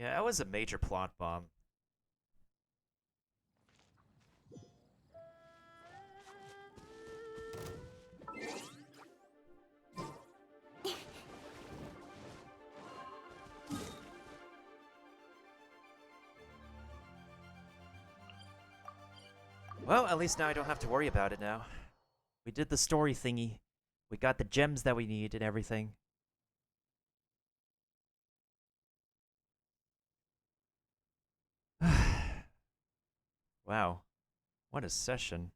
Yeah, that was a major plot bomb. Well, at least now I don't have to worry about it now. We did the story thingy. We got the gems that we need and everything. Wow. What a session.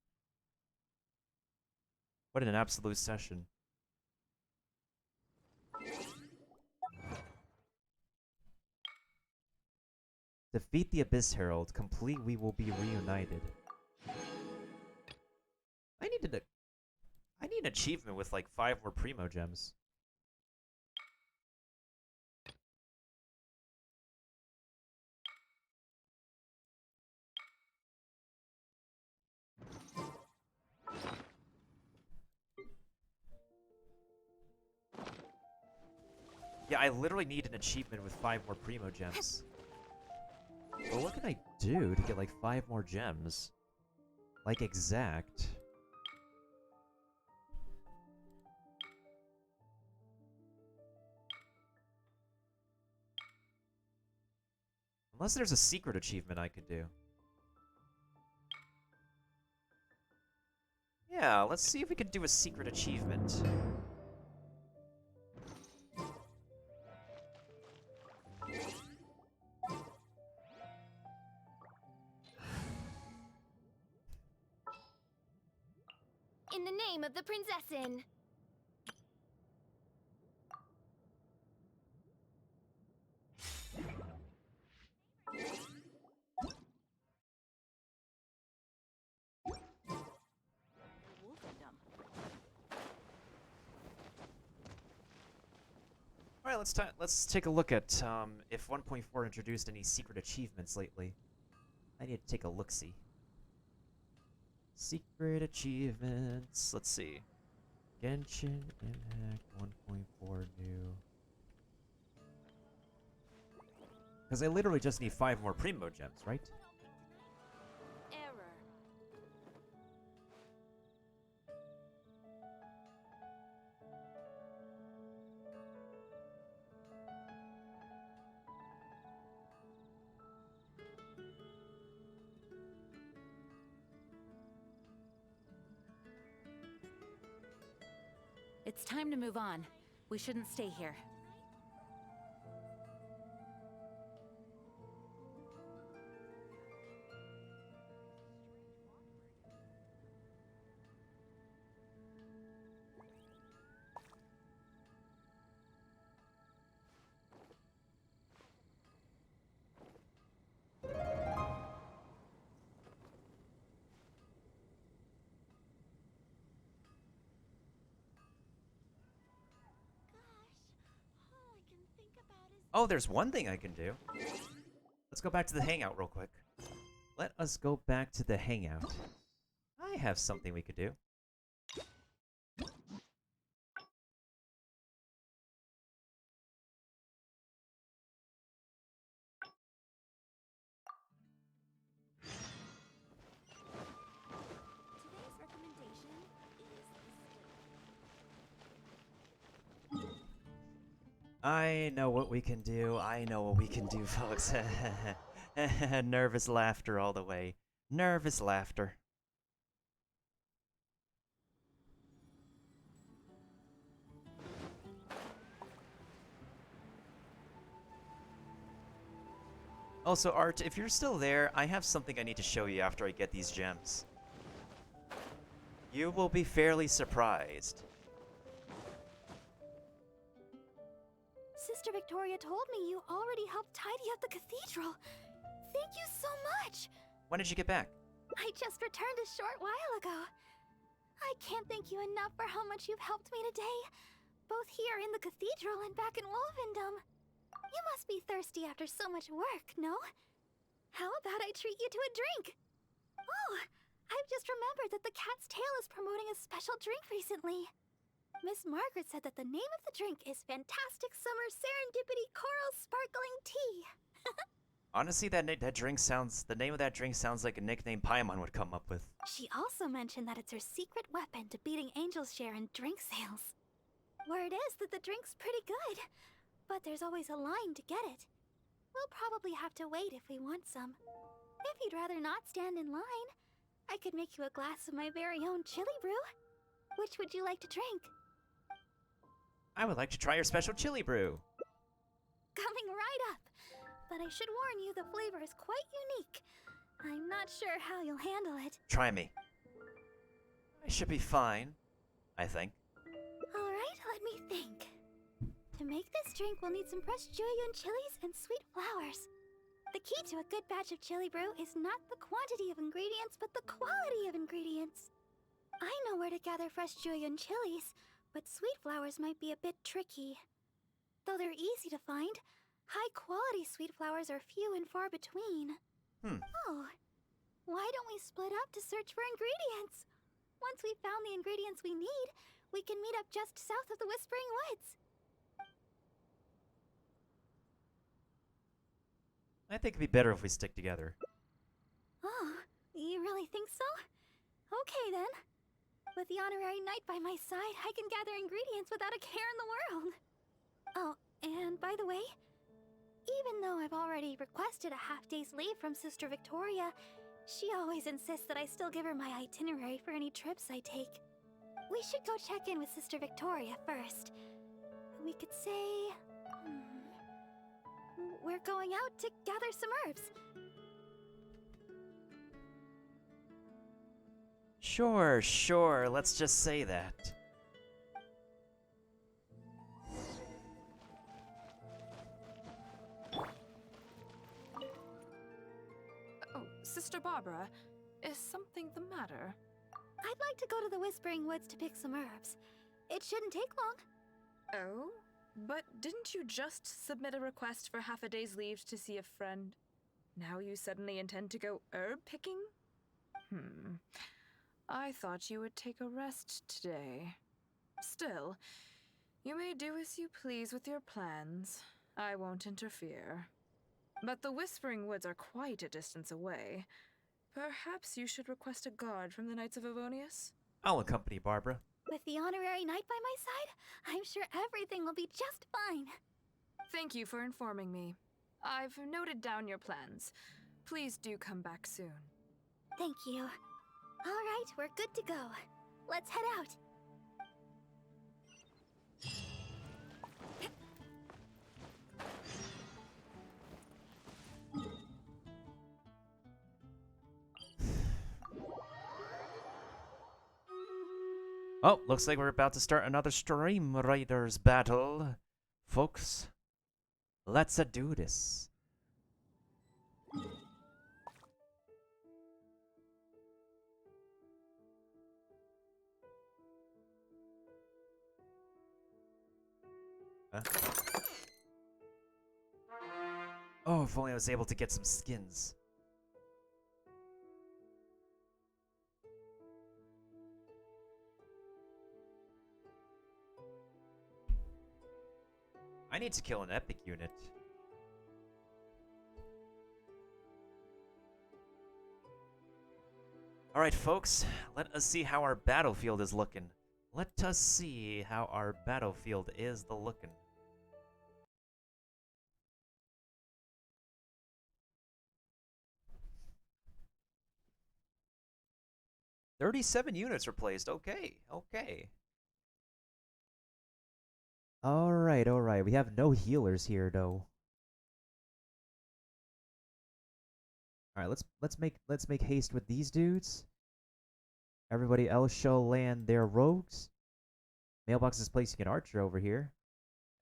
What an absolute session. Defeat the Abyss Herald. Complete, we will be reunited. I needed a... I need an achievement with like 5 more Primo Gems. Yeah, I literally need an achievement with 5 more Primo Gems. But what can I do to get like 5 more gems? Like exact. Unless there's a secret achievement I could do. Yeah, let's see if we can do a secret achievement. In the name of the Prinzessin. Alright, let's take a look at if 1.4 introduced any secret achievements lately. I need to take a look-see. Secret achievements. Let's see. Genshin Impact 1.4 new. Because I literally just need 5 more Primo Gems, right? Error. It's time to move on. We shouldn't stay here. Oh, there's one thing I can do. Let's go back to the hangout real quick. Let us go back to the hangout. I have something we could do. Today's recommendation is I know what we can do. I know what we can do, folks. Nervous laughter all the way. Nervous laughter. Also, Art, if you're still there, I have something I need to show you after I get these gems. You will be fairly surprised. Sister Victoria told me you already helped tidy up the cathedral. Thank you so much. When did you get back? I just returned a short while ago. I can't thank you enough for how much you've helped me today, both here in the cathedral and back in Wolvendom. You must be thirsty after so much work, no? How about I treat you to a drink? Oh, I've just remembered that the Cat's Tail is promoting a special drink recently. Miss Margaret said that the name of the drink is Fantastic Summer Serendipity Coral Sparkling Tea. Honestly, the name of that drink sounds like a nickname Paimon would come up with. She also mentioned that it's her secret weapon to beating Angel's share in drink sales. Word is that the drink's pretty good, but there's always a line to get it. We'll probably have to wait if we want some. If you'd rather not stand in line, I could make you a glass of my very own chili brew. Which would you like to drink? I would like to try your special chili brew. Coming right up. But I should warn you, the flavor is quite unique. I'm not sure how you'll handle it. Try me. I should be fine, I think. Alright, let me think. To make this drink, we'll need some fresh jueyun chilies and sweet flowers. The key to a good batch of chili brew is not the quantity of ingredients, but the quality of ingredients. I know where to gather fresh jueyun chilies, but sweet flowers might be a bit tricky. Though they're easy to find, high-quality sweet flowers are few and far between. Oh, why don't we split up to search for ingredients? Once we've found the ingredients we need, we can meet up just south of the Whispering Woods. I think it'd be better if we stick together. Oh, you really think so? Okay then. With the honorary knight by my side, I can gather ingredients without a care in the world. Oh, and by the way, even though I've already requested a half-day's leave from Sister Victoria, she always insists that I still give her my itinerary for any trips I take. We should go check in with Sister Victoria first. We could say... we're going out to gather some herbs. Sure, let's just say that. Oh, Sister Barbara, is something the matter? I'd like to go to the Whispering Woods to pick some herbs. It shouldn't take long. Oh? But didn't you just submit a request for half a day's leave to see a friend? Now you suddenly intend to go herb picking? I thought you would take a rest today. Still, you may do as you please with your plans. I won't interfere. But the Whispering Woods are quite a distance away. Perhaps you should request a guard from the Knights of Avonius? I'll accompany Barbara. With the honorary knight by my side, I'm sure everything will be just fine. Thank you for informing me. I've noted down your plans. Please do come back soon. Thank you. All right, we're good to go. Let's head out. Oh, looks like we're about to start another Stream Raiders battle. Folks, let's do this. Huh? Oh, if only I was able to get some skins. I need to kill an epic unit. Alright, folks, let us see how our battlefield is looking. Let us see how our battlefield is looking. "37 units replaced. Okay. Alright. We have no healers here, though. Alright, let's make haste with these dudes. Everybody else shall land their rogues. Mailbox is placing an archer over here.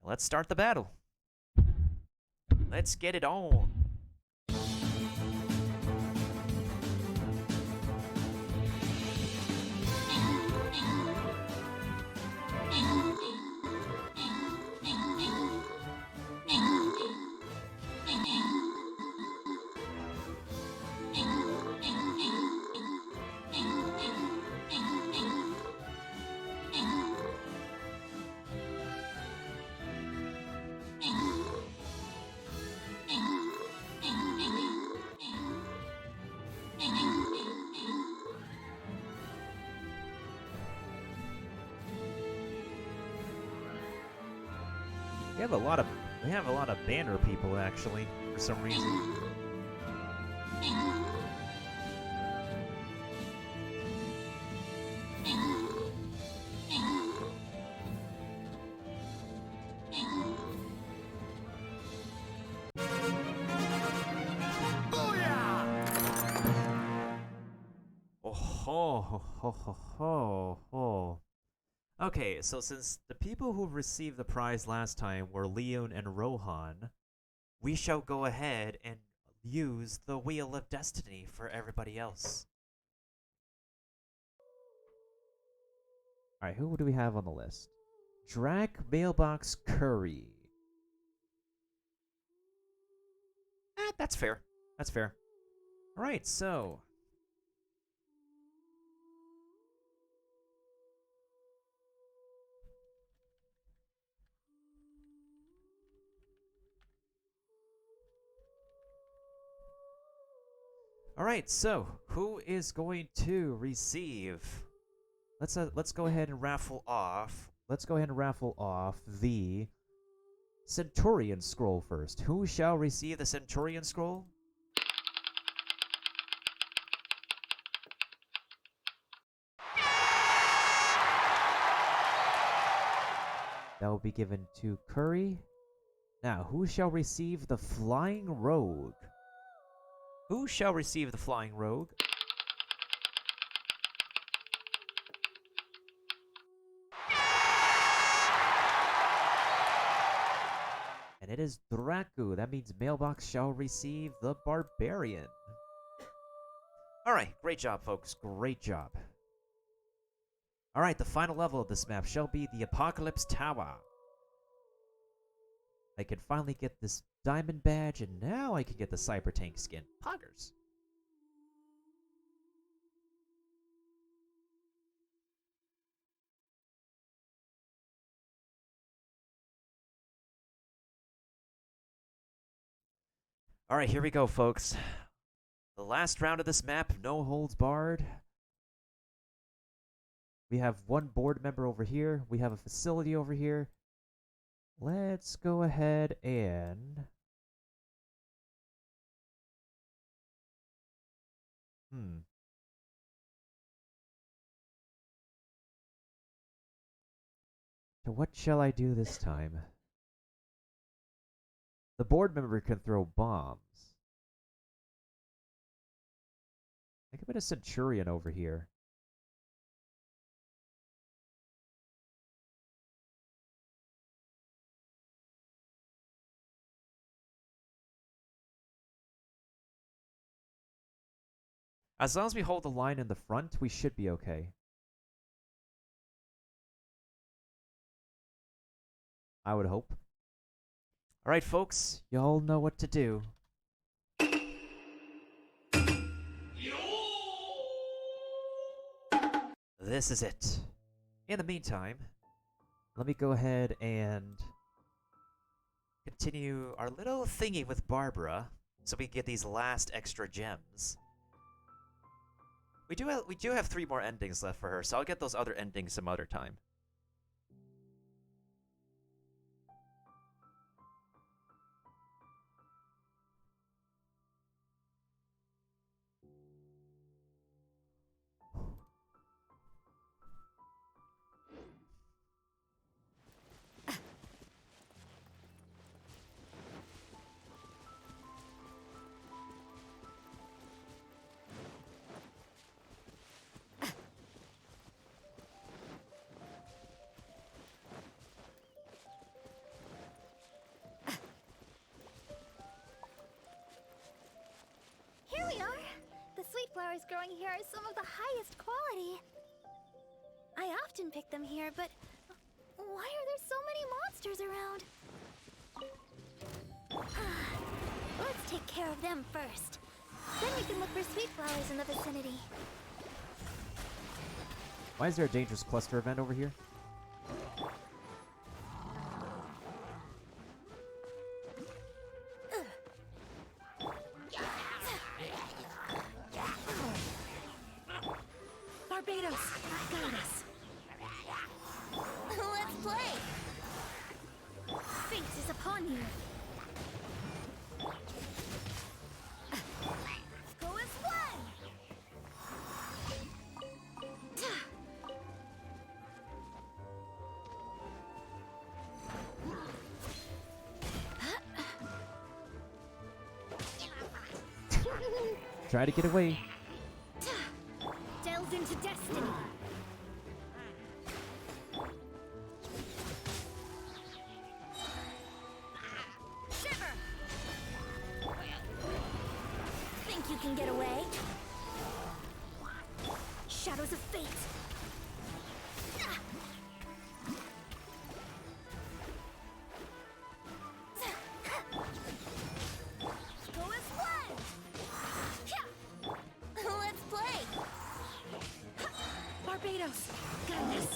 Let's start the battle. Let's get it on. We have a lot of banner people actually for some reason. Oh ho ho ho ho ho ho. Okay, so since the people who received the prize last time were Leon and Rohan, we shall go ahead and use the Wheel of Destiny for everybody else. Alright, who do we have on the list? Drac Mailbox Curry. That's fair. That's fair. Alright, so. Alright, so who is going to receive? Let's go ahead and raffle off. Let's go ahead and raffle off the Centurion Scroll first. Who shall receive the Centurion Scroll? That will be given to Curry. Now, who shall receive the Flying Rogue? Who shall receive the Flying Rogue? And it is Draku. That means Mailbox shall receive the Barbarian. Alright, great job, folks. Great job. Alright, the final level of this map shall be the Apocalypse Tower. I can finally get this diamond badge, and now I can get the Cyber Tank skin. Poggers. Alright, here we go, folks. The last round of this map, no holds barred. We have one board member over here. We have a facility over here. Let's go ahead and... So what shall I do this time? The board member can throw bombs. I can put a Centurion over here. As long as we hold the line in the front, we should be okay. I would hope. Alright, folks, y'all know what to do. This is it. In the meantime, let me go ahead and continue our little thingy with Barbara so we can get these last extra gems. We do have 3 more endings left for her, so I'll get those other endings some other time. Here we are! The sweet flowers growing here are some of the highest quality. I often pick them here, but why are there so many monsters around? Let's take care of them first. Then we can look for sweet flowers in the vicinity. Why is there a dangerous cluster event over here? Barbados, guide us. Let's play! Think on you. Go as one. Try to get away. Delve into destiny. Shiver. Think you can get away? Shadows of fate. Go as one. Let's play. Barbados! Got this!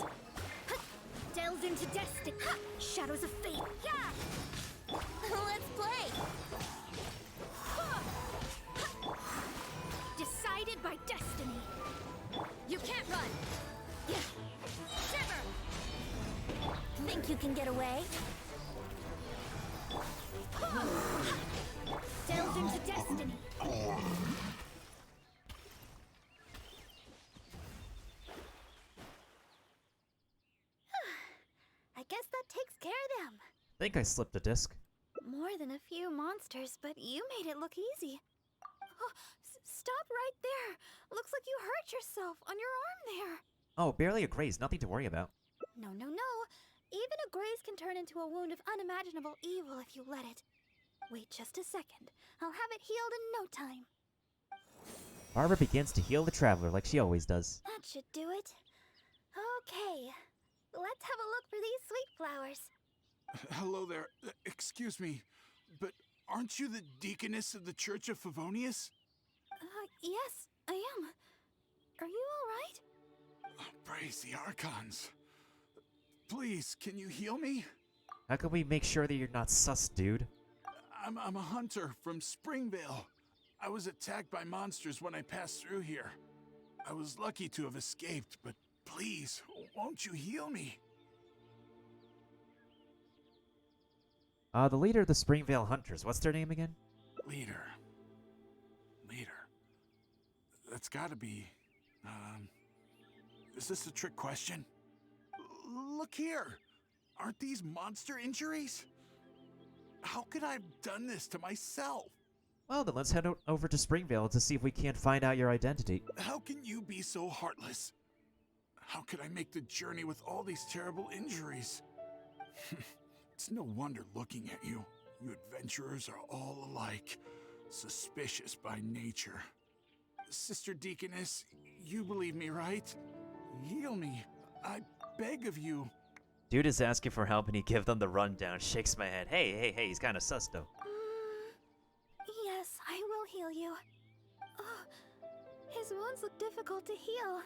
Delve into destiny. Shadows of fate. Let's play. Decided by destiny. You can't run! Shiver. Think you can get away? Delve into destiny. I guess that takes care of them. Think I slipped a disc. More than a few monsters, but you made it look easy. Oh, stop right there. Looks like you hurt yourself on your arm there. Oh, barely a graze. Nothing to worry about. No, no, no. Even a graze can turn into a wound of unimaginable evil if you let it. Wait just a second. I'll have it healed in no time. Barbara begins to heal the traveler like she always does. That should do it. Okay. Let's have a look for these sweet flowers. Hello there. Excuse me, but aren't you the deaconess of the Church of Favonius? Yes, I am. Are you all right? Praise the Archons. Please, can you heal me? How can we make sure that you're not sus, dude? I'm a hunter from Springvale. I was attacked by monsters when I passed through here. I was lucky to have escaped, but please, won't you heal me? The leader of the Springvale Hunters. What's their name again? Leader. That's gotta be, is this a trick question? Look here. Aren't these monster injuries? How could I have done this to myself? Well, then let's head over to Springvale to see if we can't find out your identity. How can you be so heartless? How could I make the journey with all these terrible injuries? It's no wonder looking at you. You adventurers are all alike, suspicious by nature. Sister Deaconess, you believe me, right? Heal me. I beg of you. Dude is asking for help and he gives them the rundown. Shakes my head. Hey, he's kind of sus though. Yes, I will heal you. Oh, his wounds look difficult to heal.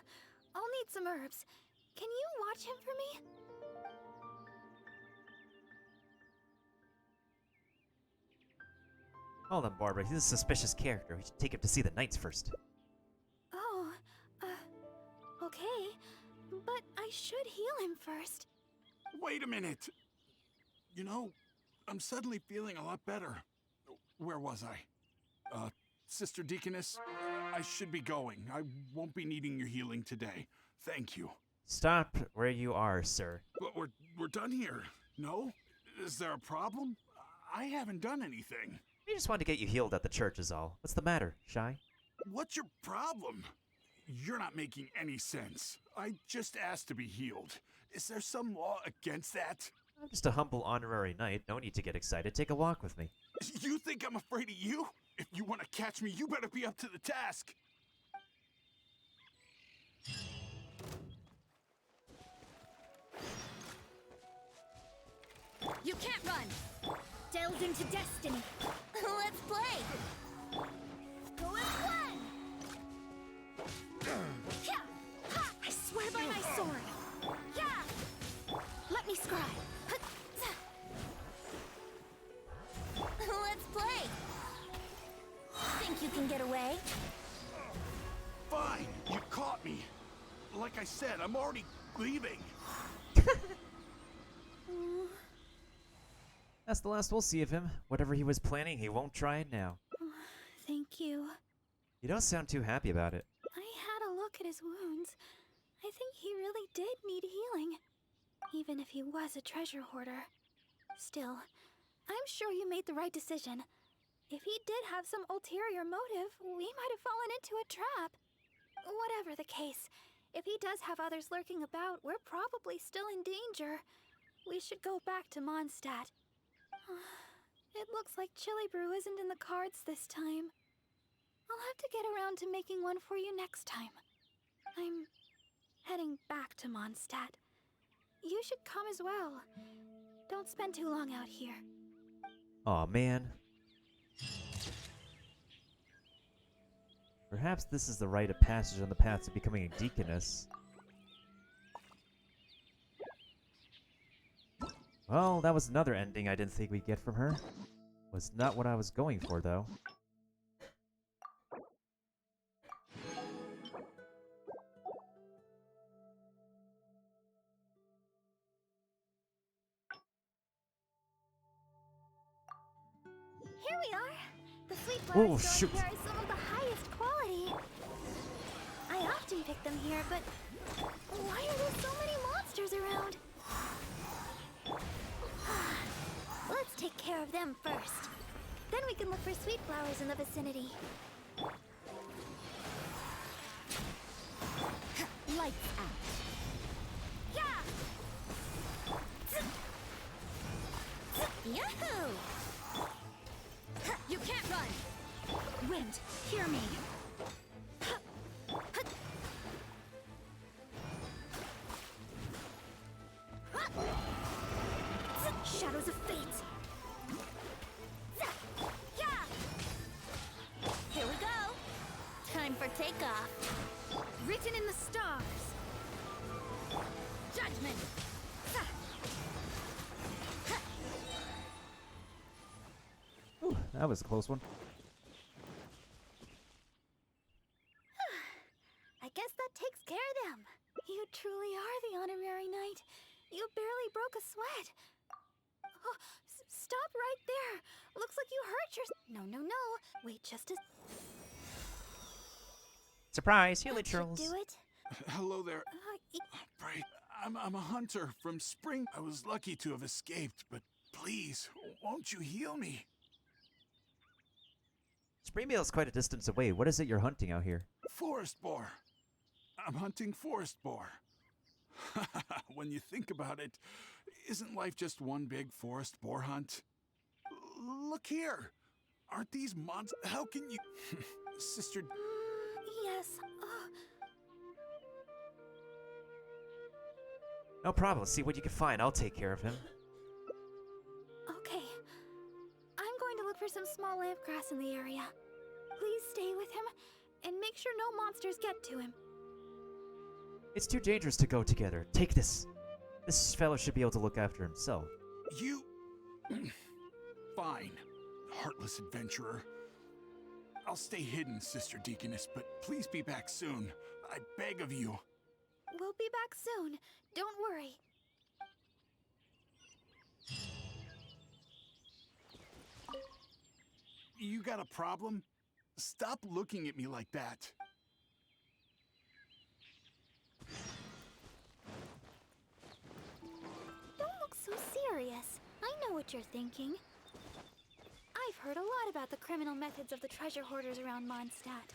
I'll need some herbs. Can you watch him for me? Hold on, Barbara. He's a suspicious character. We should take him to see the knights first. Oh, okay. But I should heal him first. Wait a minute. You know, I'm suddenly feeling a lot better. Where was I? Sister Deaconess, I should be going. I won't be needing your healing today. Thank you. Stop where you are, sir. But we're done here. No? Is there a problem? I haven't done anything. We just want to get you healed at the church is all. What's the matter, Shy? What's your problem? You're not making any sense. I just asked to be healed. Is there some law against that? I'm just a humble honorary knight. No need to get excited. Take a walk with me. You think I'm afraid of you? If you want to catch me, you better be up to the task. You can't run! Delve into destiny. Let's play. Go as one. I swear by my sword! Yeah. Let me scry! Let's play. Think you can get away? Fine, you caught me. Like I said, I'm already leaving. That's the last we'll see of him. Whatever he was planning, he won't try it now. Thank you. You don't sound too happy about it. I had a look at his wounds. I think he really did need healing. Even if he was a treasure hoarder. Still, I'm sure you made the right decision. If he did have some ulterior motive, we might have fallen into a trap. Whatever the case, if he does have others lurking about, we're probably still in danger. We should go back to Mondstadt. It looks like chili brew isn't in the cards this time. I'll have to get around to making one for you next time. I'm heading back to Mondstadt. You should come as well. Don't spend too long out here. Aw, man. Perhaps this is the rite of passage on the path to becoming a deaconess. Well, that was another ending I didn't think we'd get from her. Was not what I was going for, though. Here we are. The sweet Oh, flowers grown shoot. here are some of the highest quality. I often pick them here, but why are there so many monsters around? Let's take care of them first. Then we can look for sweet flowers in the vicinity. Lights out. Yeah! Yahoo! You can't run! Wind, hear me. Shadows of fate. Yeah! Here we go. Time for takeoff. Written in the stars. Judgment. Ooh, that was a close one. I guess that takes care of them. You truly are the honorary knight. You barely broke a sweat. Oh, stop right there. Looks like you hurt your... No. Wait just a... Surprise, Healy That should Churls. do it. Hello there. Y- Bright, I'm a hunter from Spring. I was lucky to have escaped, but please, won't you heal me? Springvale's quite a distance away. What is it you're hunting out here? Forest boar. I'm hunting forest boar. When you think about it, isn't life just one big forest boar hunt? Look here. Aren't these monsters? How can you... Sister... yes. No problem. See what you can find. I'll take care of him. Okay. I'm going to look for some small lamp grass in the area. Please stay with him and make sure no monsters get to him. It's too dangerous to go together. Take this. This fellow should be able to look after himself. You... Fine, heartless adventurer. I'll stay hidden, Sister Deaconess, but please be back soon. I beg of you. We'll be back soon. Don't worry. You got a problem? Stop looking at me like that. Don't look so serious. I know what you're thinking. I've heard a lot about the criminal methods of the treasure hoarders around Mondstadt.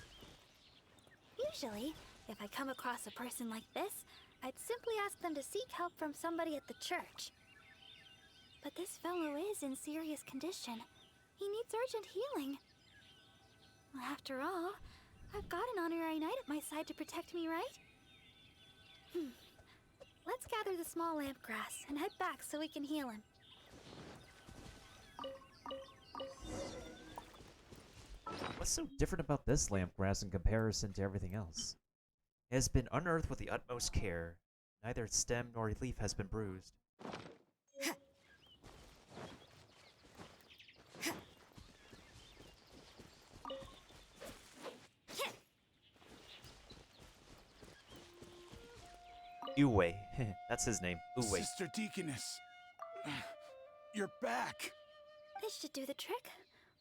Usually, if I come across a person like this, I'd simply ask them to seek help from somebody at the church. But this fellow is in serious condition. He needs urgent healing. After all, I've got an honorary knight at my side to protect me, right? Let's gather the small lamp grass and head back so we can heal him. What's so different about this lamp grass in comparison to everything else? It has been unearthed with the utmost care. Neither its stem nor leaf has been bruised. Uwe. That's his name. Uwe. Sister Deaconess. You're back. This should do the trick.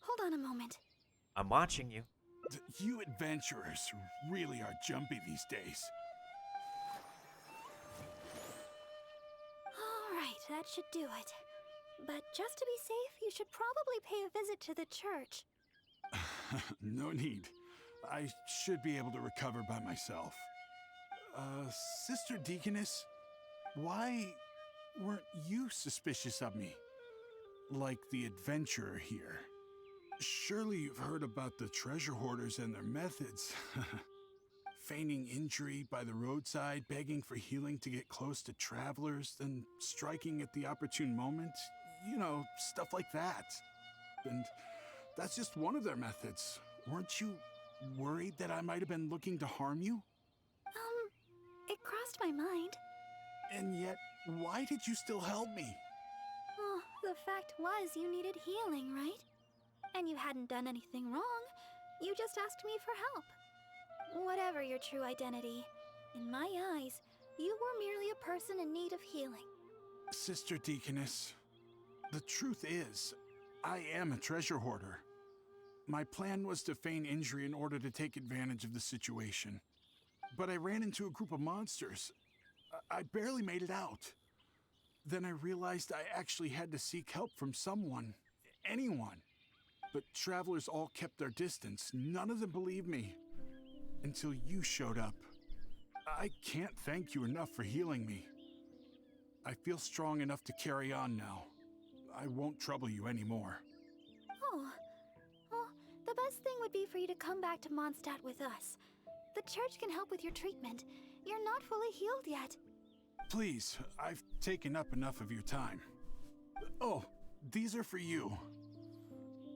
Hold on a moment. I'm watching you. You adventurers really are jumpy these days. Alright, that should do it. But just to be safe, you should probably pay a visit to the church. No need. I should be able to recover by myself. Sister Deaconess, why weren't you suspicious of me? Like the adventurer here. Surely you've heard about the treasure hoarders and their methods. Feigning injury by the roadside, begging for healing to get close to travelers, then striking at the opportune moment. You know, stuff like that. And that's just one of their methods. Weren't you worried that I might have been looking to harm you? It crossed my mind. And yet, why did you still help me? Oh, the fact was you needed healing, right? And you hadn't done anything wrong. You just asked me for help. Whatever your true identity, in my eyes, you were merely a person in need of healing. Sister Deaconess, the truth is, I am a treasure hoarder. My plan was to feign injury in order to take advantage of the situation. But I ran into a group of monsters. I barely made it out. Then I realized I actually had to seek help from someone. Anyone. But travelers all kept their distance. None of them believed me. Until you showed up. I can't thank you enough for healing me. I feel strong enough to carry on now. I won't trouble you anymore. Oh, well, the best thing would be for you to come back to Mondstadt with us. The church can help with your treatment. You're not fully healed yet. Please, I've taken up enough of your time. Oh, these are for you.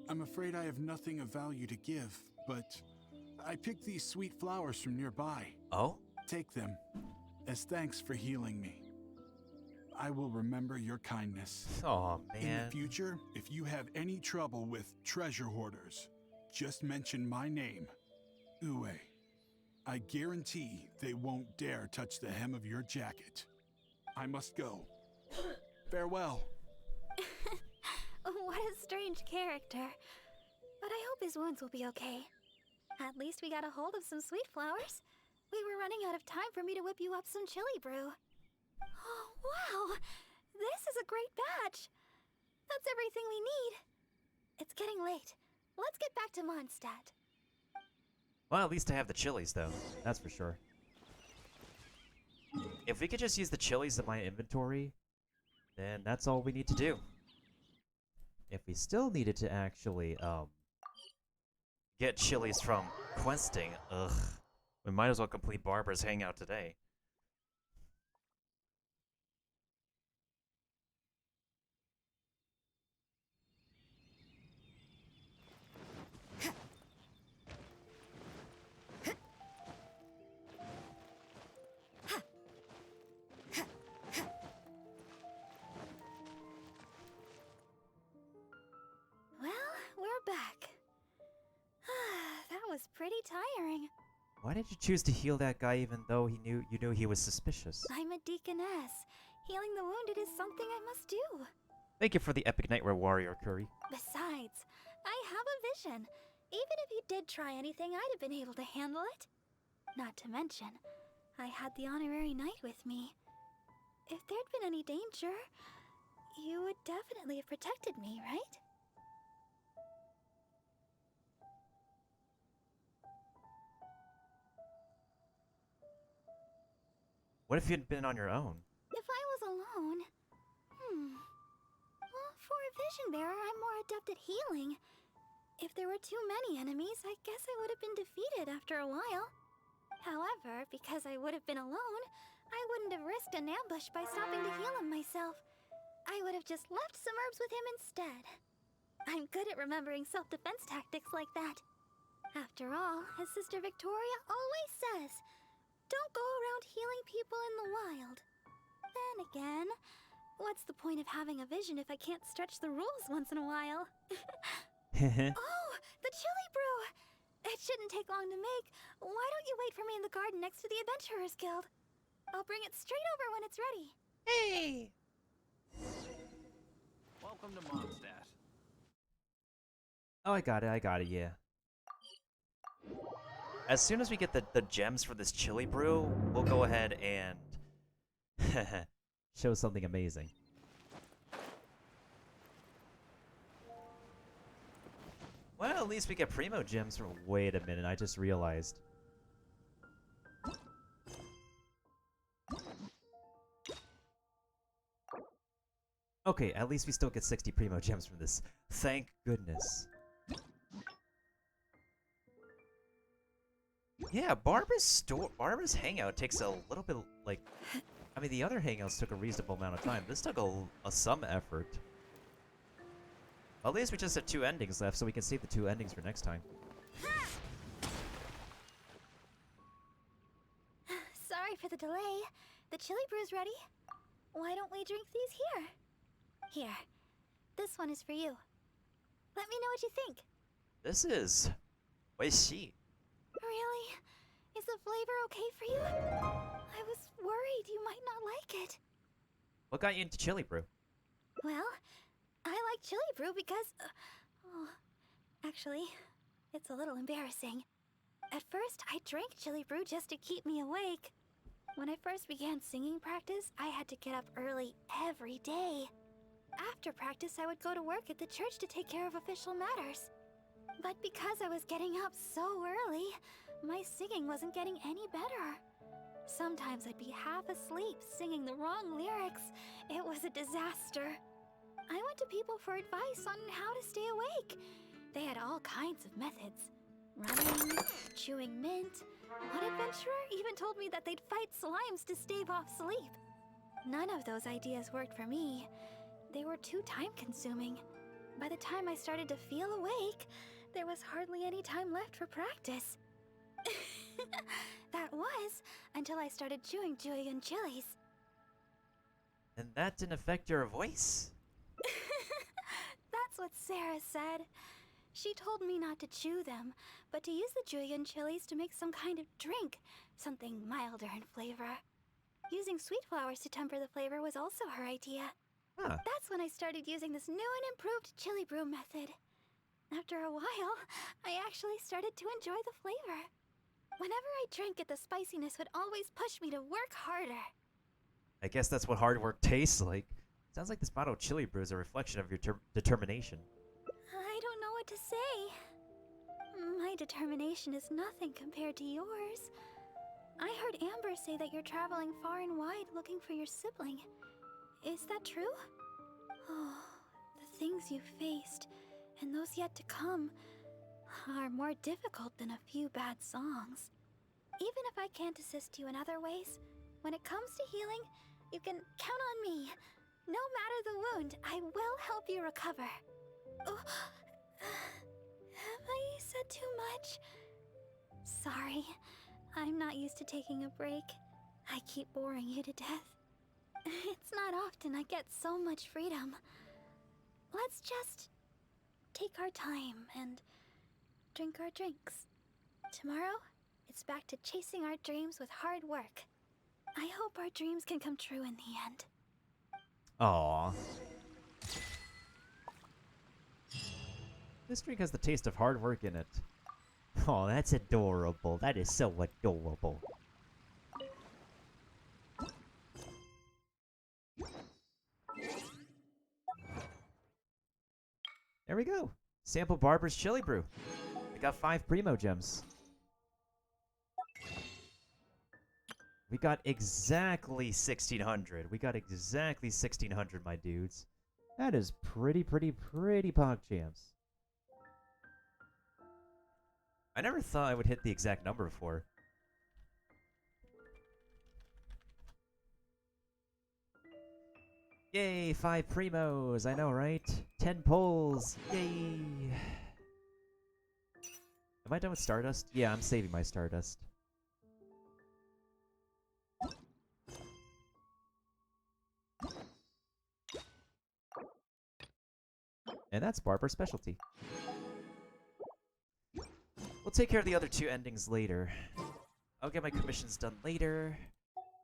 I'm afraid I have nothing of value to give, but I picked these sweet flowers from nearby. Oh? Take them, as thanks for healing me. I will remember your kindness. Oh, In the man. future, if you have any trouble with treasure hoarders, just mention my name, Uwe. I guarantee they won't dare touch the hem of your jacket. I must go. Farewell. What a strange character. But I hope his wounds will be okay. At least we got a hold of some sweet flowers. We were running out of time for me to whip you up some chili brew. Oh, wow! This is a great batch! That's everything we need. It's getting late. Let's get back to Mondstadt. Well, at least I have the chilies, though. That's for sure. If we could just use the chilies in my inventory, then that's all we need to do. If we still needed to actually, get chilies from questing, ugh. We might as well complete Barbara's Hangout today. Well, we're back. That was pretty tiring. Why did you choose to heal that guy even though you knew he was suspicious? I'm a deaconess. Healing the wounded is something I must do. Thank you for the epic Nightmare Warrior curry. Besides, I have a vision. Even if you did try anything, I'd have been able to handle it. Not to mention, I had the honorary knight with me. If there'd been any danger, you would definitely have protected me, right? What if you'd been on your own? If I was alone... Well, for a vision bearer, I'm more adept at healing. If there were too many enemies, I guess I would have been defeated after a while. However, because I would have been alone, I wouldn't have risked an ambush by stopping to heal him myself. I would have just left some herbs with him instead. I'm good at remembering self-defense tactics like that. After all, as Sister Victoria always says, don't go around healing people in the wild. Then again, what's the point of having a vision if I can't stretch the rules once in a while? Oh, the chili brew! It shouldn't take long to make. Why don't you wait for me in the garden next to the Adventurers Guild? I'll bring it straight over when it's ready. Hey! Welcome to Mondstadt. Oh, I got it, yeah. As soon as we get the gems for this chili brew, we'll go ahead and show something amazing. Well, at least we get primo gems from... Wait a minute, I just realized. Okay, at least we still get 60 primo gems from this. Thank goodness. Yeah, Barbara's hangout takes a little bit, like... I mean, the other hangouts took a reasonable amount of time. This took some effort. At least we just have 2 endings left, so we can save the 2 endings for next time. Sorry for the delay. The chili brew's ready. Why don't we drink these here? Here. This one is for you. Let me know what you think. This is... Oishi. Really? Is the flavor okay for you? I was worried you might not like it. What got you into chili brew? Well, I like chili brew because... actually, it's a little embarrassing. At first, I drank chili brew just to keep me awake. When I first began singing practice, I had to get up early every day. After practice, I would go to work at the church to take care of official matters. But because I was getting up so early, my singing wasn't getting any better. Sometimes I'd be half asleep singing the wrong lyrics. It was a disaster. I went to people for advice on how to stay awake. They had all kinds of methods. Running, chewing mint. One adventurer even told me that they'd fight slimes to stave off sleep. None of those ideas worked for me. They were too time-consuming. By the time I started to feel awake, there was hardly any time left for practice. That was until I started chewing julienne chilies. And that didn't affect your voice? That's what Sarah said. She told me not to chew them, but to use the julienne chilies to make some kind of drink, something milder in flavor. Using sweet flowers to temper the flavor was also her idea. Huh. That's when I started using this new and improved chili brew method. After a while, I actually started to enjoy the flavor. Whenever I drank it, the spiciness would always push me to work harder. I guess that's what hard work tastes like. Sounds like this bottle of chili brew is a reflection of your determination. I don't know what to say. My determination is nothing compared to yours. I heard Amber say that you're traveling far and wide looking for your sibling. Is that true? Oh, the things you've faced, and those yet to come, are more difficult than a few bad songs. Even if I can't assist you in other ways, when it comes to healing, you can count on me. No matter the wound, I will help you recover. Oh, have I said too much? Sorry, I'm not used to taking a break. I keep boring you to death. It's not often I get so much freedom. Let's just take our time and drink our drinks. Tomorrow, it's back to chasing our dreams with hard work. I hope our dreams can come true in the end. Aww. This drink has the taste of hard work in it. Oh, that's adorable. That is so adorable. There we go. Sample Barbara's chili brew. We got 5 primo gems. We got exactly 1600. We got exactly 1600, my dudes. That is pretty pog jams. I never thought I would hit the exact number before. Yay, 5 primos. I know, right? 10 pulls. Yay. Am I done with Stardust? Yeah, I'm saving my Stardust. And that's Barbara's specialty. We'll take care of the other 2 endings later. I'll get my commissions done later.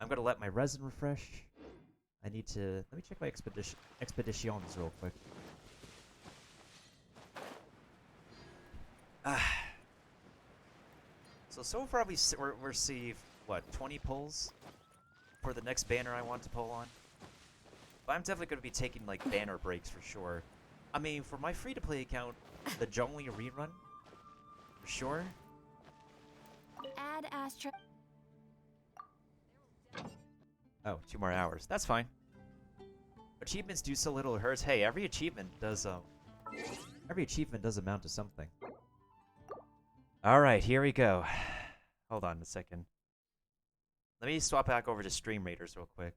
I'm gonna let my resin refresh. I need to... Let me check my expeditions real quick. So far we received, what, 20 pulls for the next banner I want to pull on? But I'm definitely going to be taking, like, banner breaks for sure. I mean, for my free-to-play account, the Jungling rerun, for sure. Add Astra. Oh, 2 more hours. That's fine. Achievements do so little it hurts. Hey, every achievement does amount to something. Alright, here we go. Hold on a second. Let me swap back over to Stream Raiders real quick.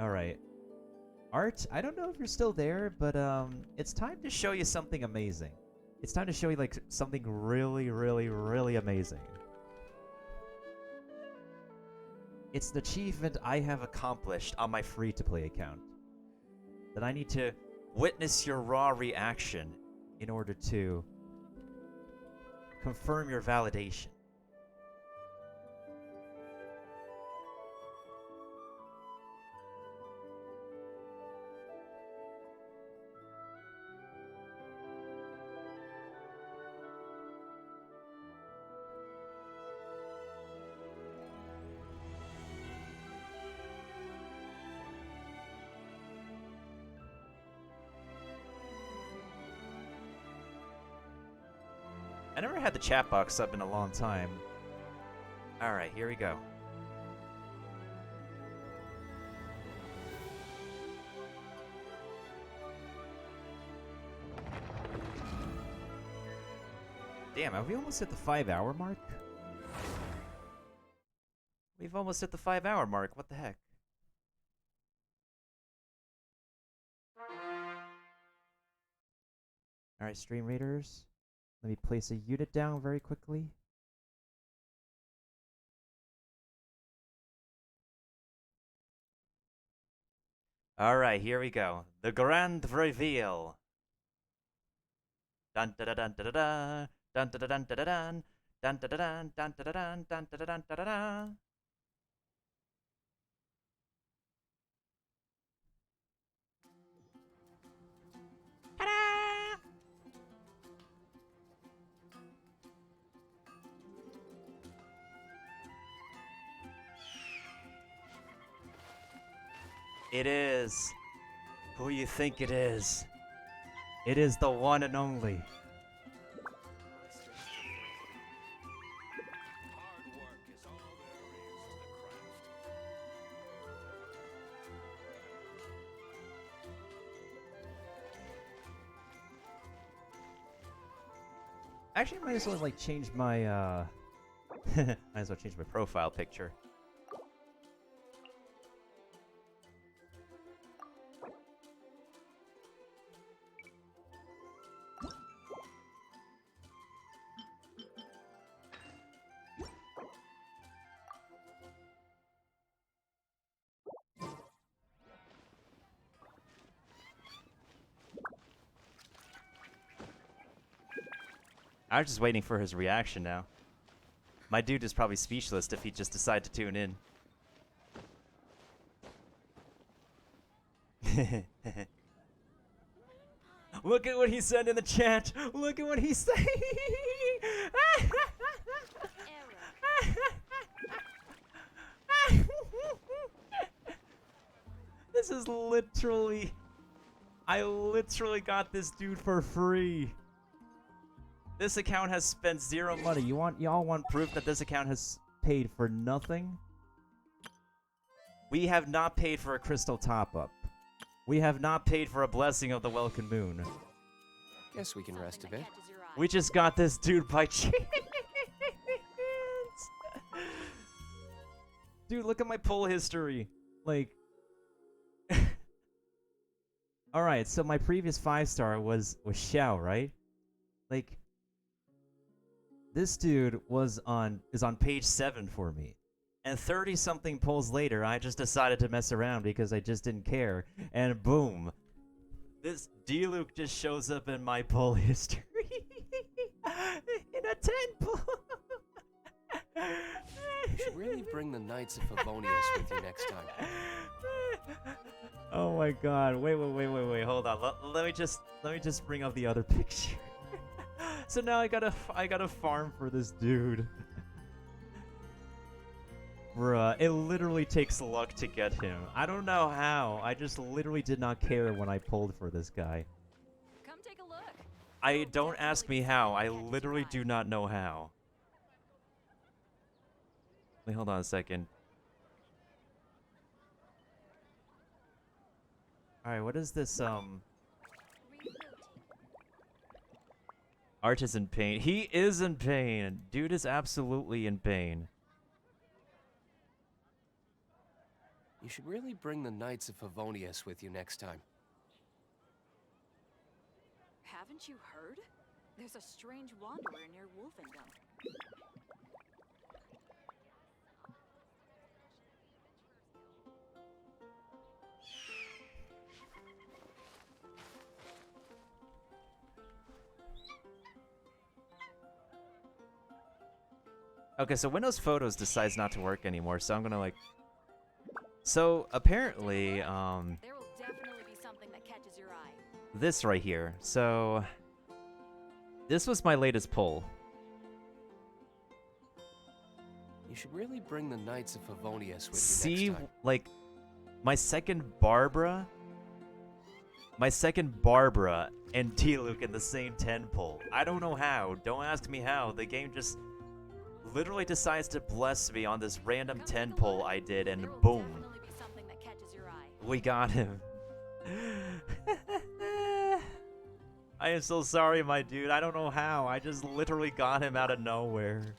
Alright. Art, I don't know if you're still there, but it's time to show you something amazing. It's time to show you like something really, really, really amazing. It's an achievement I have accomplished on my free-to-play account. That I need to witness your raw reaction in order to confirm your validation. I never had the chat box up in a long time. Alright, here we go. Damn, have we almost hit the 5-hour mark? We've almost hit the 5-hour mark, what the heck? Alright, Stream Raiders. Let me place a unit down very quickly. Alright, here we go. The grand reveal. Dun da da dun da da da. Dun da da dun da da dun. Dun da da dun dun da da dun dun da da dun da da da. Ta-da! It is who you think it is. It is the one and only. Actually, I might as well like change my might as well change my profile picture. I was just waiting for his reaction now. My dude is probably speechless if he just decided to tune in. Look at what he said in the chat. Look at what he said. This is literally... I literally got this dude for free. This account has spent 0 money. Y'all want proof that this account has paid for nothing? We have not paid for a crystal top-up. We have not paid for a blessing of the Welkin Moon. Guess we can rest a bit. We just got this dude by chance. Dude, look at my pull history. Like... Alright, so my previous 5-star was Xiao, right? Like... This dude is on page 7 for me. And 30-something pulls later, I just decided to mess around because I just didn't care. And boom. This D-Luke just shows up in my pull history. In a 10 pull. You should really bring the Knights of Favonius with you next time. Oh my god. Wait. Hold on. Let me just bring up the other picture. So now I gotta farm for this dude. Bruh, it literally takes luck to get him. I don't know how. I just literally did not care when I pulled for this guy. Come take a look. I don't ask me how. I literally do not know how. Wait, hold on a second. Alright, what is this, Art is in pain. He is in pain. Dude is absolutely in pain. You should really bring the Knights of Favonius with you next time. Haven't you heard? There's a strange wanderer near Wolfendom. Okay, so Windows Photos decides not to work anymore, so I'm gonna like... So, apparently, There will definitely be something that catches your eye. this right here. So, this was my latest pull. You should really bring the Knights of Favonius with you See, next time. like, my second Barbara and T-Luke in the same 10 pull. I don't know how. Don't ask me how. The game just literally decides to bless me on this random 10 pull I did, and There will boom, definitely be something that catches your eye. we got him. I am so sorry, my dude. I don't know how. I just literally got him out of nowhere.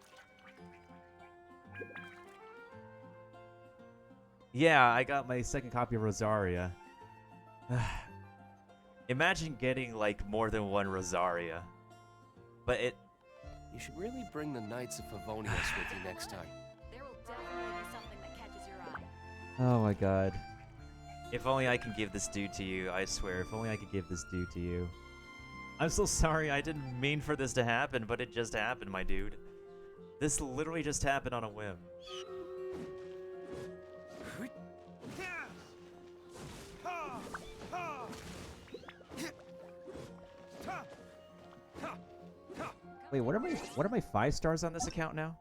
Yeah, I got my second copy of Rosaria. Imagine getting, like, more than one Rosaria. But it... You should really bring the Knights of Favonius with you next time. There will definitely be something that catches your eye. Oh my god. If only I can give this dude to you, I swear. If only I could give this dude to you. I'm so sorry, I didn't mean for this to happen, but it just happened, my dude. This literally just happened on a whim. Wait, what are my 5 stars on this account now?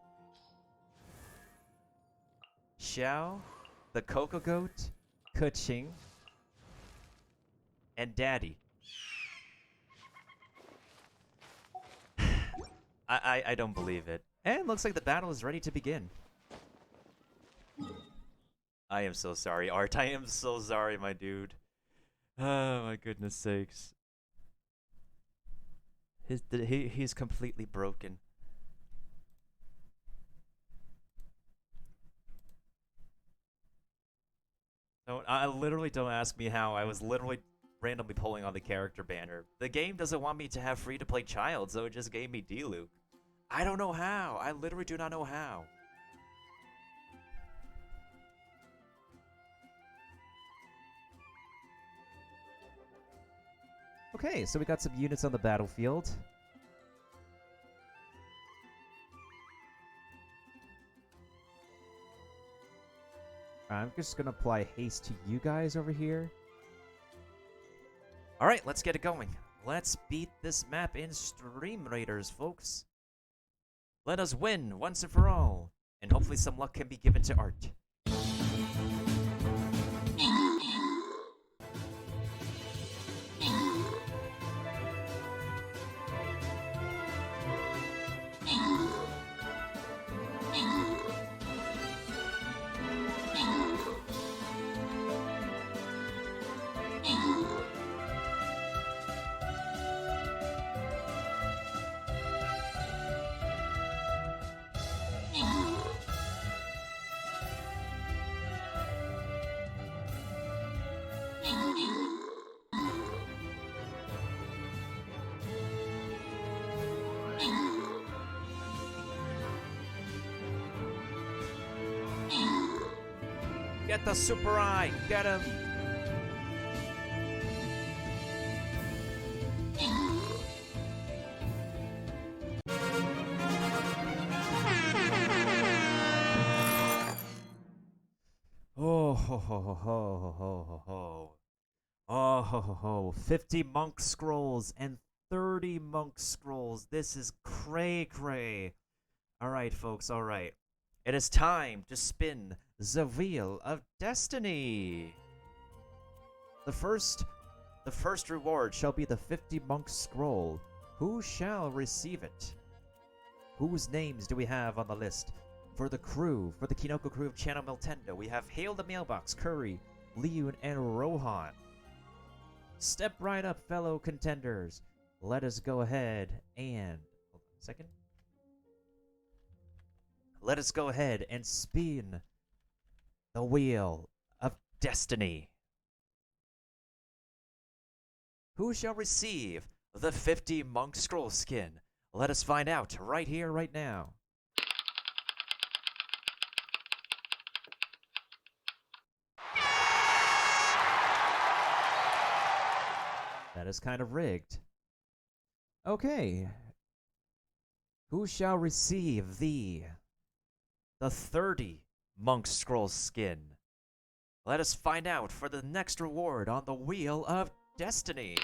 Xiao, the Coco Goat, Kuching, and Daddy. I don't believe it. And looks like the battle is ready to begin. I am so sorry, Art. I am so sorry, my dude. Oh my goodness sakes. He's completely broken. I literally don't ask me how. I was literally randomly pulling on the character banner. The game doesn't want me to have free-to-play child, so it just gave me D-Luke. I don't know how. I literally do not know how. Okay, so we got some units on the battlefield. I'm just gonna apply haste to you guys over here. Alright, let's get it going. Let's beat this map in Stream Raiders, folks. Let us win once and for all, and hopefully some luck can be given to Art. Get the super eye! Get him! Oh ho ho ho ho ho ho ho. Oh ho ho ho. 50 monk scrolls and 30 monk scrolls. This is cray cray. Alright, folks, alright. It is time to spin the wheel of destiny. The first reward shall be the 50 monk scroll. Who shall receive it? Whose names do we have on the list? For the crew, for the Kinoko crew of Channel Miltendo, we have Hail the Mailbox, Curry, Leon, and Rohan. Step right up, fellow contenders. Let us go ahead and... Hold on a second. Let us go ahead and spin the wheel of destiny. Who shall receive the 50 monk scroll skin? Let us find out right here, right now. That is kind of rigged. Okay. Who shall receive the 30 monk scroll skin? Let us find out for the next reward on the Wheel of Destiny.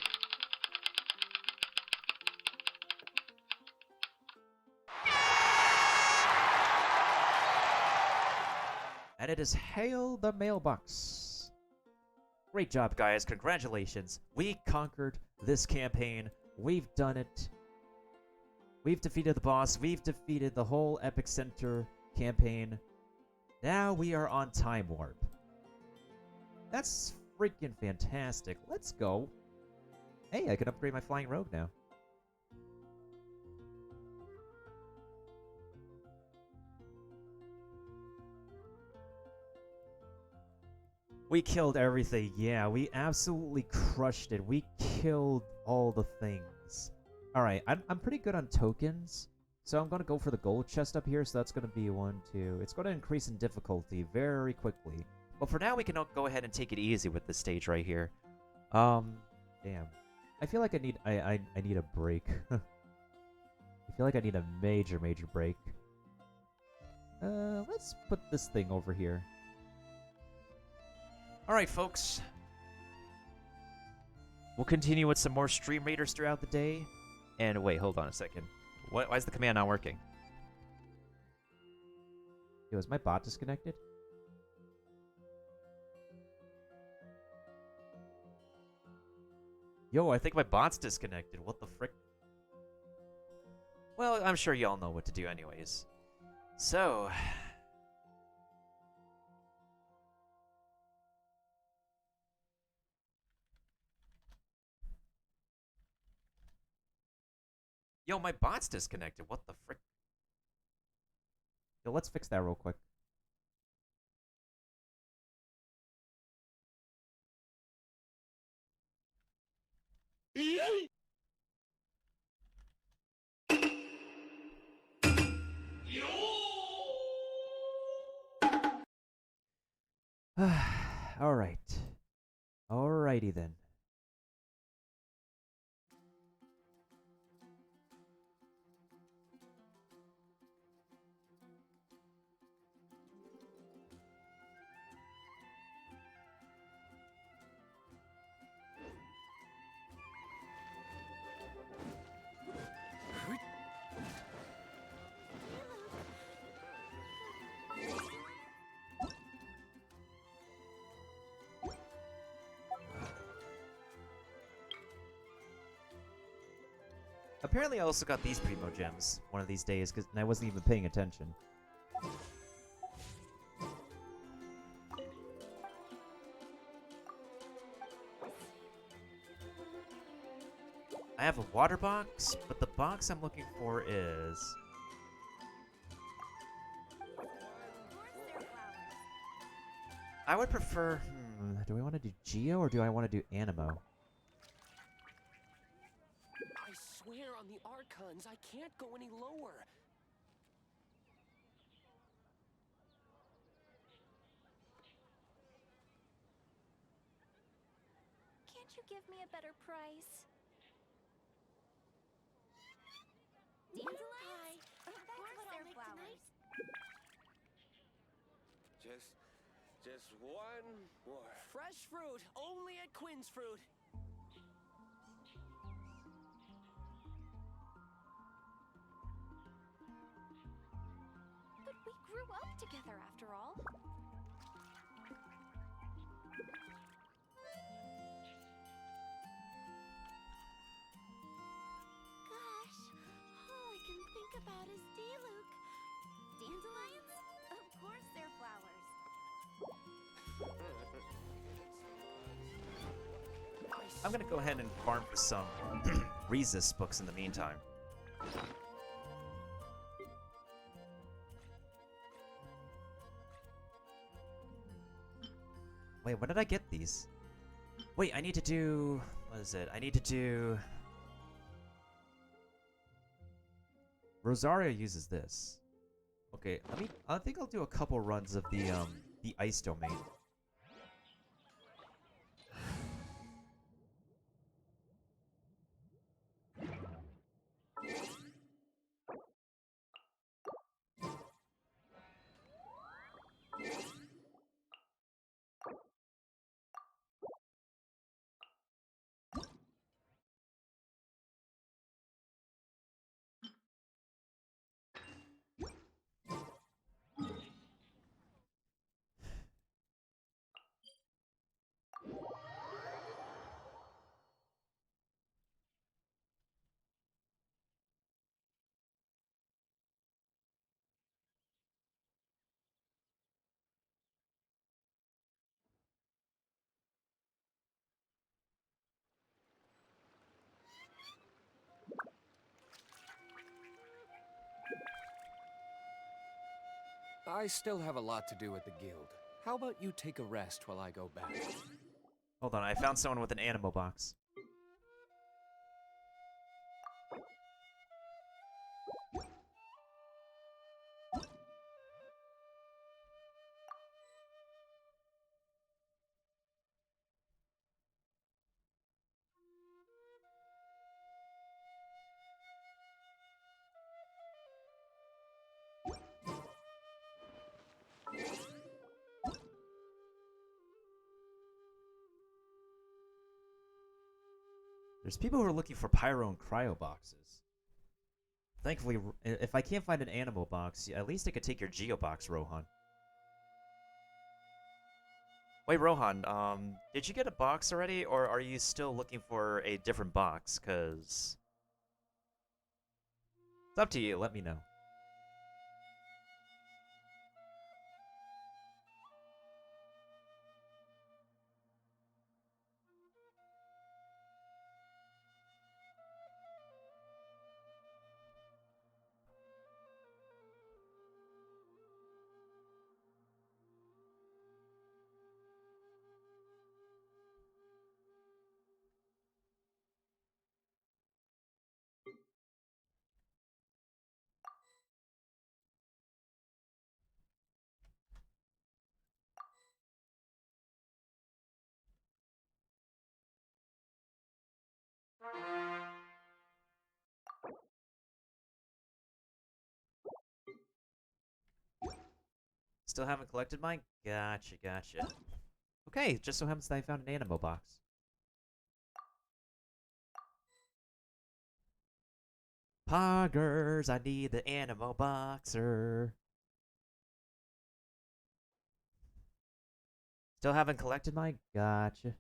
And it is Hail the Mailbox. Great job, guys. Congratulations. We conquered this campaign. We've done it. We've defeated the boss. We've defeated the whole Epic Center campaign. Now we are on Time Warp. That's freaking fantastic. Let's go. Hey, I can upgrade my Flying Rogue now. We killed everything. Yeah, we absolutely crushed it. We killed all the things. Alright, I'm pretty good on tokens. So I'm going to go for the gold chest up here. So that's going to be 1, 2. It's going to increase in difficulty very quickly. But for now, we can go ahead and take it easy with this stage right here. Damn. I feel like I need a break. I feel like I need a major break. Let's put this thing over here. Alright, folks. We'll continue with some more Stream Raiders throughout the day. And wait, hold on a second. Why is the command not working? Yo, is my bot disconnected? Yo, I think my bot's disconnected. What the frick? Well, I'm sure y'all know what to do anyways. So... Yo, my bot's disconnected. What the frick? Yo, let's fix that real quick. Alright. Alrighty then. Apparently I also got these Primo Gems one of these days, and I wasn't even paying attention. I have a water box, but the box I'm looking for is... I would prefer... do I want to do Geo or do I want to do Animo? I swear on the Archons, I can't go any lower. Can't you give me a better price? Dandelions? Of course they're flowers. Just one more. Fresh fruit, only at Quinn's Fruit. grew up together after all. Gosh, all I can think about is Diluc. Dandelions? Of course they're flowers. I'm gonna go ahead and farm for some resist books in the meantime. Wait, when did I get these? Wait, I need to do... What is it? I need to do... Rosario uses this. Okay, I think I'll do a couple runs of the ice domain. I still have a lot to do at the guild. How about you take a rest while I go back? Hold on, I found someone with an animo box. There's people who are looking for pyro and cryo boxes. Thankfully, if I can't find an animal box, at least I could take your geo box, Rohan. Wait, Rohan, did you get a box already, or are you still looking for a different box? 'Cause it's up to you. Let me know. Still haven't collected mine? Gotcha, gotcha. Okay, just so happens that I found an animo box. Poggers, I need the animo boxer. Still haven't collected mine? Gotcha.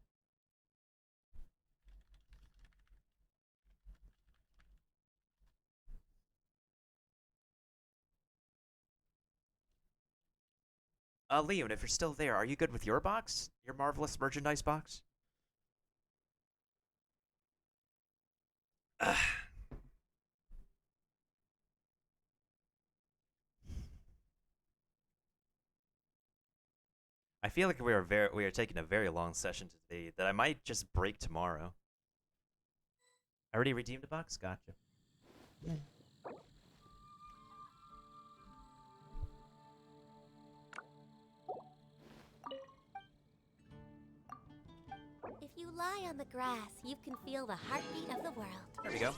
Leon, if you're still there, are you good with your box? Your marvelous merchandise box? Ugh. I feel like we are taking a very long session today that I might just break tomorrow. I already redeemed a box? Gotcha. Yeah. If you lie on the grass, you can feel the heartbeat of the world. There we go.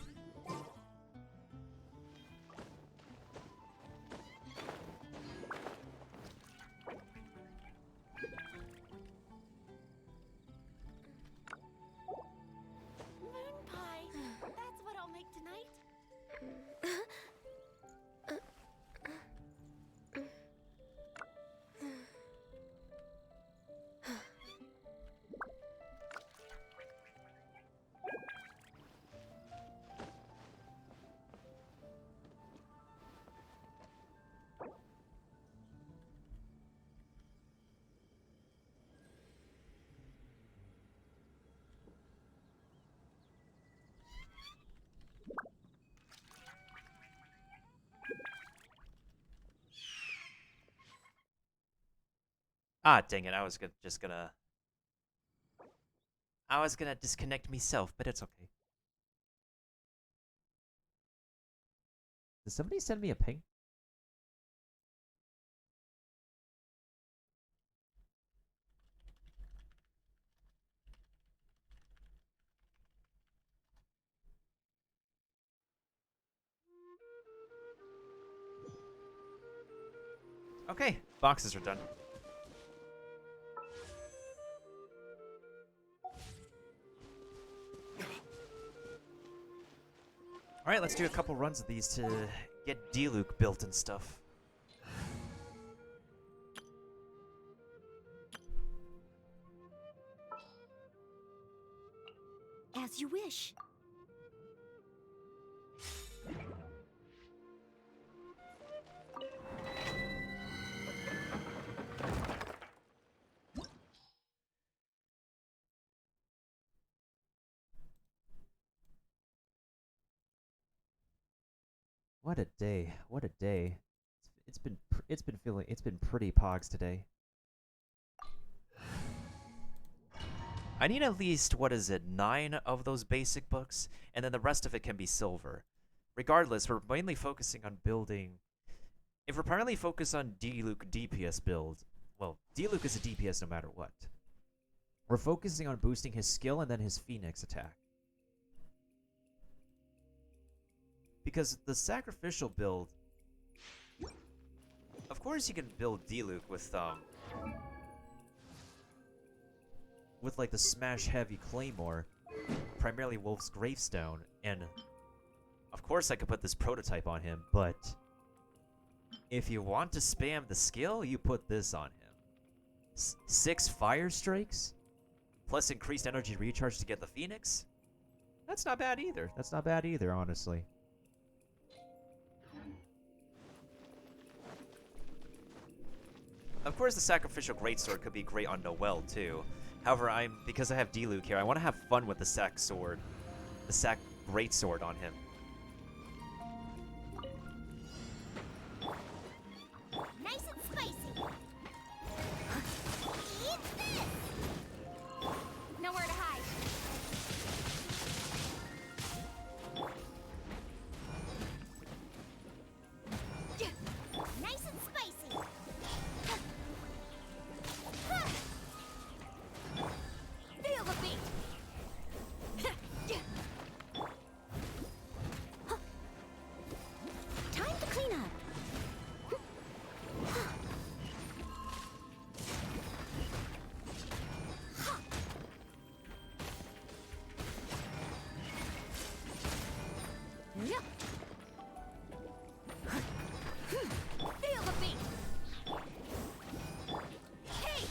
Moon pie. That's what I'll make tonight. Ah, dang it! I was gonna disconnect myself, but it's okay. Did somebody send me a ping? Okay, boxes are done. Alright, let's do a couple runs of these to get D-Luke built and stuff. As you wish. What a day! What a day! It's been pretty pogs today. I need at least, what is it, 9 of those basic books, and then the rest of it can be silver. Regardless, we're mainly focusing on building. If we're primarily focused on D-Luke DPS build, well, D-Luke is a DPS no matter what. We're focusing on boosting his skill and then his Phoenix attack. Because the sacrificial build, of course you can build D-Luke with like the smash heavy claymore, primarily Wolf's Gravestone, and of course I could put this prototype on him, but if you want to spam the skill, you put this on him. 6 fire strikes, plus increased energy recharge to get the Phoenix. That's not bad either. That's not bad either, honestly. Of course, the Sacrificial Greatsword could be great on Noel, too. However, because I have D-Luke here, I want to have fun with the Sac Sword. The Sac Greatsword on him. Nice and spicy. Eat this. Nowhere to hide. Nice and spicy. Feel the beat. Time to clean up. Yep. Feel the beat. Hey.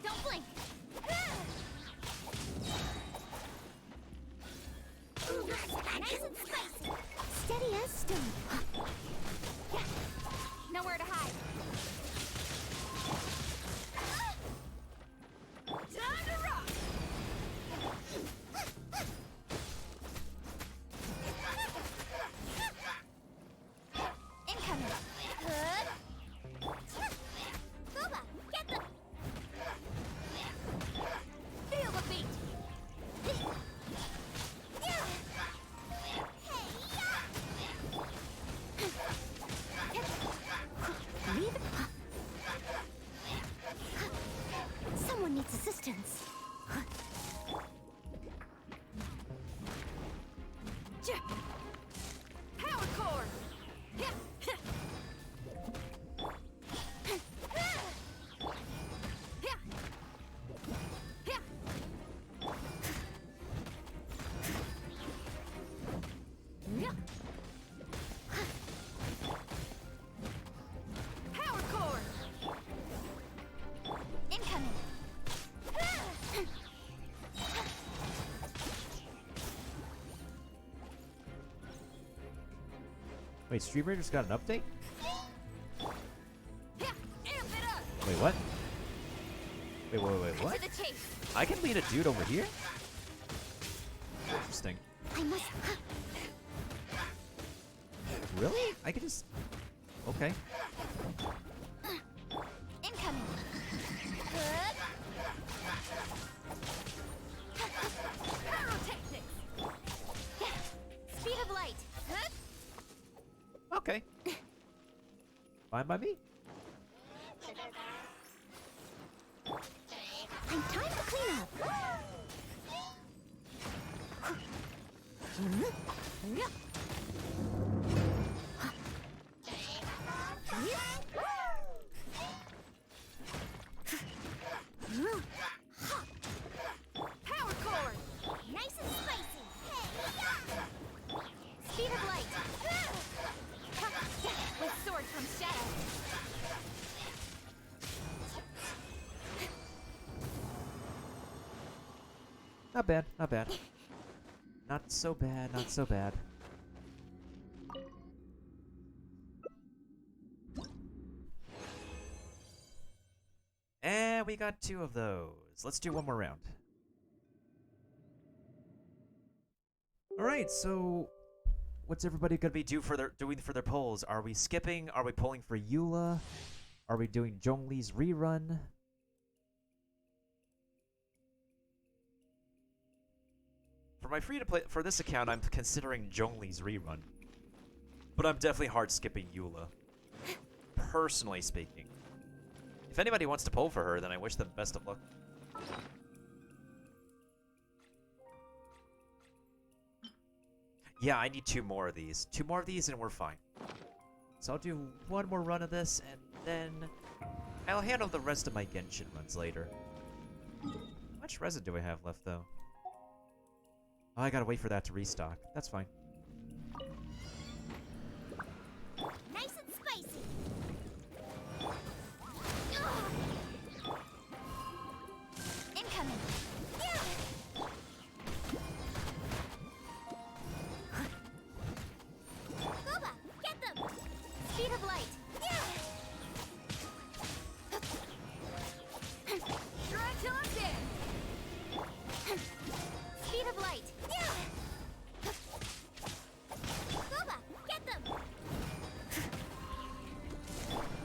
Don't blink. Nice and spicy. Steady as stone. Nowhere to hide. Time to rock. Incoming. Good. Booba, get the. Feel the beat. Yeah. Hey, yeah. Leave it. Someone needs assistance. Power core. Power core. Incoming. Wait, Stream Raiders got an update? Amp it up. Wait, what? Wait, what? To the chase. I can lead a dude over here? Interesting. I must. Really? I could just... Okay. Incoming. Pyrotechnics. Speed of light. Okay. Fine by me. And time to clean up. Power cord. Nice and spicy. Speed of light. With sword from shadow. Not bad, not bad. Not so bad, not so bad. And we got 2 of those. Let's do one more round. Alright, so what's everybody gonna be doing for their polls? Are we skipping? Are we polling for Eula? Are we doing Zhongli's rerun? For my free-to-play, for this account, I'm considering Zhongli's rerun. But I'm definitely hard skipping Eula. Personally speaking. If anybody wants to poll for her, then I wish them best of luck. Yeah, I need 2 more of these. 2 more of these and we're fine. So I'll do one more run of this, and then I'll handle the rest of my Genshin runs later. How much resin do I have left, though? Oh, I gotta wait for that to restock. That's fine. Nice and spicy. Incoming. Booba, get them. Speed of light. Try till I'm dead. Speed of light. Booba, get them.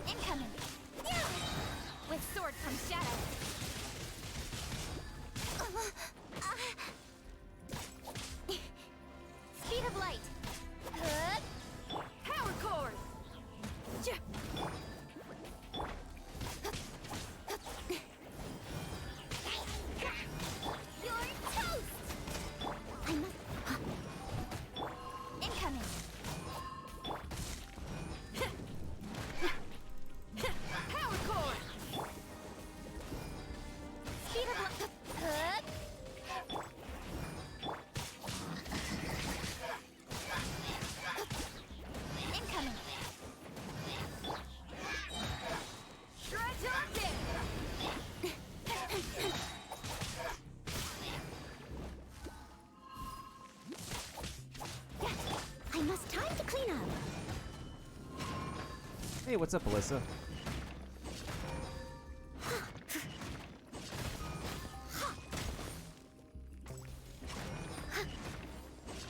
Incoming. With sword from shadow. Speed of light. Power cord. You're toast. I must. Incoming. Power cord. Speed of light. Incoming. Try till I'm dead. I must time to clean up. Hey, what's up, Alyssa?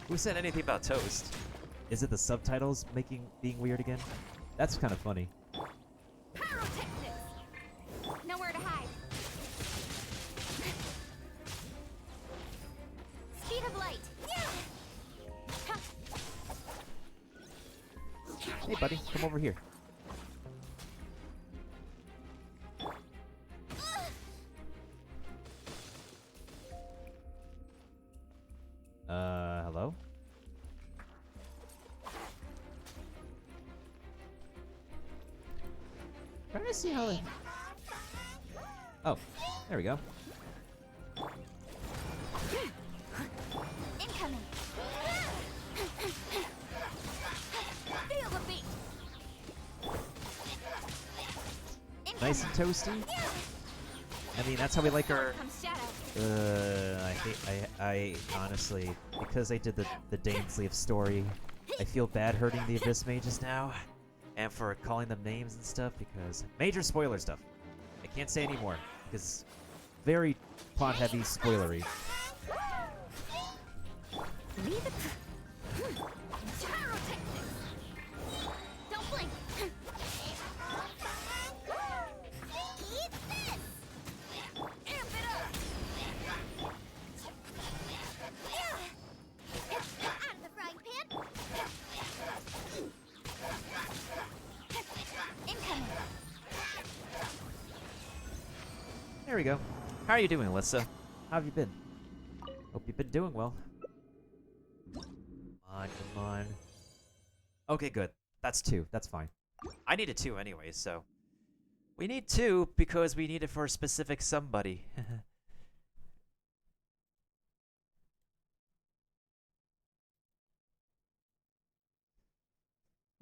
Who said anything about toast? Is it the subtitles being weird again? That's kind of funny. Pyrotechnics. Nowhere to hide. Speed of light. Hey, buddy, come over here. Hello? Trying to see how they... Oh, there we go. Incoming. Feel the beat. Nice and toasty. I mean, that's how we like our... From shadow. I honestly, because I did the Dainsleif story, I feel bad hurting the Abyss Mages now, and for calling them names and stuff, because major spoiler stuff. I can't say anymore, because very plot-heavy spoilery. Leave it. Gyro techniques. Don't blink. Eat this. Amp it up. Out of the frying pan. Incoming. There we go. How are you doing, Alyssa? How have you been? Hope you've been doing well. Come on, come on. Okay, good. That's 2. That's fine. I needed 2 anyway, so... We need 2 because we need it for a specific somebody.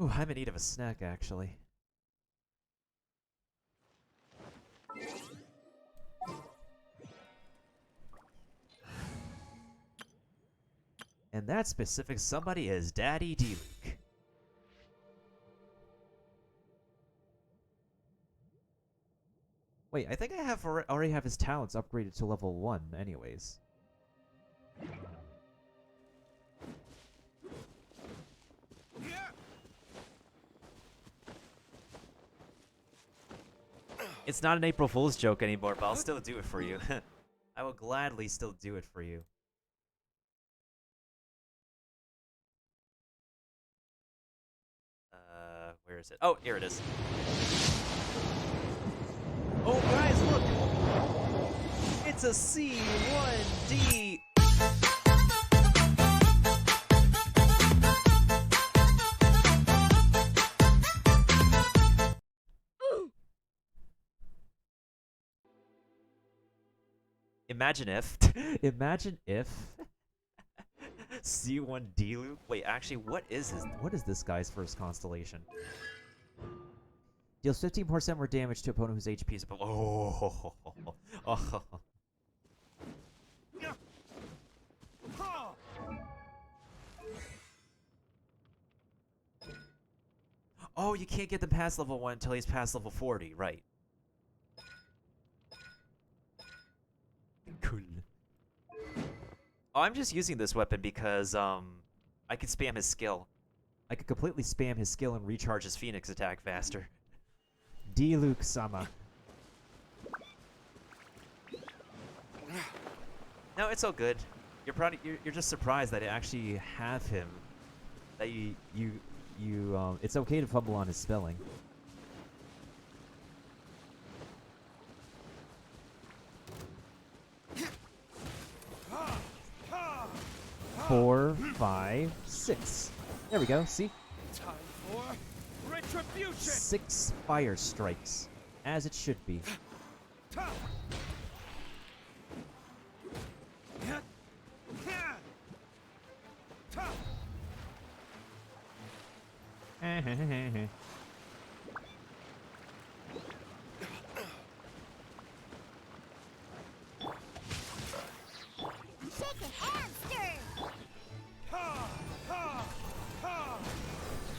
Ooh, I'm in need of a snack, actually. And that specific somebody is Daddy D-Luke. Wait, I think I have already have his talents upgraded to level 1 anyways. It's not an April Fool's joke anymore, but I'll still do it for you. I will gladly still do it for you. Where is it? Oh, here it is. Oh, guys, look! It's a C1D! Imagine if... Imagine if... C1D Luke? Wait, actually, what is this guy's first constellation? Deals 15% more damage to opponent whose HP is above... Oh. Oh. Oh, you can't get them past level 1 until he's past level 40, right. Cool. Oh, I'm just using this weapon because, I can spam his skill. I could completely spam his skill and recharge his Phoenix attack faster. D-Luke-sama. No, it's all good. You're just surprised that I actually have him. That it's okay to fumble on his spelling. Four, 5, 6. There we go. See? Time for retribution. 6 fire strikes, as it should be. Shaken and stirred.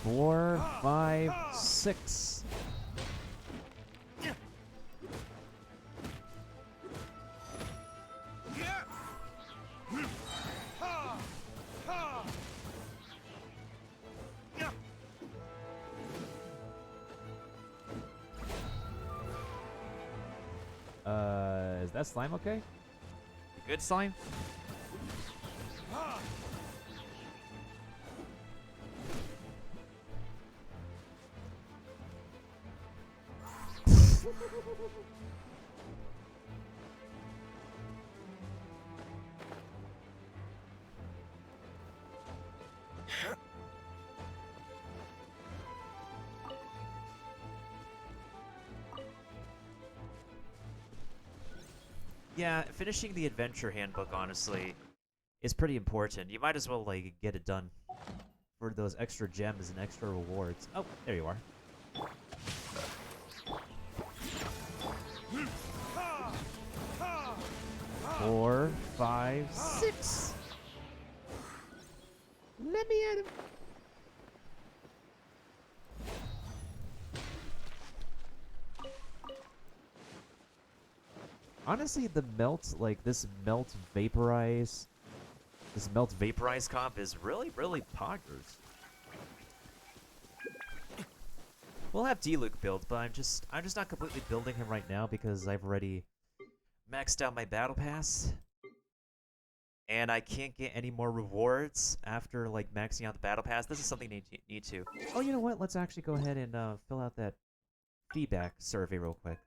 4, 5, 6. Is that slime okay? Good slime? Yeah, finishing the adventure handbook, honestly, is pretty important. You might as well, like, get it done for those extra gems and extra rewards. Oh, there you are. Four, 5, 6. Let me at him. Honestly, the melt, like this melt vaporize This melt vaporize comp is really, really poggers. We'll have D-Luke build, but I'm just not completely building him right now because I've already maxed out my battle pass. And I can't get any more rewards after like maxing out the battle pass. This is something you need to. Oh, you know what? Let's actually go ahead and fill out that feedback survey real quick.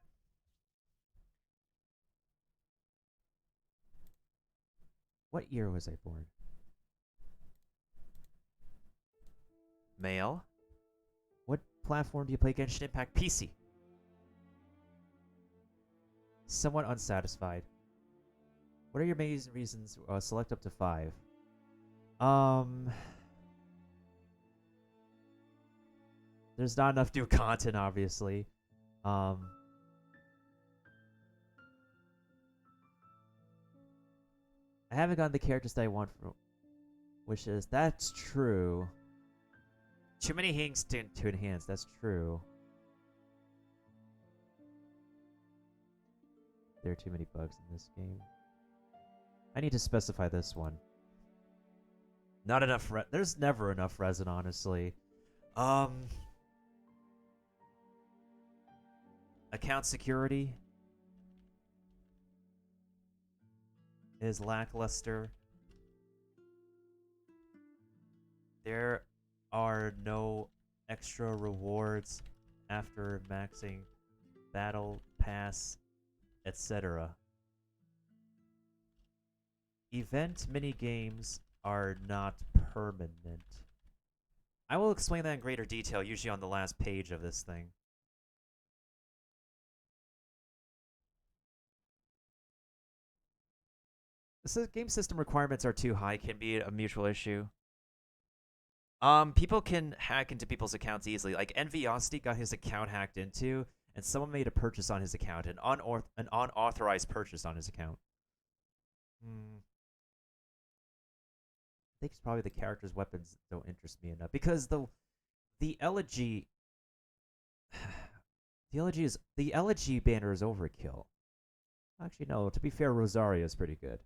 What year was I born? Male. What platform do you play Genshin Impact? PC. Somewhat unsatisfied. What are your main reasons? Select up to 5. There's not enough new content, obviously. I haven't gotten the characters that I want from wishes. That's true. Too many things to enhance. That's true. There are too many bugs in this game. I need to specify this one. Not enough. There's never enough resin, honestly. Account security is lackluster. There are no extra rewards after maxing battle pass, etc. Event minigames are not permanent. I will explain that in greater detail, usually on the last page of this thing. The game system requirements are too high, can be a mutual issue. People can hack into people's accounts easily. Like Enviosity got his account hacked into, and someone made a purchase on his account, an unauthorized purchase on his account. I think it's probably the character's weapons don't interest me enough because the elegy the elegy banner is overkill. Actually, no. To be fair, Rosario is pretty good.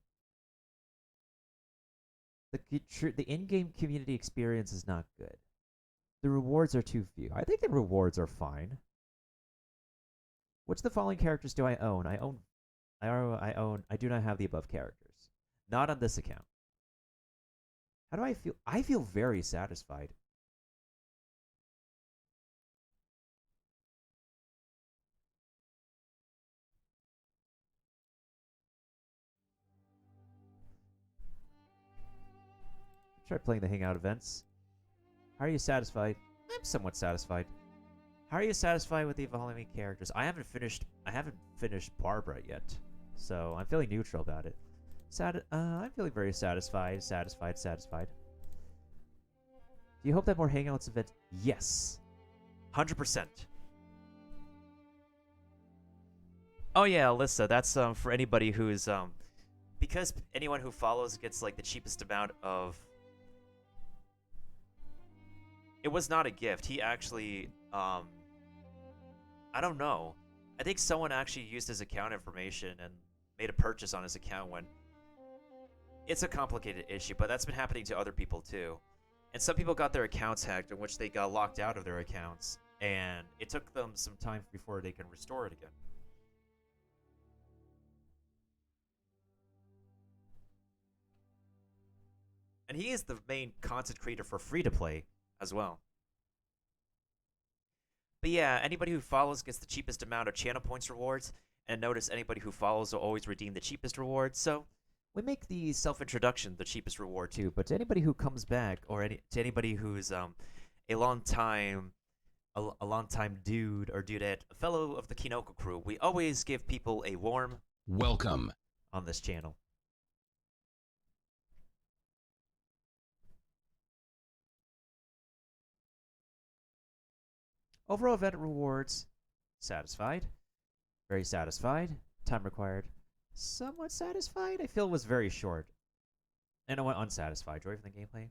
The in-game community experience is not good. The rewards are too few. I think the rewards are fine. Which the following characters do I own? I do not have the above characters. Not on this account. How do I feel? I feel very satisfied. Try playing the Hangout events. How are you satisfied? I'm somewhat satisfied. How are you satisfied with the evolving characters? I haven't finished Barbara yet, so I'm feeling neutral about it. I'm feeling very satisfied. Do you hope that more Hangouts event? Yes, 100%. Oh yeah, Alyssa. That's for anybody who's because anyone who follows gets like the cheapest amount of. It was not a gift. He actually I don't know. I think someone actually used his account information and made a purchase on his account when it's a complicated issue, but that's been happening to other people too. And some people got their accounts hacked, in which they got locked out of their accounts, and it took them some time before they can restore it again. And he is the main content creator for free-to-play as well. But yeah, anybody who follows gets the cheapest amount of channel points rewards, and notice anybody who follows will always redeem the cheapest reward, so we make the self-introduction the cheapest reward too. But to anybody who comes back, or to anybody who's a long time dude or dudette, a fellow of the Kinoko crew, we always give people a warm welcome on this channel. Overall event rewards, satisfied. Very satisfied. Time required, somewhat satisfied. I feel it was very short. And I went unsatisfied. Joy from the gameplay,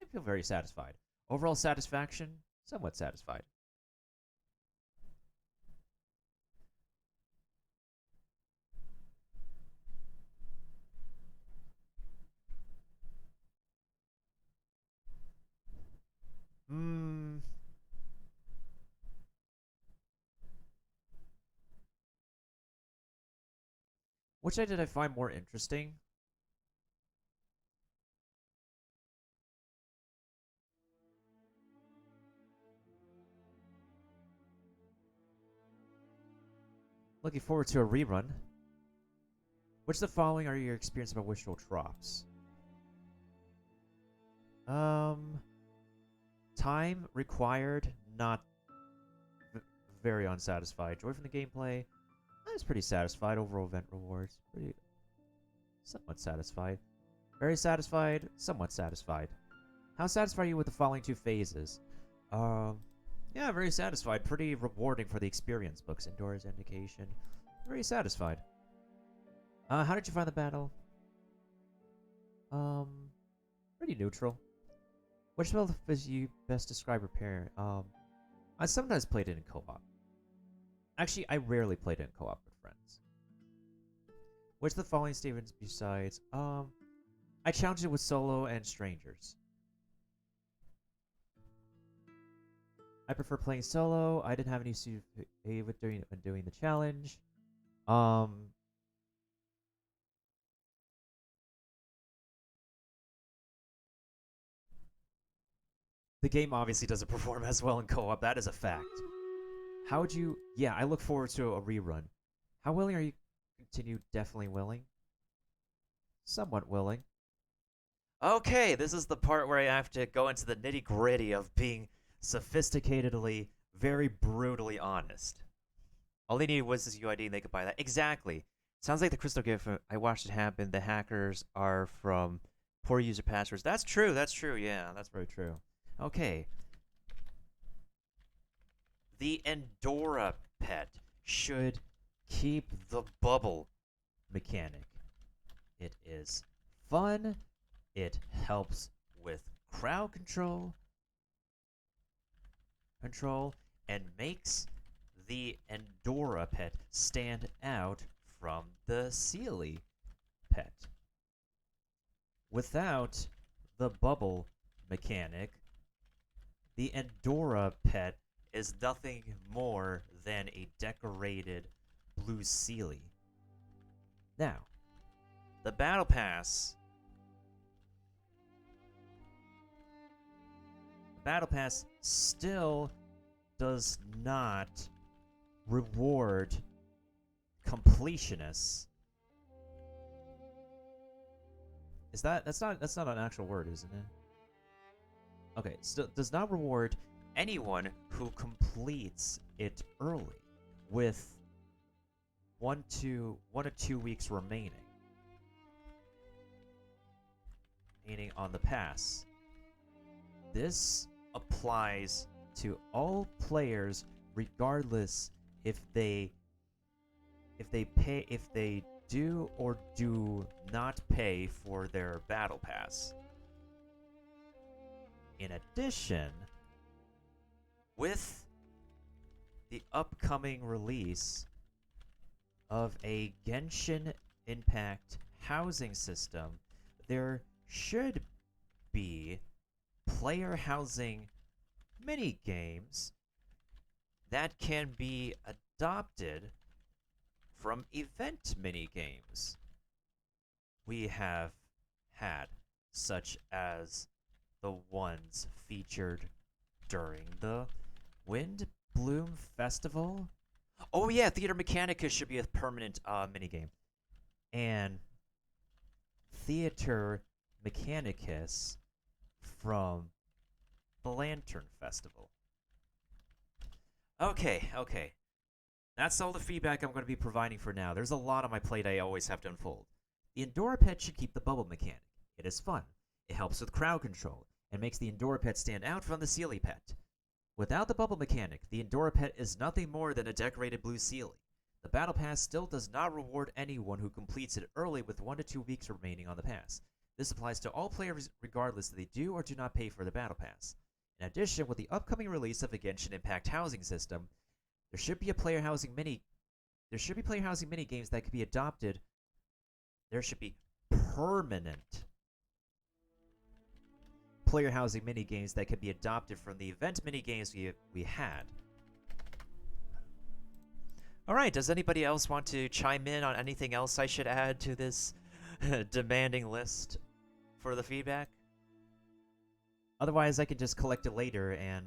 I feel very satisfied. Overall satisfaction, somewhat satisfied. Which did I find more interesting? Looking forward to a rerun. Which of the following are your experience about Wishful Drops? Time required, not very unsatisfied. Joy from the gameplay, I was pretty satisfied. Overall event rewards, pretty somewhat satisfied. Very satisfied, somewhat satisfied. How satisfied are you with the following two phases? Yeah, very satisfied. Pretty rewarding for the experience. Books, indoors, indication. Very satisfied. How did you find the battle? Pretty neutral. Which spell does you best describe your parent? I sometimes played it in co-op. Actually, I rarely played it in co-op with friends. Which of the following statements besides, I challenged it with solo and strangers. I prefer playing solo. I didn't have any issue with doing the challenge. The game obviously doesn't perform as well in co-op. That is a fact. How would you... Yeah, I look forward to a rerun. How willing are you to continue? Definitely willing. Somewhat willing. Okay, this is the part where I have to go into the nitty-gritty of being sophisticatedly, very brutally honest. All they needed was this UID and they could buy that. Exactly. Sounds like the Crystal Gift. I watched it happen. The hackers are from poor user passwords. That's true. That's true. Yeah, that's very true. Okay. The Endora pet should keep the bubble mechanic. It is fun. It helps with crowd control and makes the Endora pet stand out from the Sealy pet. Without the bubble mechanic, the Endora pet is nothing more than a decorated blue Sealy. Now, the Battle Pass still does not reward completionists. Is that's not an actual word, isn't it? Okay, still does not reward anyone who completes it early with 1 to 2 weeks remaining on the pass. This applies to all players regardless if they do or do not pay for their battle pass. In addition, with the upcoming release of a Genshin Impact housing system, there should be player housing mini games that can be adopted from event mini games. We have had such as the ones featured during the Wind Bloom Festival. Oh yeah, Theater Mechanicus should be a permanent minigame. And Theater Mechanicus from the Lantern Festival. Okay. That's all the feedback I'm going to be providing for now. There's a lot on my plate I always have to unfold. The Endora pet should keep the bubble mechanic. It is fun. It helps with crowd control and makes the Endora pet stand out from the Sealy pet. Without the bubble mechanic, the Endora pet is nothing more than a decorated blue Sealy. The Battle Pass still does not reward anyone who completes it early with 1 to 2 weeks remaining on the pass. This applies to all players regardless if they do or do not pay for the Battle Pass. In addition, with the upcoming release of the Genshin Impact housing system, there should be player housing mini games that could be adopted. There should be permanent player housing mini games that could be adopted from the event mini games we had. Alright, does anybody else want to chime in on anything else I should add to this demanding list for the feedback? Otherwise, I can just collect it later, and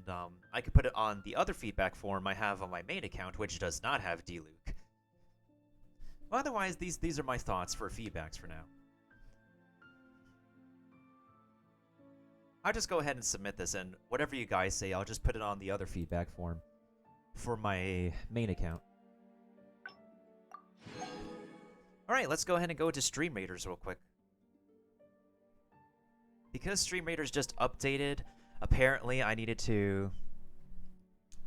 I can put it on the other feedback form I have on my main account, which does not have D-Luke. Otherwise, these are my thoughts for feedbacks for now. I'll just go ahead and submit this, and whatever you guys say, I'll just put it on the other feedback form for my main account. Alright, let's go ahead and go to Stream Raiders real quick. Because Stream Raiders just updated, apparently I needed to...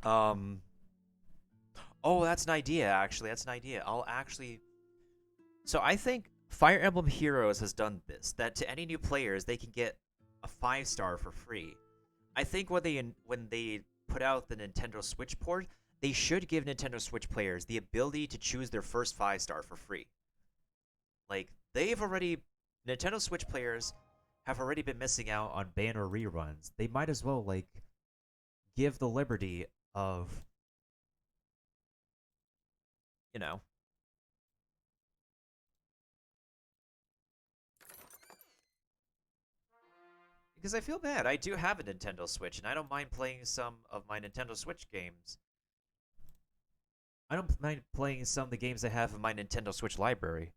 Oh, that's an idea, actually. That's an idea. I'll actually... So I think Fire Emblem Heroes has done this, that to any new players, they can get a 5-star for free. I think when they put out the Nintendo Switch port, they should give Nintendo Switch players the ability to choose their first 5-star for free. Like, Nintendo Switch players have already been missing out on banner reruns. They might as well, like, give the liberty of, you know. Because I feel bad. I do have a Nintendo Switch, and I don't mind playing some of my Nintendo Switch games. I don't mind playing some of the games I have in my Nintendo Switch library.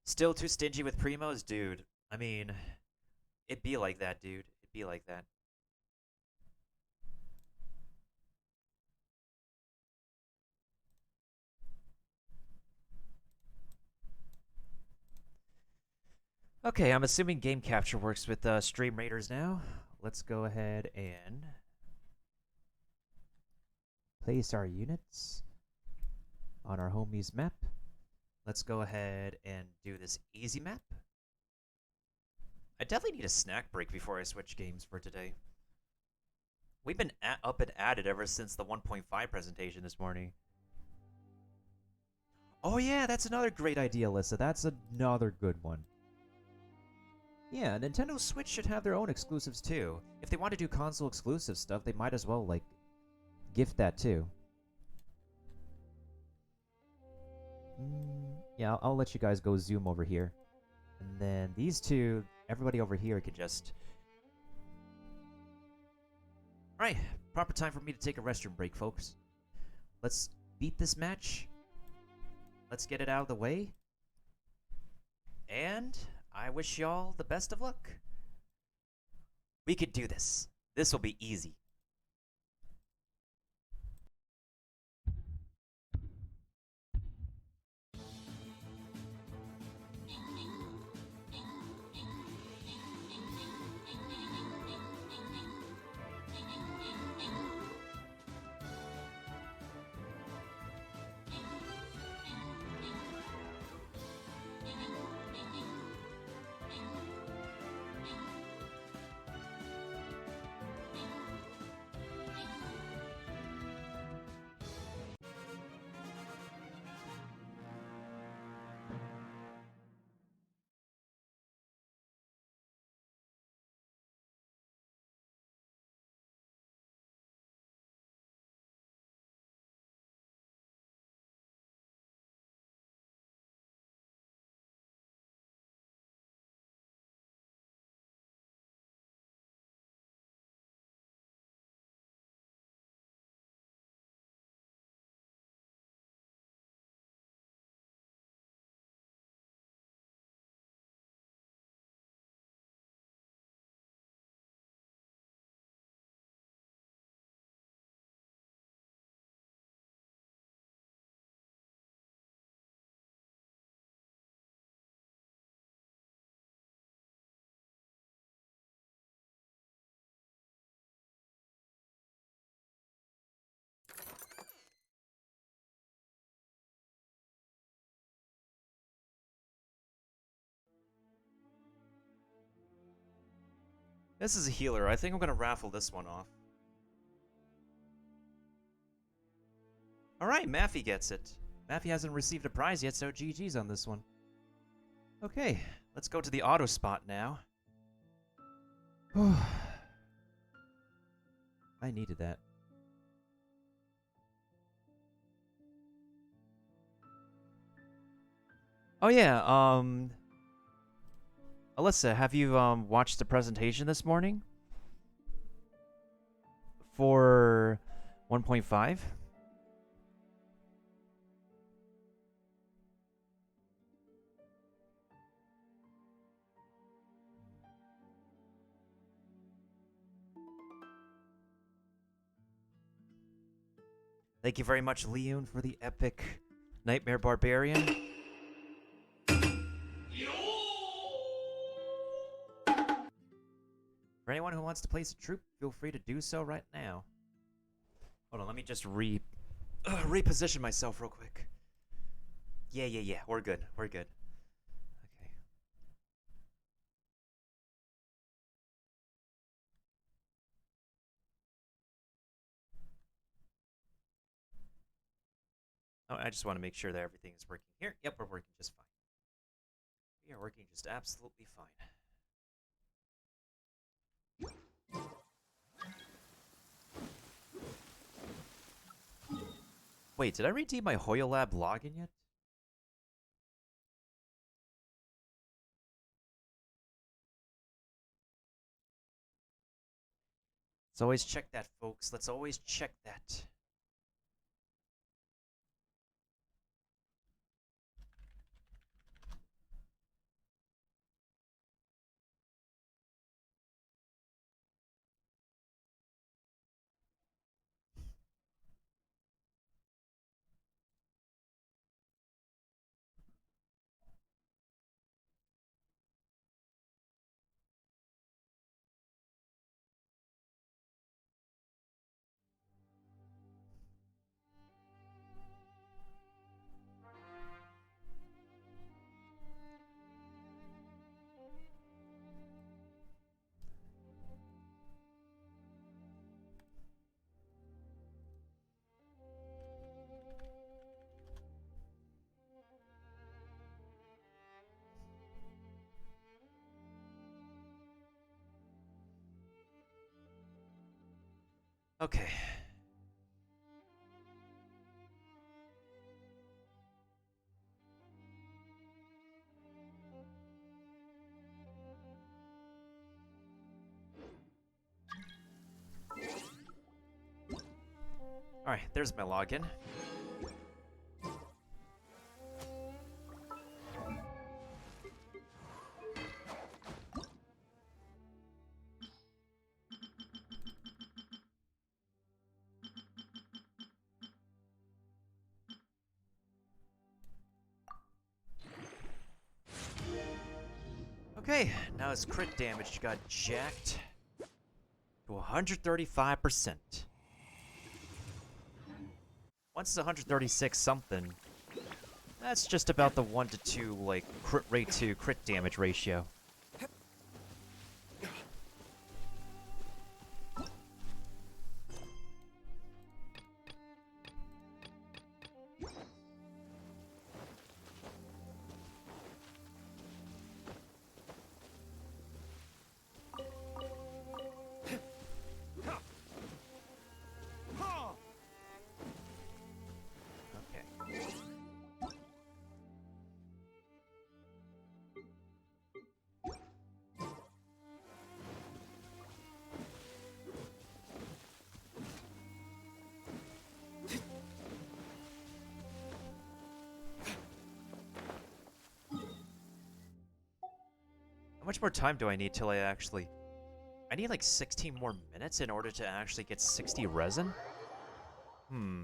Still too stingy with Primos? Dude, I mean, it'd be like that, dude. It'd be like that. Okay, I'm assuming game capture works with Stream Raiders now. Let's go ahead and place our units on our homies map. Let's go ahead and do this easy map. I definitely need a snack break before I switch games for today. We've been up and at it ever since the 1.5 presentation this morning. Oh yeah, that's another great idea, Alyssa. That's another good one. Yeah, Nintendo Switch should have their own exclusives too. If they want to do console exclusive stuff, they might as well, like, gift that too. Yeah, I'll let you guys go zoom over here. And then these two, everybody over here can just... Alright, proper time for me to take a restroom break, folks. Let's beat this match. Let's get it out of the way. And I wish y'all the best of luck. We could do this. This will be easy. This is a healer. I think I'm going to raffle this one off. Alright, Maffy gets it. Maffy hasn't received a prize yet, so GG's on this one. Okay, let's go to the auto spot now. I needed that. Oh yeah, Alyssa, have you watched the presentation this morning for 1.5? Thank you very much, Leon, for the epic Nightmare Barbarian. For anyone who wants to place a troop, feel free to do so right now. Hold on, let me just reposition myself real quick. Yeah. We're good. We're good. Okay. Oh, I just want to make sure that everything is working here. Yep, we're working just fine. We are working just absolutely fine. Wait, did I redeem my Hoya Lab login yet? Let's always check that, folks. Let's always check that. Okay. Alright, there's my login. Okay, now his crit damage got jacked to 135%. Once it's 136 something, that's just about the 1 to 2, like, crit rate to crit damage ratio. Okay. How much more time do I need till I actually... I need like 16 more minutes in order to actually get 60 resin? Hmm.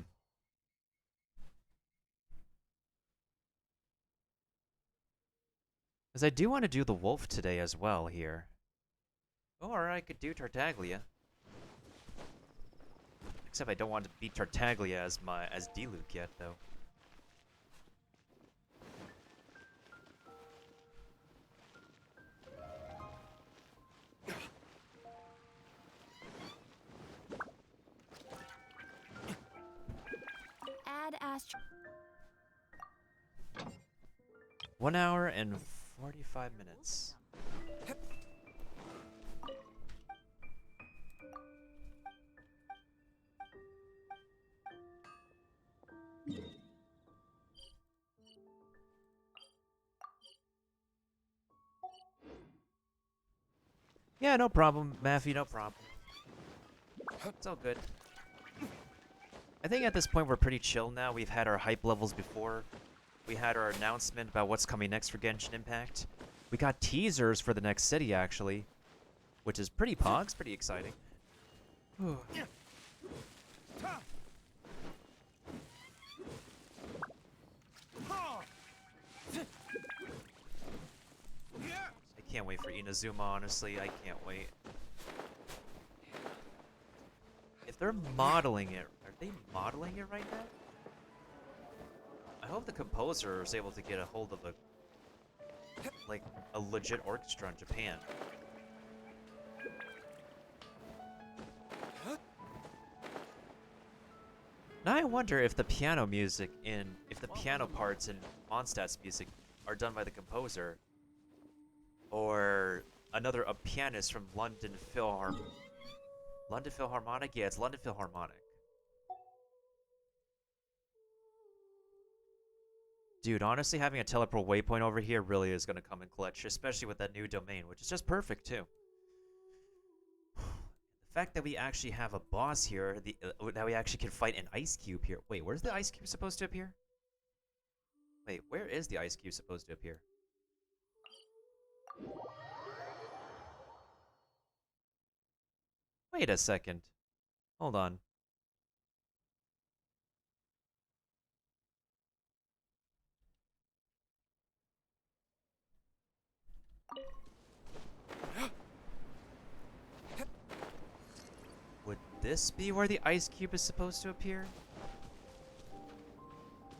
Because I do want to do the wolf today as well here. Or I could do Tartaglia. Except I don't want to beat Tartaglia as D-Luke yet, though. Add Astro. 1 hour and 45 minutes. Yeah, no problem, Maffy, no problem. It's all good. I think at this point we're pretty chill now. We've had our hype levels before. We had our announcement about what's coming next for Genshin Impact. We got teasers for the next city, actually, which is pretty pogs, pretty exciting. I can't wait for Inazuma, honestly. I can't wait. If they're modeling it, are they modeling it right now? I hope the composer is able to get a hold of a legit orchestra in Japan. Now I wonder if the piano parts in Mondstadt's music are done by the composer, or a pianist from London Philharmonic? Yeah, it's London Philharmonic. Dude, honestly, having a teleport waypoint over here really is going to come in clutch, especially with that new domain, which is just perfect, too. The fact that we actually have a boss here, that we actually can fight an ice cube here. Wait, where's the ice cube supposed to appear? Wait, where is the ice cube supposed to appear? Wait a second. Hold on. Would this be where the ice cube is supposed to appear?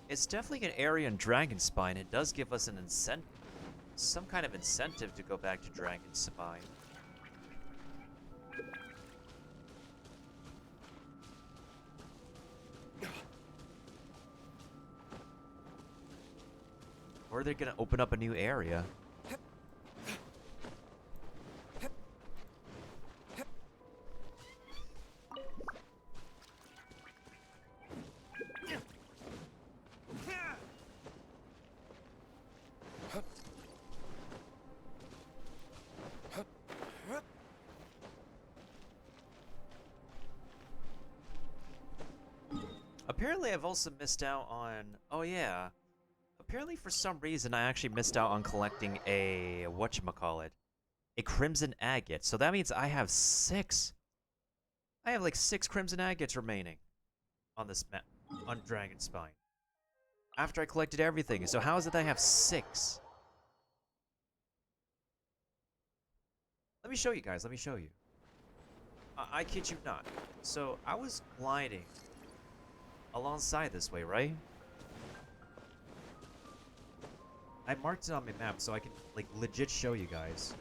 It's definitely an area in Dragonspine. It does give us an incentive, some kind of incentive to go back to Dragonspine. Or they're gonna open up a new area. Apparently, I've also missed out on... Oh, yeah. Apparently, for some reason, I actually missed out on collecting a... whatchamacallit? A Crimson Agate. So that means I have 6. I have like 6 Crimson Agates remaining on this map, on Dragonspine. After I collected everything. So how is it that I have 6? Let me show you guys. Let me show you. I kid you not. So I was gliding alongside this way, right? I marked it on my map so I can, like, legit show you guys.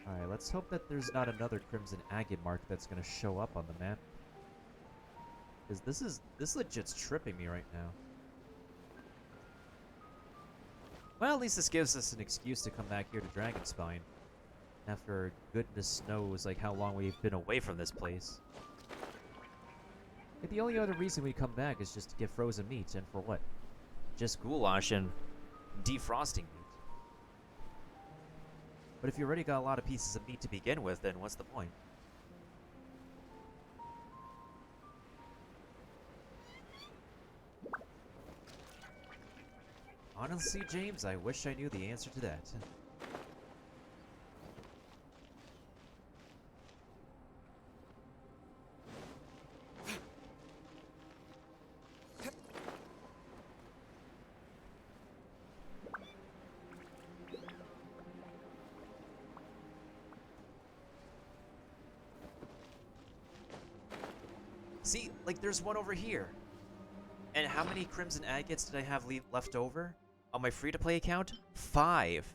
Alright, let's hope that there's not another Crimson Agate mark that's gonna show up on the map. Because this legit's tripping me right now. Well, at least this gives us an excuse to come back here to Dragonspine. After goodness knows, like, how long we've been away from this place. Like, the only other reason we come back is just to get frozen meat, and for what? Just goulash and defrosting meat. But if you already got a lot of pieces of meat to begin with, then what's the point? Honestly, James, I wish I knew the answer to that. See, like, there's one over here. And how many Crimson Agates did I have left over on my free-to-play account? 5.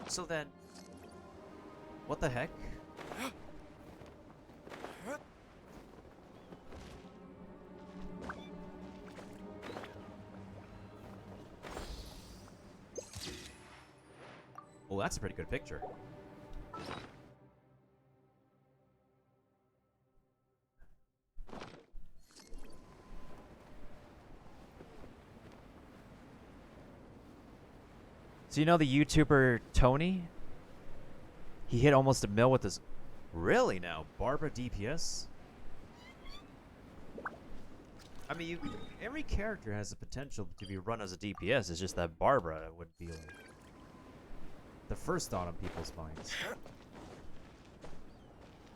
So then, what the heck? Oh, that's a pretty good picture. So you know the YouTuber Tony? He hit almost a mil with his... Really now? Barbara DPS? I mean, every character has the potential to be run as a DPS. It's just that Barbara would be like the first thought on people's minds.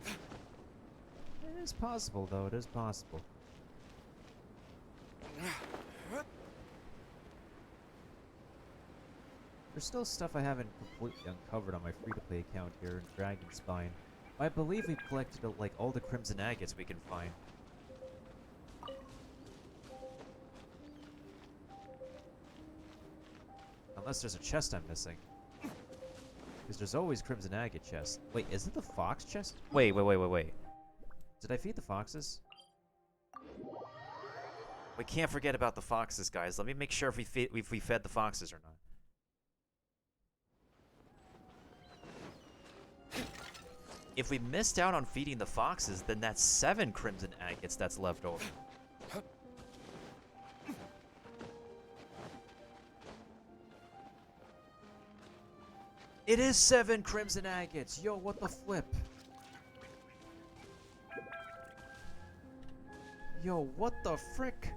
It is possible, though. It is possible. There's still stuff I haven't completely uncovered on my free-to-play account here in Dragonspine. I believe we've collected like all the Crimson Agates we can find. Unless there's a chest I'm missing. Because there's always Crimson Agate chest. Wait, is it the fox chest? Wait. Did I feed the foxes? We can't forget about the foxes, guys. Let me make sure if we fed the foxes or not. If we missed out on feeding the foxes, then that's 7 Crimson Agates that's left over. It is 7 Crimson Agates! Yo, what the flip? Yo, what the frick?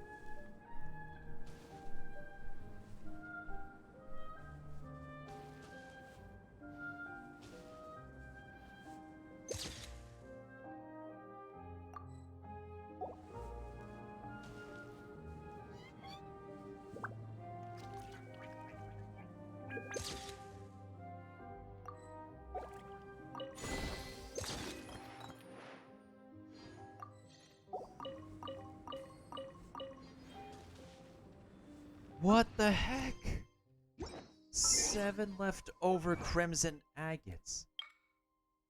What the heck? 7 left over Crimson Agates.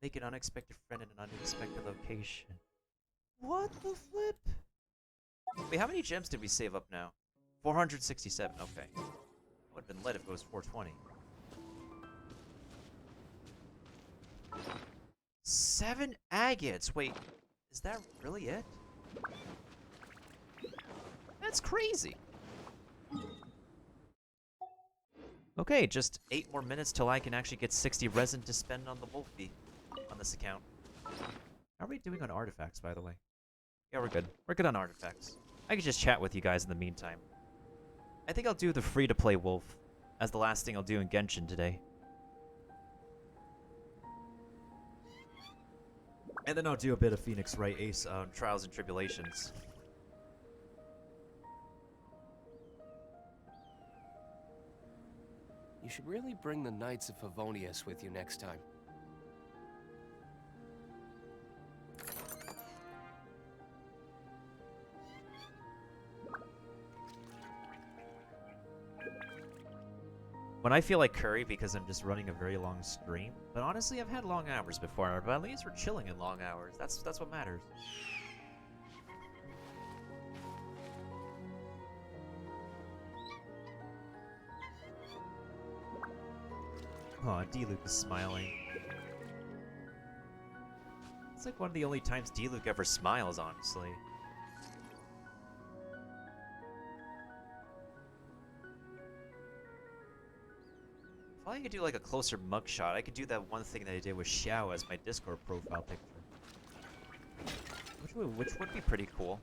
Make an unexpected friend in an unexpected location. What the flip? Wait, how many gems did we save up now? 467, okay. Would have been lit if it was 420. 7 agates! Wait, is that really it? That's crazy! Okay, just 8 more minutes till I can actually get 60 resin to spend on the Wolfie on this account. How are we doing on artifacts, by the way? Yeah, we're good. We're good on artifacts. I can just chat with you guys in the meantime. I think I'll do the free-to-play wolf as the last thing I'll do in Genshin today. And then I'll do a bit of Phoenix Wright Ace Trials and Tribulations. You should really bring the Knights of Favonius with you next time. When I feel like curry because I'm just running a very long stream. But honestly, I've had long hours before, but at least we're chilling in long hours. That's what matters. Aw, D-Luke is smiling. It's like one of the only times D-Luke ever smiles, honestly. If I could do like a closer mugshot, I could do that one thing that I did with Xiao as my Discord profile picture. Which would be pretty cool.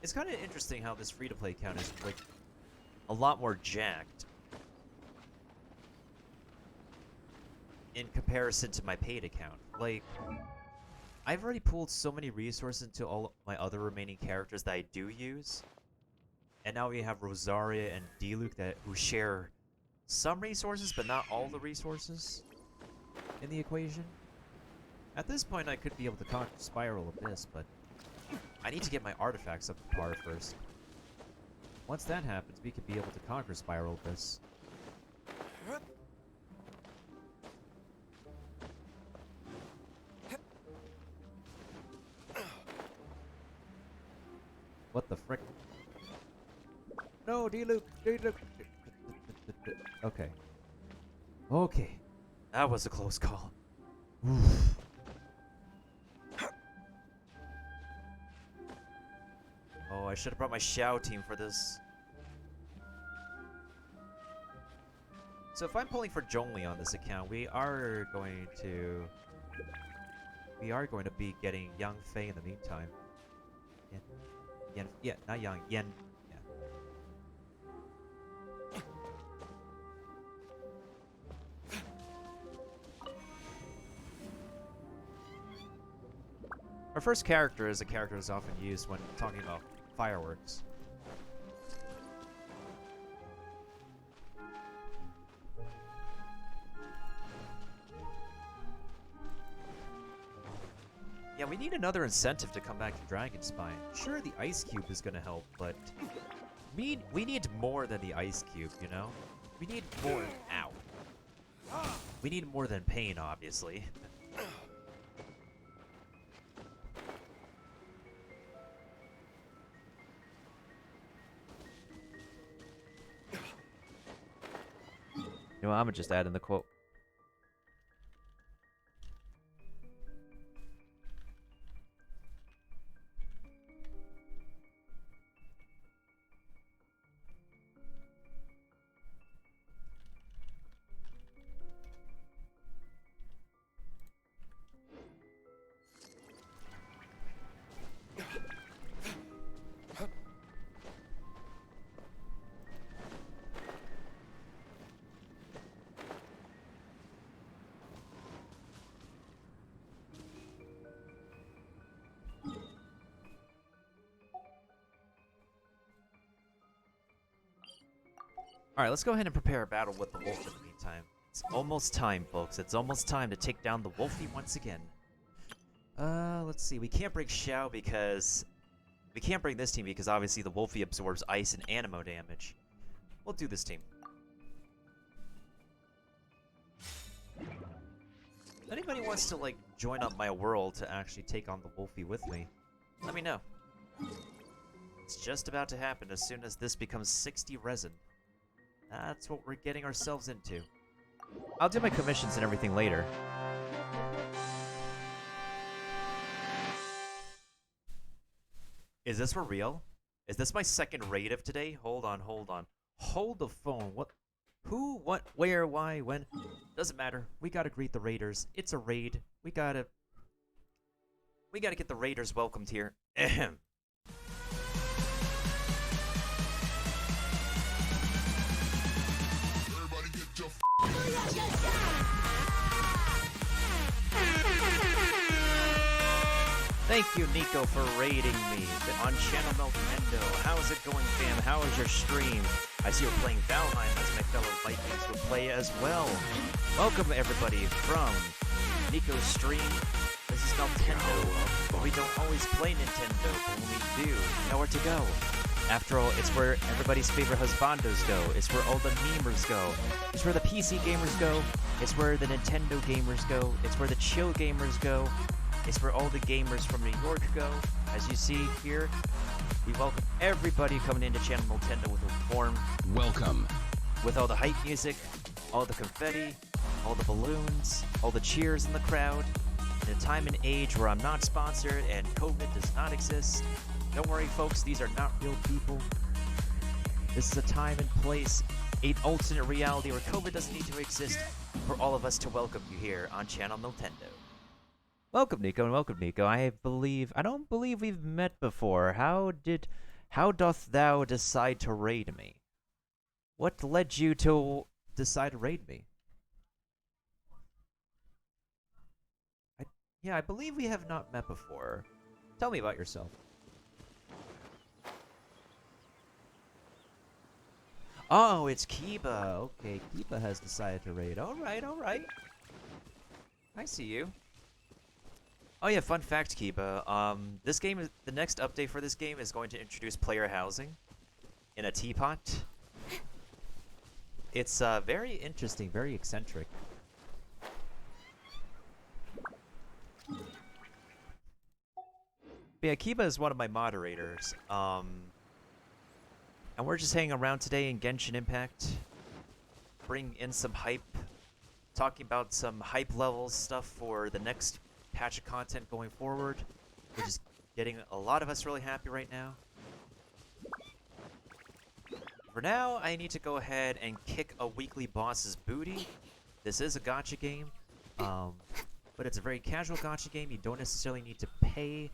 It's kind of interesting how this free-to-play account is like a lot more jacked in comparison to my paid account. Like, I've already pulled so many resources into all my other remaining characters that I do use. And now we have Rosaria and D-Luke who share some resources, but not all the resources in the equation. At this point, I could be able to conquer Spiral Abyss, but I need to get my artifacts up to par first. Once that happens, we could be able to conquer Spiral Abyss. What the frick? No, D-Luke! D-Luke! Okay. Okay. That was a close call. Oof. Oh, I should have brought my Xiao team for this. So if I'm pulling for Zhongli on this account, we are going to be getting Yang Fei in the meantime. Yeah, not Yang, Yen. Yeah. Our first character is a character that's often used when talking about fireworks. Yeah, we need another incentive to come back to Dragon Spine. Sure, the Ice Cube is gonna help, but we need more than the Ice Cube, you know? We need more. Ow. We need more than pain, obviously. You know, I'm gonna just add in the quote. Alright, let's go ahead and prepare a battle with the wolf in the meantime. It's almost time, folks. It's almost time to take down the Wolfie once again. Let's see. We can't break Xiao because... We can't break this team because obviously the Wolfie absorbs ice and animo damage. We'll do this team. If anybody wants to, like, join up my world to actually take on the Wolfie with me, let me know. It's just about to happen as soon as this becomes 60 resin. That's what we're getting ourselves into. I'll do my commissions and everything later. Is this for real? Is this my second raid of today? Hold on, hold on. Hold the phone. What? Who? What? Where? Why? When? Doesn't matter. We gotta greet the raiders. It's a raid. We gotta get the raiders welcomed here. Ahem. Thank you, Nico, for raiding me on Channel Nintendo. How's it going, fam? How is your stream? I see you're playing Valheim as my fellow Vikings will play as well. Welcome, everybody, from Nico's stream. This is Nintendo, but we don't always play Nintendo, but when we do, we know where to go. After all, it's where everybody's favorite husbandos go. It's where all the memers go. It's where the PC gamers go. It's where the Nintendo gamers go. It's where the chill gamers go. It's where all the gamers from New York go. As you see here, we welcome everybody coming into Channel Nintendo with a warm welcome. With all the hype music, all the confetti, all the balloons, all the cheers in the crowd. In a time and age where I'm not sponsored and COVID does not exist, don't worry, folks, these are not real people. This is a time and place, an alternate reality where COVID doesn't need to exist for all of us to welcome you here on Channel Nintendo. Welcome, Nico, and welcome, Nico. I don't believe we've met before. How doth thou decide to raid me? What led you to decide to raid me? I believe we have not met before. Tell me about yourself. Oh, it's Kiba. Okay, Kiba has decided to raid. Alright, alright. I see you. Oh yeah, fun fact, Kiba. The next update for this game is going to introduce player housing in a teapot. It's very interesting, very eccentric. But yeah, Kiba is one of my moderators. And we're just hanging around today in Genshin Impact, bringing in some hype, talking about some hype levels stuff for the next patch of content going forward, which is getting a lot of us really happy right now. For now, I need to go ahead and kick a weekly boss's booty. This is a gacha game, but it's a very casual gacha game. You don't necessarily need to pay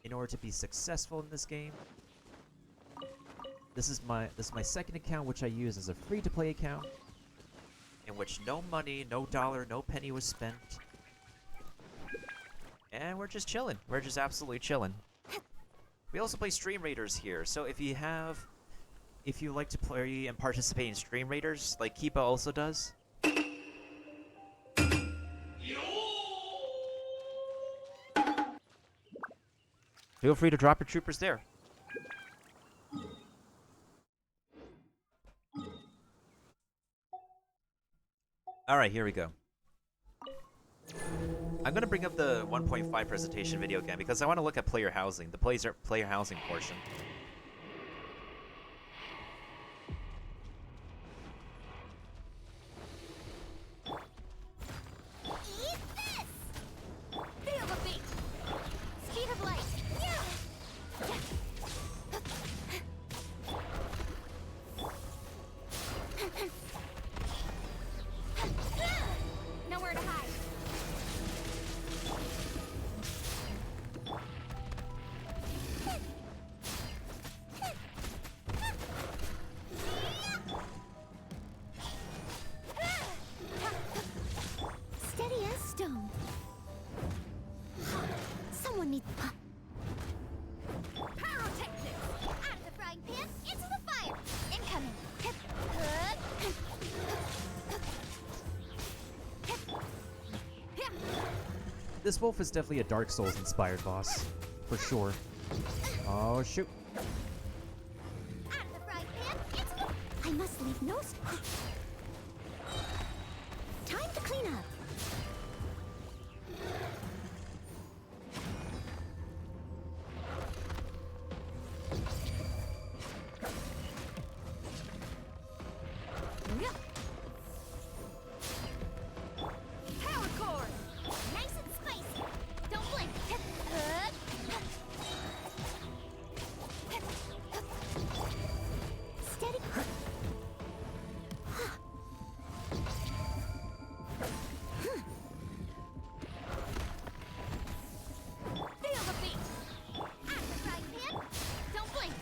in order to be successful in this game. This is my second account, which I use as a free-to-play account, in which no money, no dollar, no penny was spent. And we're just chilling. We're just absolutely chilling. We also play Stream Raiders here, so if you like to play and participate in Stream Raiders, like Kipa also does, feel free to drop your troopers there. Alright, here we go. I'm gonna bring up the 1.5 presentation video again because I want to look at player housing, the player housing portion. Eat this! Feel the beat! Speed of light! Nowhere to hide. Steady as stone. Someone needs. Pyrotechnics! Out of the frying pan, into the fire! Incoming! This wolf is definitely a Dark Souls inspired boss, for sure. Oh shoot. Out of the frying pan, into the... I must leave no... Time to clean up. Power cord! Nice and spicy. Don't blink. Steady. Feel the beat. Out of the frying pan. Don't blink.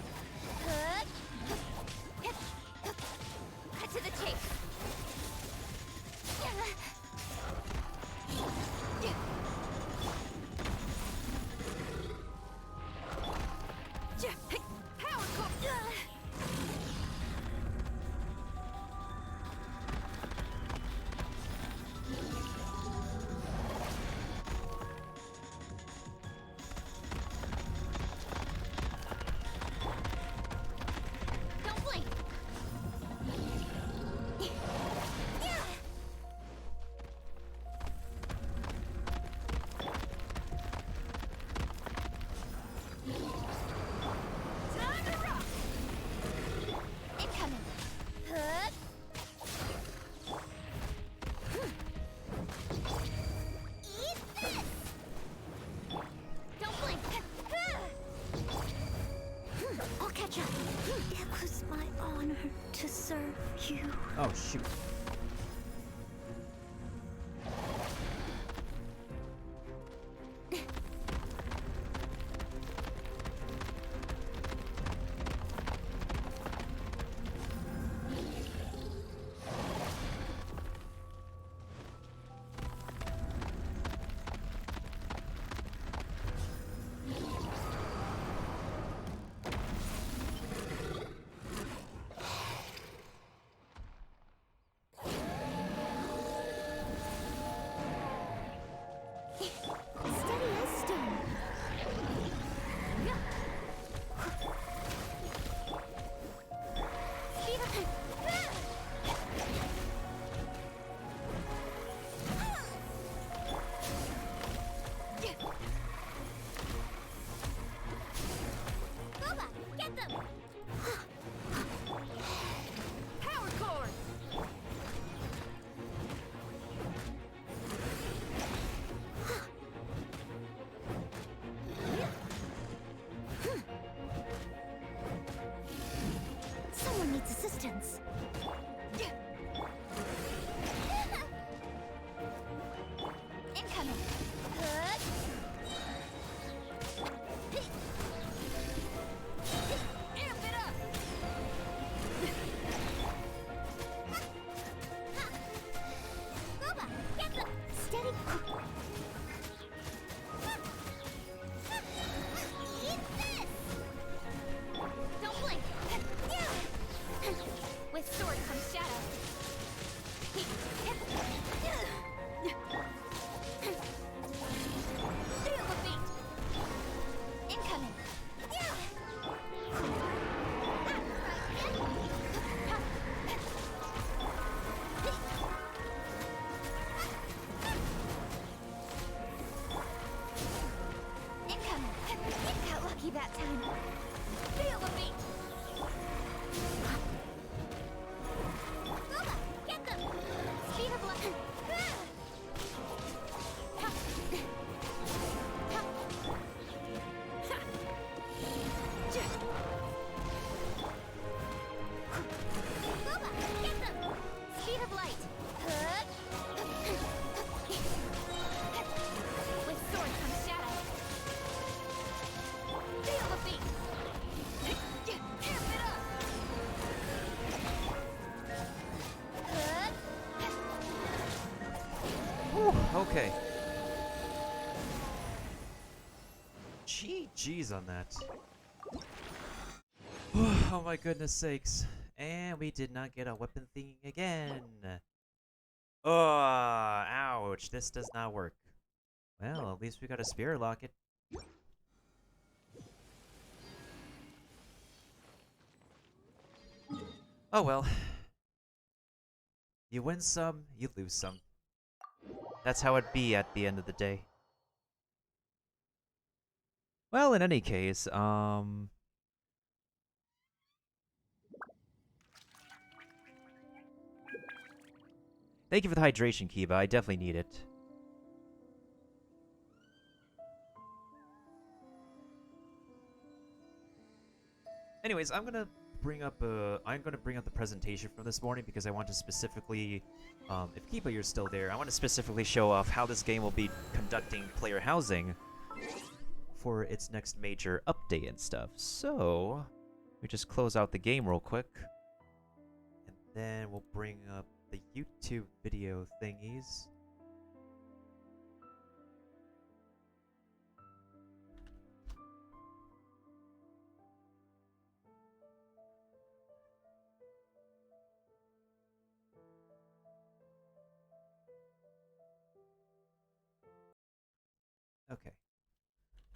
Cut to the chase. Power cord. Don't blink. Time to rock. Incoming. Eat this. Don't blink. I'll catch up. It was my honor to serve you. Oh shoot. Whew, okay. GG's on that. Oh my goodness sakes. And we did not get a weapon thing again. Oh, ouch. This does not work. Well, at least we got a spirit locket. Oh well. You win some, you lose some. That's how it be at the end of the day. Well, in any case, thank you for the hydration, Kiba. I definitely need it. Anyways, I'm gonna bring up the presentation from this morning because I want to specifically, if Kiba you're still there, I want to specifically show off how this game will be conducting player housing for its next major update and stuff. So, we just close out the game real quick, and then we'll bring up the YouTube video thingies. Okay.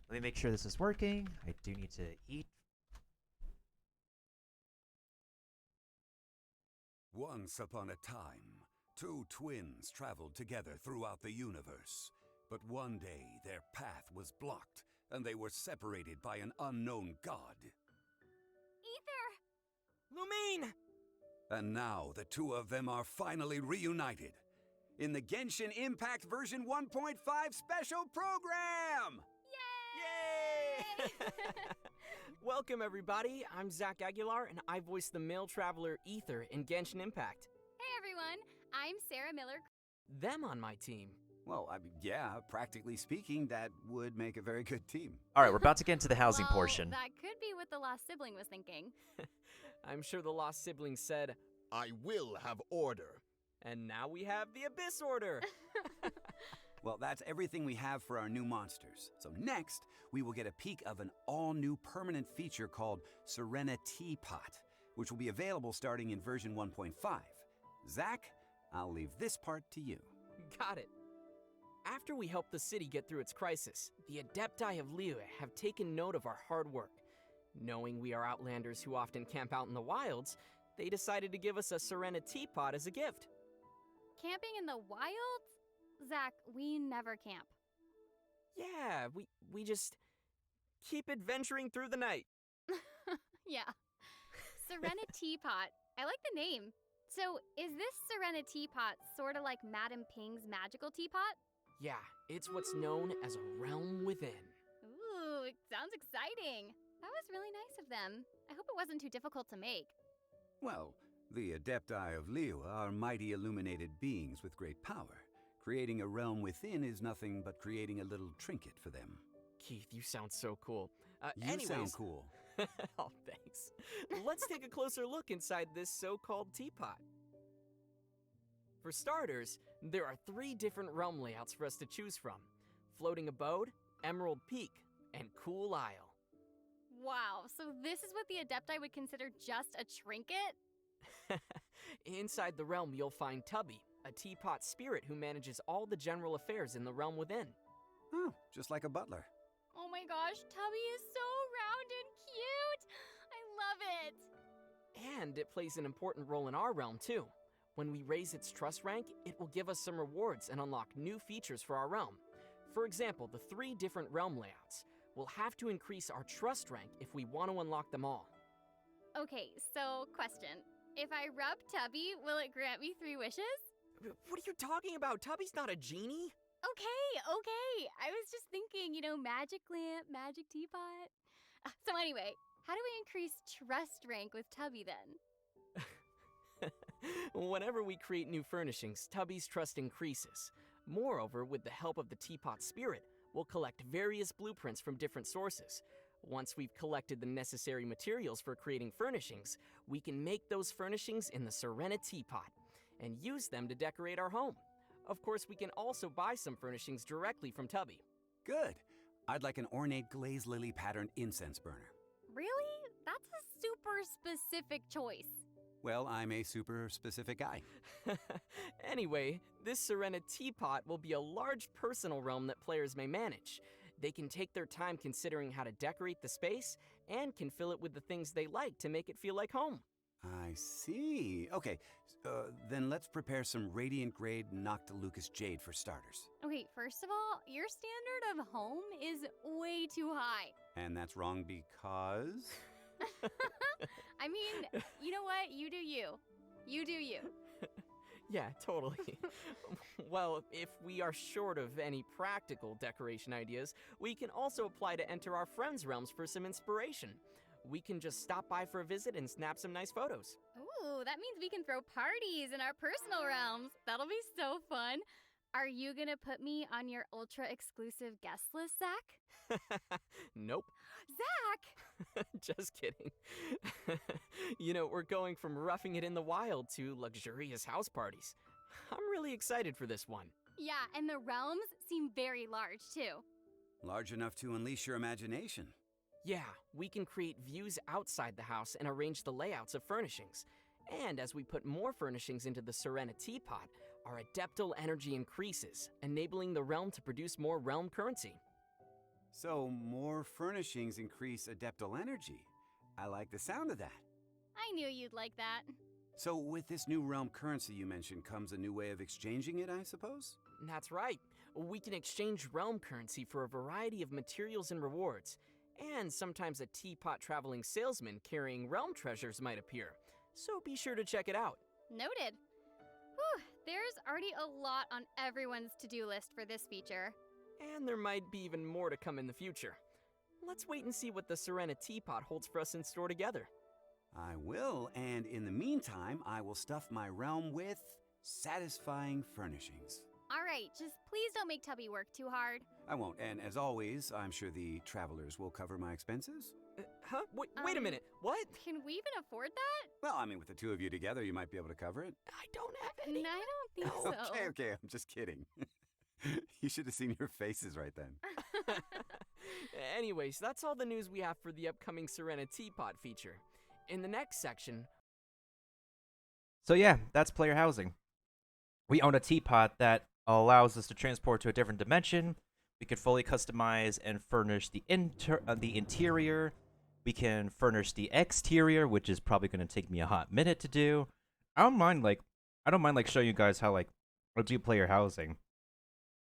Let me make sure this is working. I do need to eat. Once upon a time, two twins traveled together throughout the universe. But one day, their path was blocked, and they were separated by an unknown god. Ether! Lumine! And now, the two of them are finally reunited in the Genshin Impact version 1.5 special program! Yay! Welcome, everybody. I'm Zach Aguilar, and I voice the male traveler Ether in Genshin Impact. Hey everyone, I'm Sarah Miller. Them on my team. Well, yeah, practically speaking, that would make a very good team. Alright, we're about to get into the housing Well, portion. That could be what the lost sibling was thinking. I'm sure the lost sibling said, I will have order. and now we have the Abyss Order. Well, that's everything we have for our new monsters. So next, we will get a peek of an all-new permanent feature called Serena Teapot, which will be available starting in version 1.5. Zach, I'll leave this part to you. Got it. After we helped the city get through its crisis, the Adepti of Liyue have taken note of our hard work. Knowing we are outlanders who often camp out in the wilds, they decided to give us a Serena Teapot as a gift. Camping in the wilds? Zach, we never camp. Yeah, we just keep adventuring through the night. Yeah. Serena Teapot. I like the name. So, is this Serena Teapot sort of like Madame Ping's magical teapot? Yeah, it's what's known as a realm within. Ooh, it sounds exciting. That was really nice of them. I hope it wasn't too difficult to make. Well, the Adepti of Liyue are mighty illuminated beings with great power. Creating a realm within is nothing but creating a little trinket for them. Keith, you sound so cool. You sound cool. Oh, thanks. Let's take a closer look inside this so-called teapot. For starters, there are 3 different realm layouts for us to choose from: Floating Abode, Emerald Peak, and Cool Isle. Wow, so this is what the Adepti would consider just a trinket? Inside the realm, you'll find Tubby, a teapot spirit who manages all the general affairs in the realm within. Oh, just like a butler. Oh my gosh, Tubby is so round and cute! I love it! And it plays an important role in our realm, too. When we raise its trust rank, it will give us some rewards and unlock new features for our realm. For example, the 3 different realm layouts. We'll have to increase our trust rank if we want to unlock them all. Okay, so question. If I rub Tubby, will it grant me 3 wishes? What are you talking about? Tubby's not a genie. Okay. I was just thinking, magic lamp, magic teapot. So anyway, how do we increase trust rank with Tubby then? Whenever we create new furnishings, Tubby's trust increases. Moreover, with the help of the teapot spirit, we'll collect various blueprints from different sources. Once we've collected the necessary materials for creating furnishings, we can make those furnishings in the Serena Teapot and use them to decorate our home. Of course, we can also buy some furnishings directly from Tubby. Good. I'd like an ornate glazed lily patterned incense burner. Really? That's a super specific choice. Well, I'm a super specific guy. Anyway, this Serena Teapot will be a large personal realm that players may manage. They can take their time considering how to decorate the space and can fill it with the things they like to make it feel like home. I see. Okay, then let's prepare some radiant grade Noctilucus jade for starters. Okay, first of all, your standard of home is way too high. And that's wrong because... I mean, you know what? You do you. You do you. Yeah, totally. Well, if we are short of any practical decoration ideas, we can also apply to enter our friends' realms for some inspiration. We can just stop by for a visit and snap some nice photos. Ooh, that means we can throw parties in our personal realms. That'll be so fun. Are you gonna put me on your ultra exclusive guest list, Zach? Nope. Zach! Just kidding. You know, we're going from roughing it in the wild to luxurious house parties. I'm really excited for this one. Yeah, and the realms seem very large, too. Large enough to unleash your imagination. Yeah, we can create views outside the house and arrange the layouts of furnishings. And as we put more furnishings into the Serena Teapot, our adeptal energy increases, enabling the realm to produce more realm currency. So, more furnishings increase adeptal energy. I like the sound of that. I knew you'd like that. So, with this new realm currency you mentioned comes a new way of exchanging it, I suppose? That's right. We can exchange realm currency for a variety of materials and rewards. And sometimes a teapot traveling salesman carrying realm treasures might appear. So be sure to check it out. Noted. Whew, there's already a lot on everyone's to-do list for this feature. And there might be even more to come in the future. Let's wait and see what the Serena Teapot holds for us in store together. I will, and in the meantime, I will stuff my realm with satisfying furnishings. All right, just please don't make Tubby work too hard. I won't, and as always, I'm sure the travelers will cover my expenses. Huh? Wait a minute. What? Can we even afford that? Well, I mean, with the two of you together, you might be able to cover it. I don't have any. I don't think so. Okay, I'm just kidding. You should have seen your faces right then. Anyways, that's all the news we have for the upcoming Serena Teapot feature. In the next section... So yeah, that's player housing. We own a teapot that allows us to transport to a different dimension. We can fully customize and furnish the interior. We can furnish the exterior, which is probably going to take me a hot minute to do. I don't mind showing you guys how I do player housing.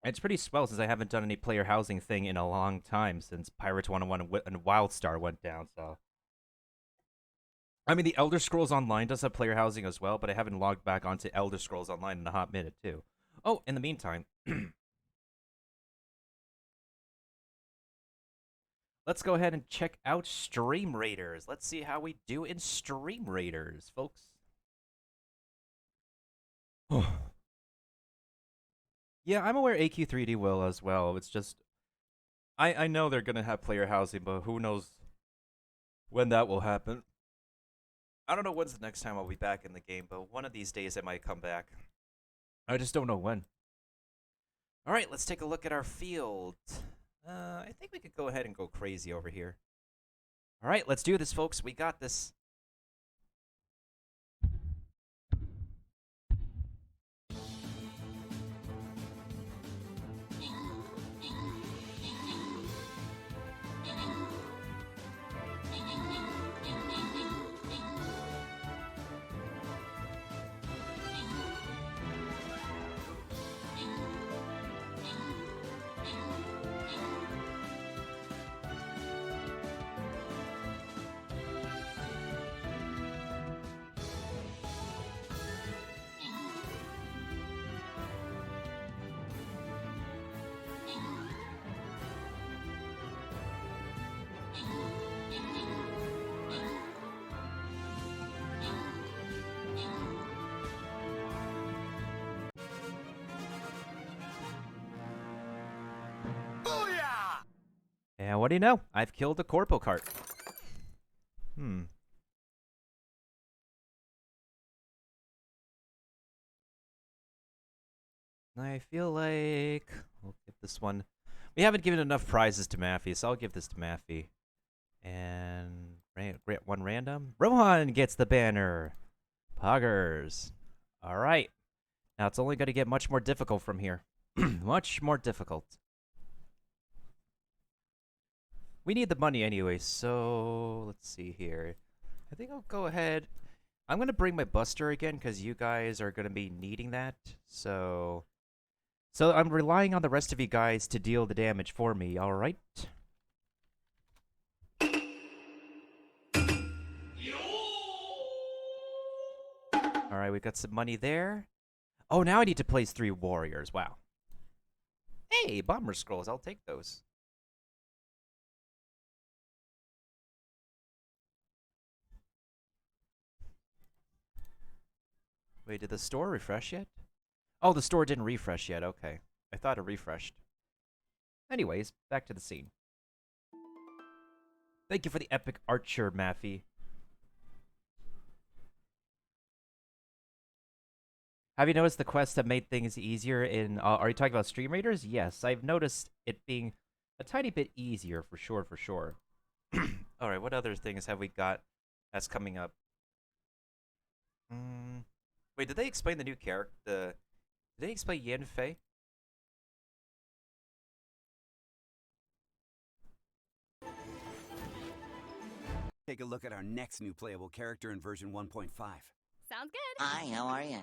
It's pretty swell since I haven't done any player housing thing in a long time since Pirates 101 and WildStar went down. So, I mean, the Elder Scrolls Online does have player housing as well, but I haven't logged back onto Elder Scrolls Online in a hot minute too. Oh, in the meantime, let's go ahead and check out Stream Raiders. Let's see how we do in Stream Raiders, folks. Yeah, I'm aware AQ3D will as well. It's just, I know they're gonna have player housing, but who knows when that will happen. I don't know when's the next time I'll be back in the game, but one of these days I might come back. I just don't know when. Alright, let's take a look at our field. I think we could go ahead and go crazy over here. Alright, let's do this, folks. We got this. And what do you know? I've killed a corpo cart. I feel like we'll give this one. We haven't given enough prizes to Maffy, so I'll give this to Maffy. And one random. Rohan gets the banner. Poggers. All right. Now it's only going to get much more difficult from here. Much more difficult. We need the money anyway, so let's see here. I think I'll go ahead. I'm going to bring my Buster again because you guys are going to be needing that. So I'm relying on the rest of you guys to deal the damage for me, all right? All right, we got some money there. Oh, now I need to place 3 warriors. Wow. Hey, bomber scrolls. I'll take those. Wait, did the store refresh yet? Oh, the store didn't refresh yet. Okay. I thought it refreshed. Anyways, back to the scene. Thank you for the epic archer, Maffy. Have you noticed the quests have made things easier in... are you talking about Stream Raiders? Yes, I've noticed it being a tiny bit easier, for sure, for sure. Alright, what other things have we got that's coming up? Wait, did they explain the new character? Did they explain Yen Fei? Take a look at our next new playable character in version 1.5. Sounds good. Hi, how are you?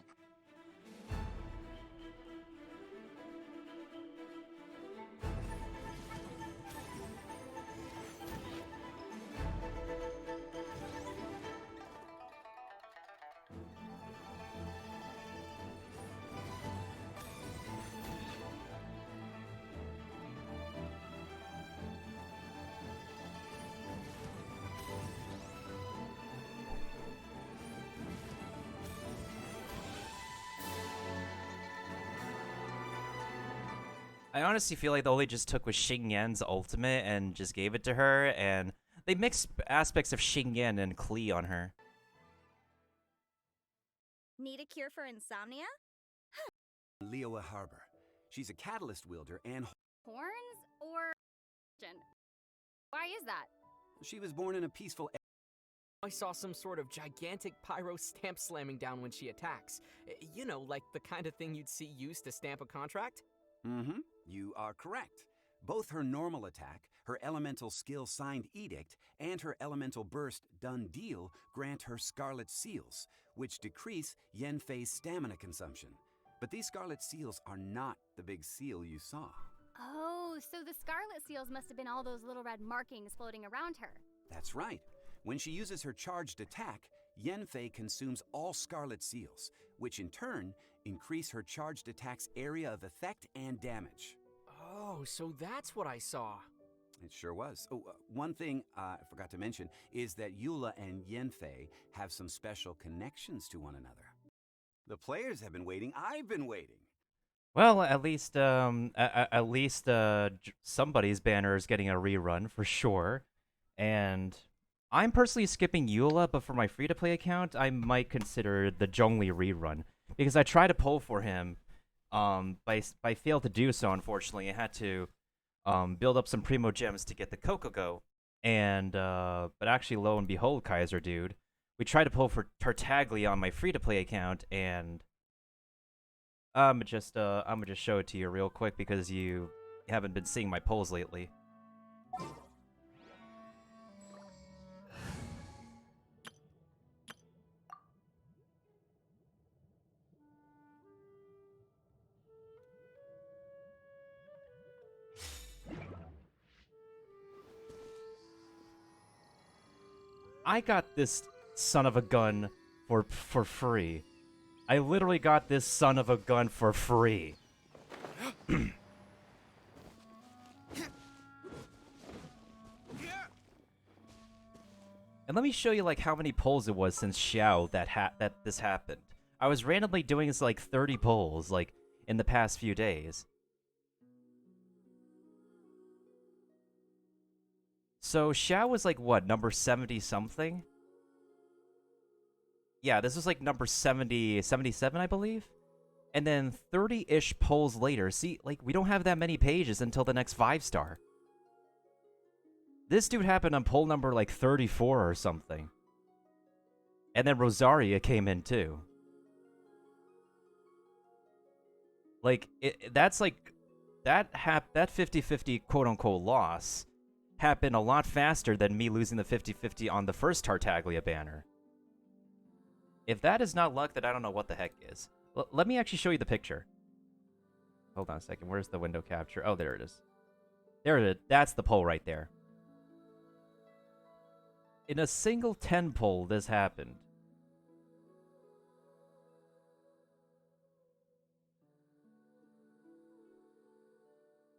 I honestly feel like all they just took was Xing Yan's ultimate and just gave it to her, and they mixed aspects of Xing Yan and Klee on her. Need a cure for insomnia? Leoa Harbor. She's a catalyst wielder and... Horns or... Why is that? She was born in a peaceful... I saw some sort of gigantic pyro stamp slamming down when she attacks. You know, like the kind of thing you'd see used to stamp a contract? Mm-hmm. You are correct. Both her normal attack, her elemental skill signed edict, and her elemental burst done deal grant her scarlet seals, which decrease Yen Fei's stamina consumption. But these scarlet seals are not the big seal you saw. Oh, so the scarlet seals must have been all those little red markings floating around her. That's right. When she uses her charged attack, Yen Fei consumes all scarlet seals, which in turn increase her charged attack's area of effect and damage. Oh, so that's what I saw. It sure was. Oh, one thing I forgot to mention is that Eula and Yen Fei have some special connections to one another. The players have been waiting. I've been waiting. Well, at least somebody's banner is getting a rerun for sure, and I'm personally skipping Eula, but for my free-to-play account, I might consider the Zhongli rerun because I tried to pull for him, but I failed to do so. Unfortunately, I had to build up some primo gems to get the Kokogo, and but actually, lo and behold, Kaiser dude, we tried to pull for Tartaglia on my free-to-play account, and I'm gonna just show it to you real quick because you haven't been seeing my polls lately. I got this son of a gun for free. I literally got this son of a gun for free. And let me show you like how many polls it was since Xiao that this happened. I was randomly doing this like 30 polls like in the past few days. So Xiao was like what, number 70 something? Yeah, this was like number 77, I believe. And then 30-ish polls later, see, like, we don't have that many pages until the next 5-star. This dude happened on poll number, like, 34 or something. And then Rosaria came in, too. Like, that's, like, that 50-50 quote-unquote loss happened a lot faster than me losing the 50-50 on the first Tartaglia banner. If that is not luck, then I don't know what the heck is. Let me actually show you the picture. Hold on a second. Where's the window capture? Oh, there it is. There it is. That's the poll right there. In a single 10 poll, this happened.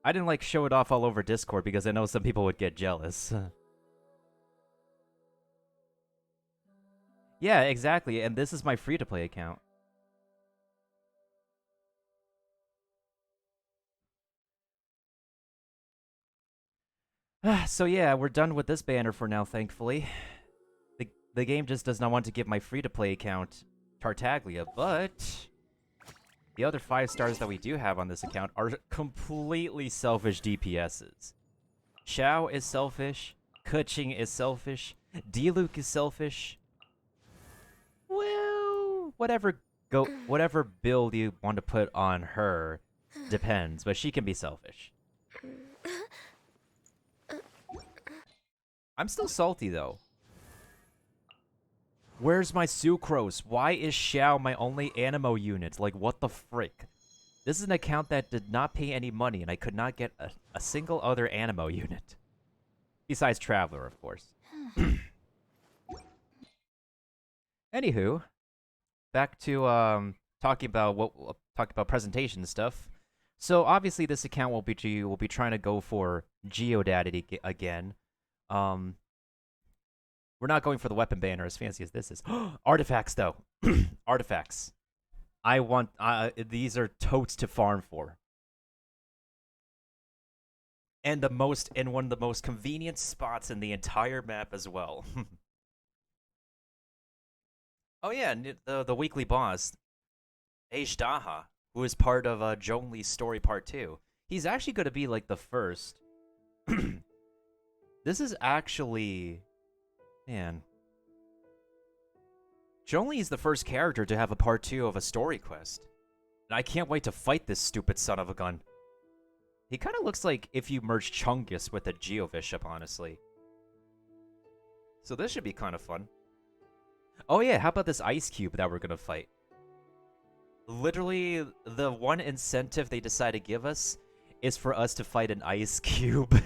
I didn't, like, show it off all over Discord because I know some people would get jealous. Yeah, exactly. And this is my free-to-play account. So yeah, we're done with this banner for now, thankfully. The game just does not want to give my free-to-play account Tartaglia, but the other 5 stars that we do have on this account are completely selfish DPSs. Xiao is selfish, Keqing is selfish, Diluc is selfish. Well, whatever build you want to put on her depends, but she can be selfish. I'm still salty, though. Where's my Sucrose? Why is Xiao my only Animo unit? Like, what the frick? This is an account that did not pay any money, and I could not get a single other Animo unit. Besides Traveler, of course. Anywho, back to talking about presentation stuff. So obviously, this account will be trying to go for Geodaddy again. We're not going for the weapon banner as fancy as this is. Artifacts, though. Artifacts. I want... these are totes to farm for. And one of the most convenient spots in the entire map as well. Oh yeah, the weekly boss, Ajdaha, who is part of Zhongli's story part 2. He's actually going to be like the first. This is actually... Man. Zhongli is the first character to have a part 2 of a story quest. And I can't wait to fight this stupid son of a gun. He kind of looks like if you merged Chungus with a Geovishap, honestly. So this should be kind of fun. Oh yeah, how about this ice cube that we're gonna fight? Literally, the one incentive they decide to give us is for us to fight an ice cube.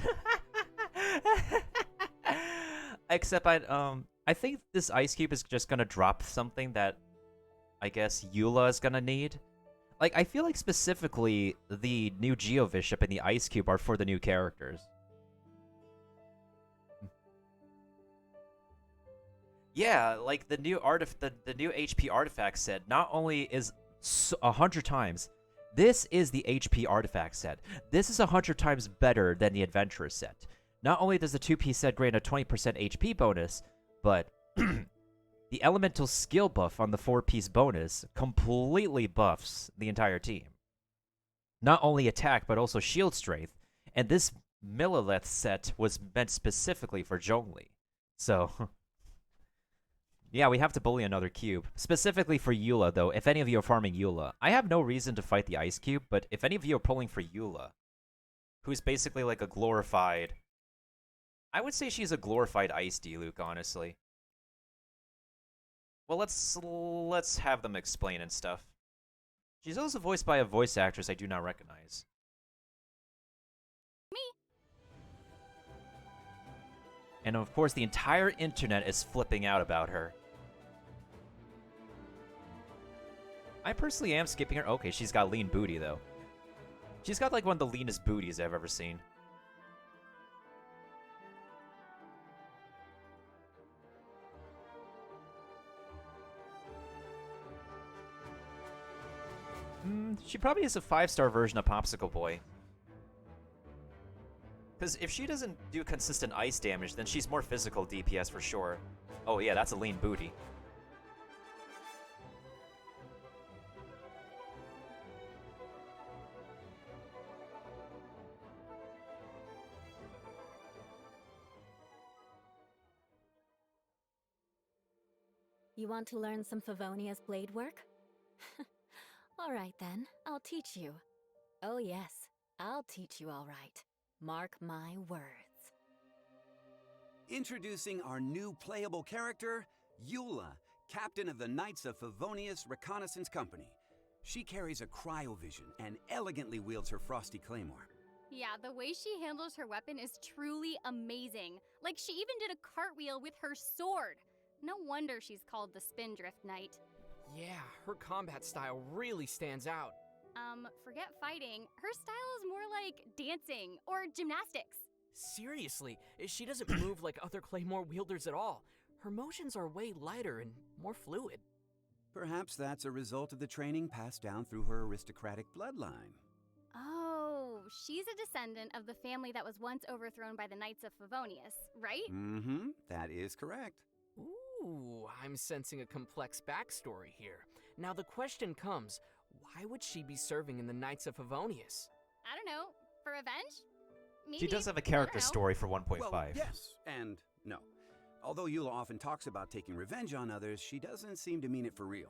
Except I think this ice cube is just gonna drop something that I guess Eula is gonna need. Like, I feel like specifically the new Geovishap and the ice cube are for the new characters. Yeah, like the new the new HP artifact set not only is 100 times. This is the HP artifact set. This is 100 times better than the adventurer set. Not only does the 2-piece set grant a 20% HP bonus, but the elemental skill buff on the 4-piece bonus completely buffs the entire team. Not only attack, but also shield strength. And this Millilith set was meant specifically for Zhongli. So... yeah, we have to bully another cube. Specifically for Eula, though, if any of you are farming Eula. I have no reason to fight the Ice Cube, but if any of you are pulling for Eula, who's basically like a glorified... I would say she's a glorified Ice Diluc, honestly. Well, let's have them explain and stuff. She's also voiced by a voice actress I do not recognize. Me. And of course, the entire internet is flipping out about her. I personally am skipping her. Okay, she's got lean booty, though. She's got, like, one of the leanest booties I've ever seen. She probably is a 5-star version of Popsicle Boy. Because if she doesn't do consistent ice damage, then she's more physical DPS for sure. Oh yeah, that's a lean booty. You want to learn some Favonia's blade work? Alright then, I'll teach you. Oh yes, I'll teach you all right. Mark my words. Introducing our new playable character, Eula, captain of the Knights of Favonius Reconnaissance Company. She carries a cryovision and elegantly wields her frosty claymore. Yeah, the way she handles her weapon is truly amazing. Like, she even did a cartwheel with her sword. No wonder she's called the Spindrift Knight. Yeah, her combat style really stands out. Forget fighting. Her style is more like dancing or gymnastics. Seriously, she doesn't move like other claymore wielders at all. Her motions are way lighter and more fluid. Perhaps that's a result of the training passed down through her aristocratic bloodline. Oh, she's a descendant of the family that was once overthrown by the Knights of Favonius, right? Mm-hmm, that is correct. Ooh, I'm sensing a complex backstory here. Now the question comes, why would she be serving in the Knights of Favonius? I don't know. For revenge? Maybe. She does have a I character don't know. story for 1.5. Well, yes, and no. Although Eula often talks about taking revenge on others, she doesn't seem to mean it for real.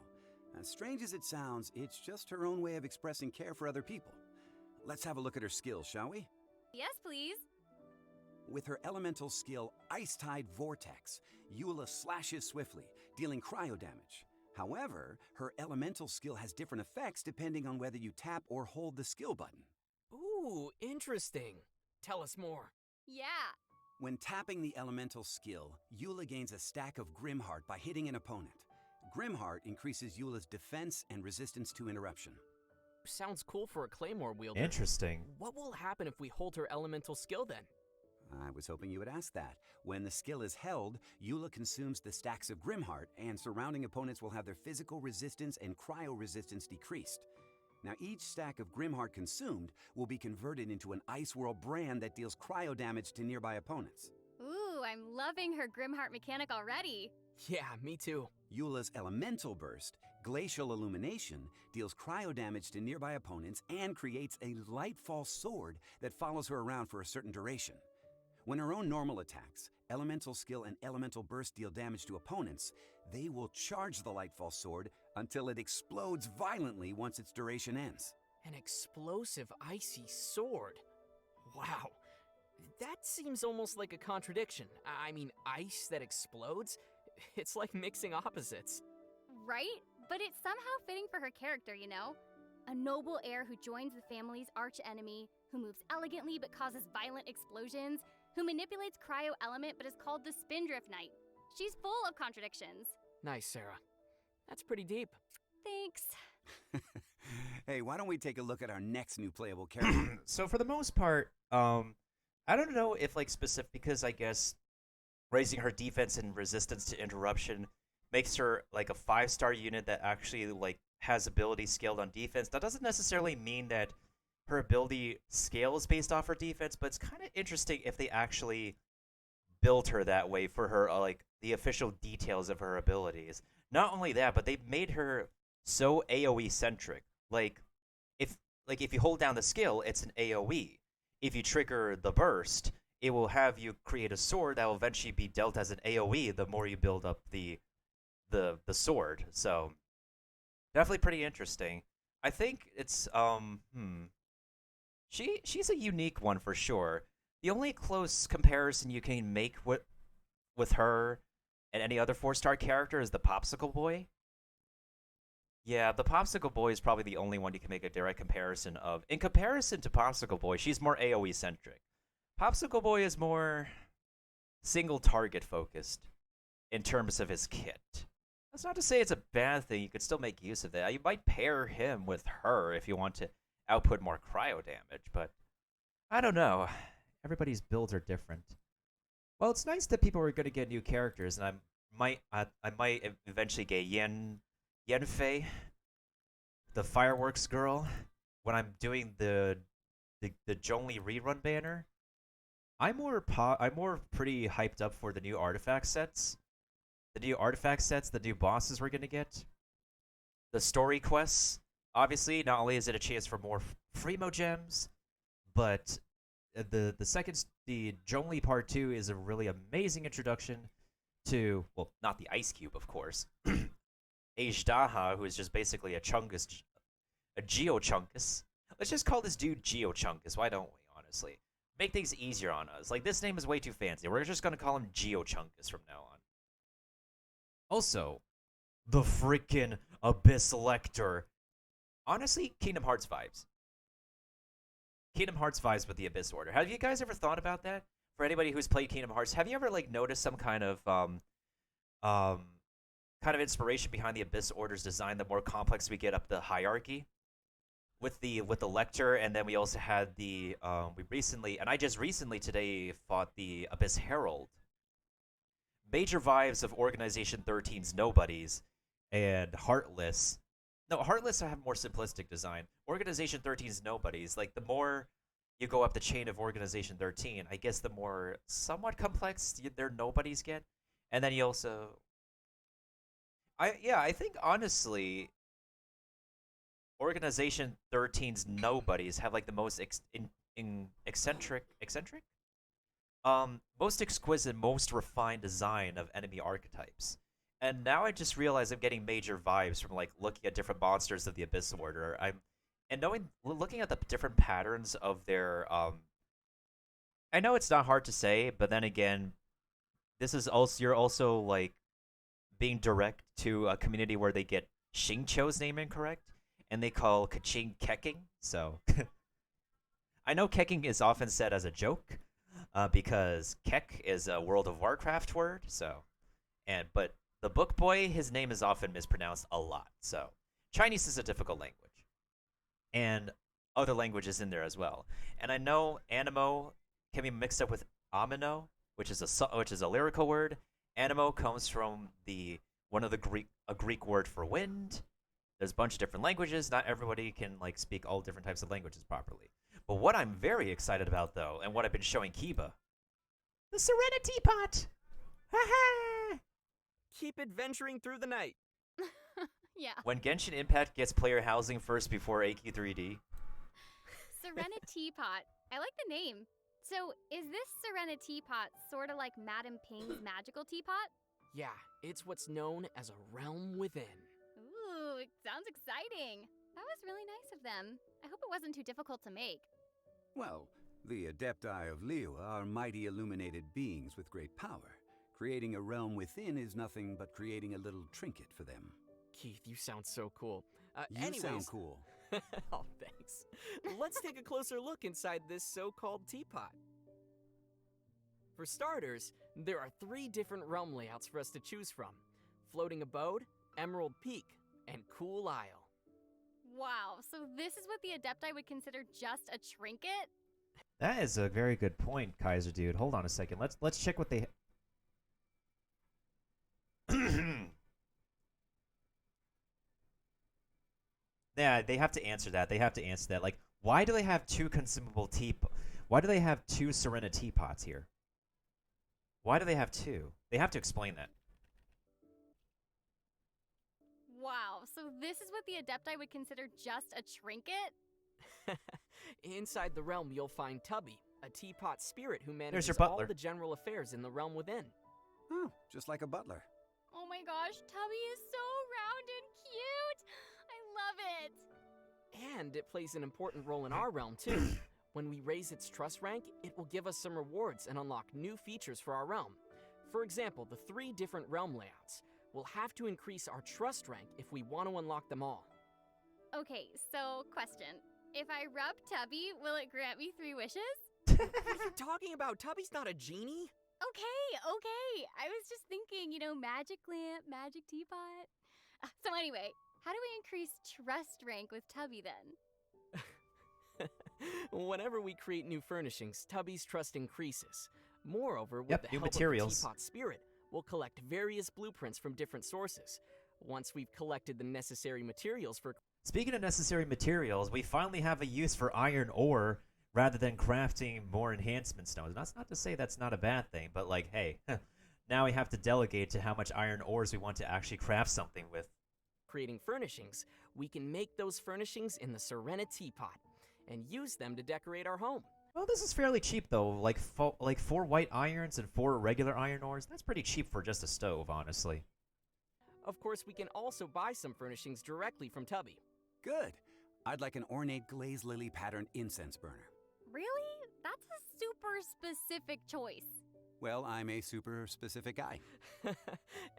As strange as it sounds, it's just her own way of expressing care for other people. Let's have a look at her skills, shall we? Yes, please. With her elemental skill, Ice Tide Vortex, Eula slashes swiftly, dealing cryo damage. However, her elemental skill has different effects depending on whether you tap or hold the skill button. Ooh, interesting. Tell us more. Yeah. When tapping the elemental skill, Eula gains a stack of Grimheart by hitting an opponent. Grimheart increases Eula's defense and resistance to interruption. Sounds cool for a claymore wielder. Interesting. What will happen if we hold her elemental skill then? I was hoping you would ask that. When the skill is held, Eula consumes the stacks of Grimheart, and surrounding opponents will have their physical resistance and cryo resistance decreased. Now, each stack of Grimheart consumed will be converted into an Ice World brand that deals cryo damage to nearby opponents. Ooh, I'm loving her Grimheart mechanic already. Yeah, me too. Eula's Elemental Burst, Glacial Illumination, deals cryo damage to nearby opponents and creates a Lightfall sword that follows her around for a certain duration. When her own normal attacks, Elemental Skill and Elemental Burst deal damage to opponents, they will charge the Lightfall sword until it explodes violently once its duration ends. An explosive icy sword. Wow. That seems almost like a contradiction. I mean, ice that explodes? It's like mixing opposites. Right? But it's somehow fitting for her character, you know? A noble heir who joins the family's arch-enemy, who moves elegantly but causes violent explosions, who manipulates cryo element but is called the Spindrift Knight. She's full of contradictions. Nice, Sarah. That's pretty deep. Thanks. Hey, why don't we take a look at our next new playable character? So for the most part, I don't know if like specific, because I guess raising her defense and resistance to interruption makes her like a 5-star unit that actually like has ability scaled on defense. That doesn't necessarily mean that her ability scales based off her defense, but it's kind of interesting if they actually built her that way for her, like the official details of her abilities. Not only that, but they made her so AoE centric. Like if you hold down the skill, it's an AoE. If you trigger the burst, it will have you create a sword that will eventually be dealt as an AoE the more you build up the sword. So definitely pretty interesting. I think it's she's a unique one for sure. The only close comparison you can make with her and any other 4-star character is the Popsicle Boy. Yeah, the Popsicle Boy is probably the only one you can make a direct comparison of. In comparison to Popsicle Boy, she's more AoE centric. Popsicle Boy is more single target focused in terms of his kit. That's not to say it's a bad thing. You could still make use of that. You might pair him with her if you want to output more cryo damage, but I don't know. Everybody's builds are different. Well, it's nice that people are going to get new characters, and I might eventually get Yenfei, the fireworks girl, when I'm doing the Zhongli rerun banner. I'm more pretty hyped up for the new artifact sets. The new bosses we're gonna get. The story quests. Obviously, not only is it a chance for more Fremo gems, but the Zhongli Part 2 is a really amazing introduction to, well, not the Ice Cube, of course, Ajdaha, who is just basically a Chungus, a Geochungus. Let's just call this dude Geochungus. Why don't we, honestly? Make things easier on us. Like, this name is way too fancy. We're just gonna call him Geochungus from now on. Also, the freaking Abyss Lector. Honestly, Kingdom Hearts vibes. Kingdom Hearts vibes with the Abyss Order. Have you guys ever thought about that? For anybody who's played Kingdom Hearts, have you ever like noticed some kind of inspiration behind the Abyss Order's design? The more complex we get up the hierarchy, with the Lector, and then we also had the I just recently today fought the Abyss Herald. Major vibes of Organization 13's Nobodies and Heartless. No, Heartless I have more simplistic design. Organization 13's Nobodies. Like, the more you go up the chain of Organization 13, I guess the more somewhat complex their Nobodies get. And then you also... I think, honestly, Organization 13's Nobodies have, like, the most eccentric? Most exquisite, most refined design of enemy archetypes. And now I just realize I'm getting major vibes from, like, looking at different monsters of the Abyss Order. Looking at the different patterns of their, I know it's not hard to say, but then again, you're also, like, being direct to a community where they get Xingqiu's name incorrect, and they call Kaching Keking, so... I know Keking is often said as a joke, because Kek is a World of Warcraft word, so... But the book boy, his name is often mispronounced a lot, so... Chinese is a difficult language. And other languages in there as well. And I know Animo can be mixed up with Amino, which is a lyrical word. Animo comes from a Greek word for wind. There's a bunch of different languages. Not everybody can like speak all different types of languages properly. But what I'm very excited about, though, and what I've been showing Kiba, the Serenity Pot. Ha-ha! Keep adventuring through the night. Yeah. When Genshin Impact gets player housing first before AQ3D. Serenity Pot. I like the name. So, is this Serenity Pot sort of like Madame Ping's magical teapot? Yeah, it's what's known as a realm within. Ooh, it sounds exciting. That was really nice of them. I hope it wasn't too difficult to make. Well, the Adepti of Liyue are mighty illuminated beings with great power. Creating a realm within is nothing but creating a little trinket for them. Keith, you sound so cool. You sound cool. Oh, thanks. Let's take a closer look inside this so-called teapot. For starters, there are 3 different realm layouts for us to choose from. Floating Abode, Emerald Peak, and Cool Isle. Wow, so this is what the Adepti would consider just a trinket? That is a very good point, Kaiser dude. Hold on a second. Let's check what they... Yeah, they have to answer that. They have to answer that. Like, why do they have 2 consumable Why do they have 2 Serenity Pots here? Why do they have 2? They have to explain that. Wow, so this is what the Adepti would consider just a trinket? Inside the realm, you'll find Tubby, a teapot spirit who There's manages your all butler. the general affairs in the realm within. Oh, just like a butler. Oh my gosh, Tubby is so round and cute! I love it! And it plays an important role in our realm, too. When we raise its trust rank, it will give us some rewards and unlock new features for our realm. For example, the 3 different realm layouts. We'll have to increase our trust rank if we want to unlock them all. Okay, so question. If I rub Tubby, will it grant me 3 wishes? What are you talking about? Tubby's not a genie. Okay. I was just thinking, magic lamp, magic teapot. So anyway, how do we increase trust rank with Tubby then? Whenever we create new furnishings, Tubby's trust increases. Moreover, with the new help materials. of the teapot spirit, we'll collect various blueprints from different sources. Once we've collected the necessary materials for... Speaking of necessary materials, we finally have a use for iron ore rather than crafting more enhancement stones. That's not to say that's not a bad thing, but like, hey, now we have to delegate to how much iron ores we want to actually craft something with. Creating furnishings, we can make those furnishings in the Serenity Pot and use them to decorate our home. Well, this is fairly cheap though. Like 4 white irons and 4 regular iron ores. That's pretty cheap for just a stove, honestly. Of course, we can also buy some furnishings directly from Tubby. Good. I'd like an ornate glazed lily patterned incense burner. Really? That's a super specific choice. Well, I'm a super specific guy.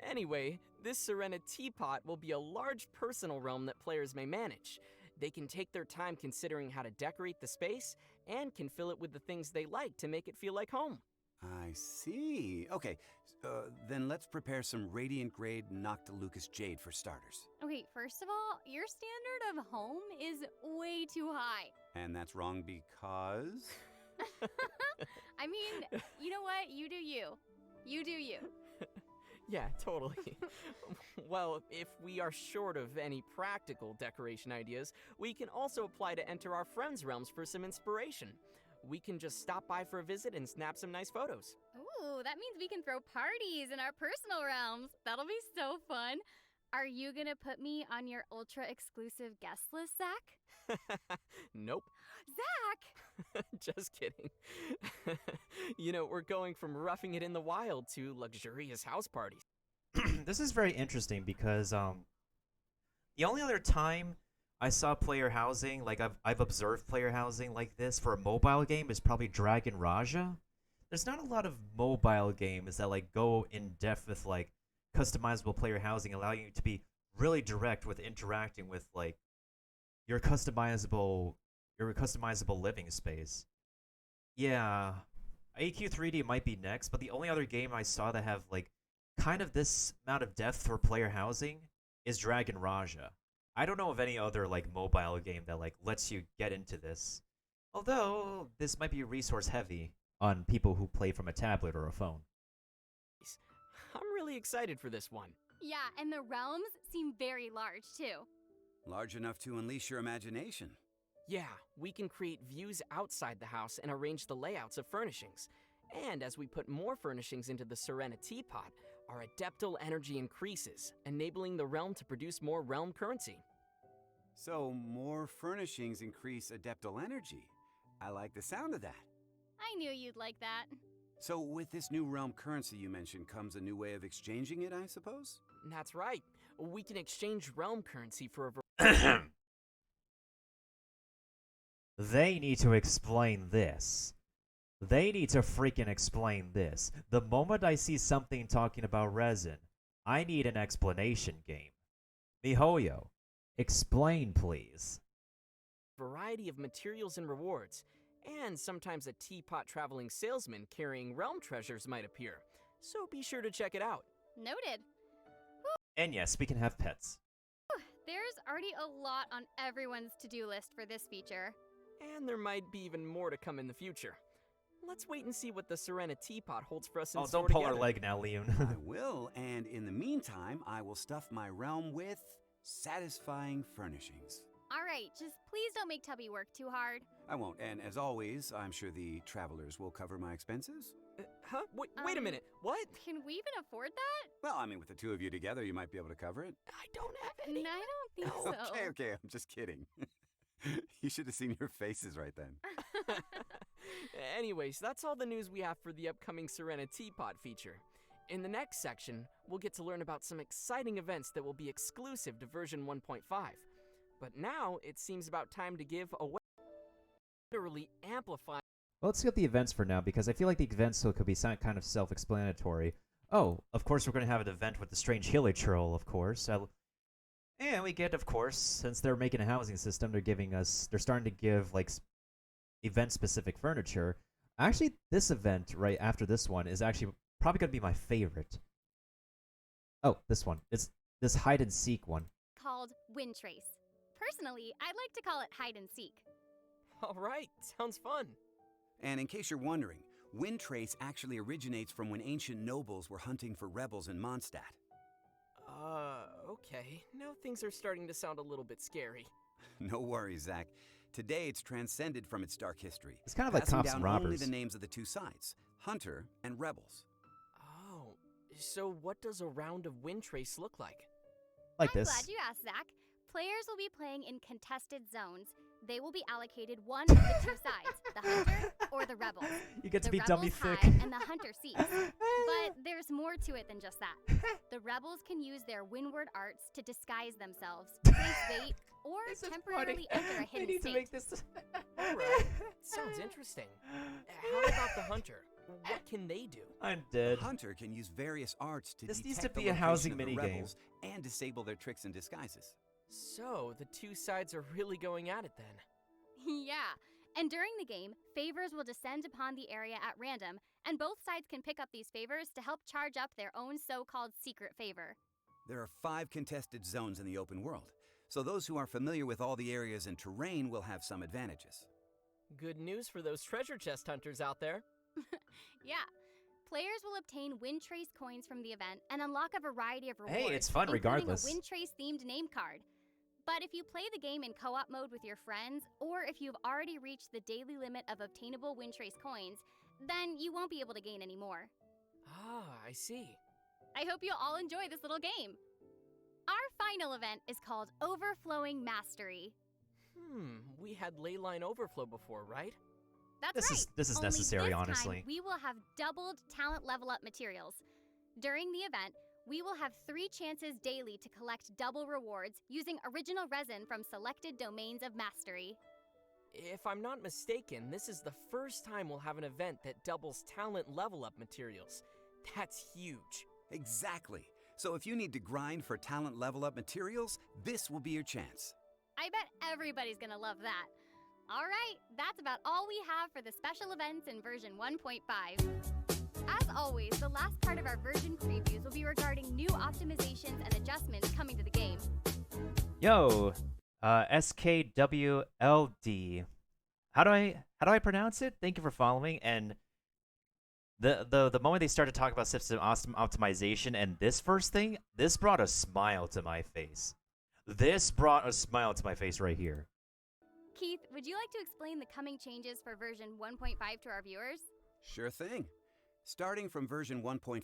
Anyway, this Serena Teapot will be a large personal realm that players may manage. They can take their time considering how to decorate the space and can fill it with the things they like to make it feel like home. I see. Okay, then let's prepare some radiant grade Noctilucous jade for starters. Okay, first of all, your standard of home is way too high. And that's wrong because... I mean, you know what? You do you. You do you. Yeah, totally. Well, if we are short of any practical decoration ideas, we can also apply to enter our friends' realms for some inspiration. We can just stop by for a visit and snap some nice photos. Ooh, that means we can throw parties in our personal realms. That'll be so fun. Are you gonna put me on your ultra exclusive guest list, Zach? Nope. Zach! Just kidding. You know, we're going from roughing it in the wild to luxurious house parties. This is very interesting because the only other time I saw player housing, like I've observed player housing like this for a mobile game, is probably Dragon Raja. There's not a lot of mobile games that like go in depth with like customizable player housing, allowing you to be really direct with interacting with like your customizable living space. Yeah, AQ3D might be next, but the only other game I saw that have like kind of this amount of depth for player housing is Dragon Raja. I don't know of any other like mobile game that like lets you get into this. Although this might be resource heavy on people who play from a tablet or a phone. I'm really excited for this one. Yeah, and the realms seem very large too. Large enough to unleash your imagination. Yeah, we can create views outside the house and arrange the layouts of furnishings. And as we put more furnishings into the Serena Teapot, our adeptal energy increases, enabling the realm to produce more realm currency. So more furnishings increase adeptal energy. I like the sound of that. I knew you'd like that. So with this new realm currency you mentioned comes a new way of exchanging it, I suppose? That's right. We can exchange realm currency for a They need to explain this. They need to freaking explain this. The moment I see something talking about resin, I need an explanation game. MiHoYo, explain please. variety of materials and rewards. And sometimes a teapot traveling salesman carrying realm treasures might appear. So be sure to check it out. Noted. And yes, we can have pets. There's already a lot on everyone's to-do list for this feature. And there might be even more to come in the future. Let's wait and see what the Serena Teapot holds for us in Oh, store don't pull together. our leg now, Leon. I will, and in the meantime, I will stuff my realm with satisfying furnishings. Alright, just please don't make Tubby work too hard. I won't, and as always, I'm sure the travelers will cover my expenses. Huh? Wait a minute. What? Can we even afford that? Well, I mean, with the two of you together, you might be able to cover it. I don't have any. I don't think so. Okay, I'm just kidding. You should have seen your faces right then. Anyways, that's all the news we have for the upcoming Serena Teapot feature. In the next section, we'll get to learn about some exciting events that will be exclusive to version 1.5. But now, it seems about time to give away literally amplify. Well, let's get the events for now, because I feel like the events still could be kind of self-explanatory. Oh, of course we're going to have an event with the strange Hilichurl, of course. And we get, of course, since they're making a housing system, they're starting to give, like, event-specific furniture. Actually, this event, right after this one, is actually probably going to be my favorite. Oh, this one. It's this hide-and-seek one. Called Wind Trace. Personally, I'd like to call it hide and seek. Alright, sounds fun. And in case you're wondering, Wind Trace actually originates from when ancient nobles were hunting for rebels in Mondstadt. Okay. Now things are starting to sound a little bit scary. No worries, Zach. Today it's transcended from its dark history. It's kind of like passing cops down and robbers. only the names of the two sides, Hunter and Rebels. So what does a round of Wind Trace look like? Like I'm this. glad you asked, Zach. Players will be playing in contested zones. They will be allocated one of the two sides, the hunter or the rebels. You get to The be dummy rebels thick. hide and the hunter seeks. But there's more to it than just that. The rebels can use their windward arts to disguise themselves, place bait, or This is temporarily funny. enter a They hidden need to state. make this. Alright, sounds interesting. How about the hunter? What can they do? I'm dead. The hunter can use various arts to This detect needs to the be a location housing of the minigame. rebels and disable their tricks and disguises. So, the two sides are really going at it then. Yeah. And during the game, favors will descend upon the area at random, and both sides can pick up these favors to help charge up their own so-called secret favor. There are 5 contested zones in the open world, so those who are familiar with all the areas and terrain will have some advantages. Good news for those treasure chest hunters out there. Yeah. Players will obtain Wind Trace coins from the event and unlock a variety of rewards. Hey, it's fun including regardless. a Wind Trace themed name card. But if you play the game in co-op mode with your friends, or if you've already reached the daily limit of obtainable Wind Trace coins, then you won't be able to gain any more. Ah, I see. I hope you'll all enjoy this little game. Our final event is called Overflowing Mastery. We had Leyline Overflow before, right? That's right. This is Only necessary, this time, honestly. we will have doubled talent level up materials. During the event, we will have 3 chances daily to collect double rewards using original resin from selected domains of mastery. If I'm not mistaken, this is the first time we'll have an event that doubles talent level up materials. That's huge. Exactly. So if you need to grind for talent level up materials, this will be your chance. I bet everybody's gonna love that. All right, that's about all we have for the special events in version 1.5. As always, the last part of our version previews will be regarding new optimizations and adjustments coming to the game. Yo, SKWLD. How do I pronounce it? Thank you for following. And the moment they started talking about system optimization and this first thing, this brought a smile to my face. This brought a smile to my face right here. Keith, would you like to explain the coming changes for version 1.5 to our viewers? Sure thing. Starting from version 1.5,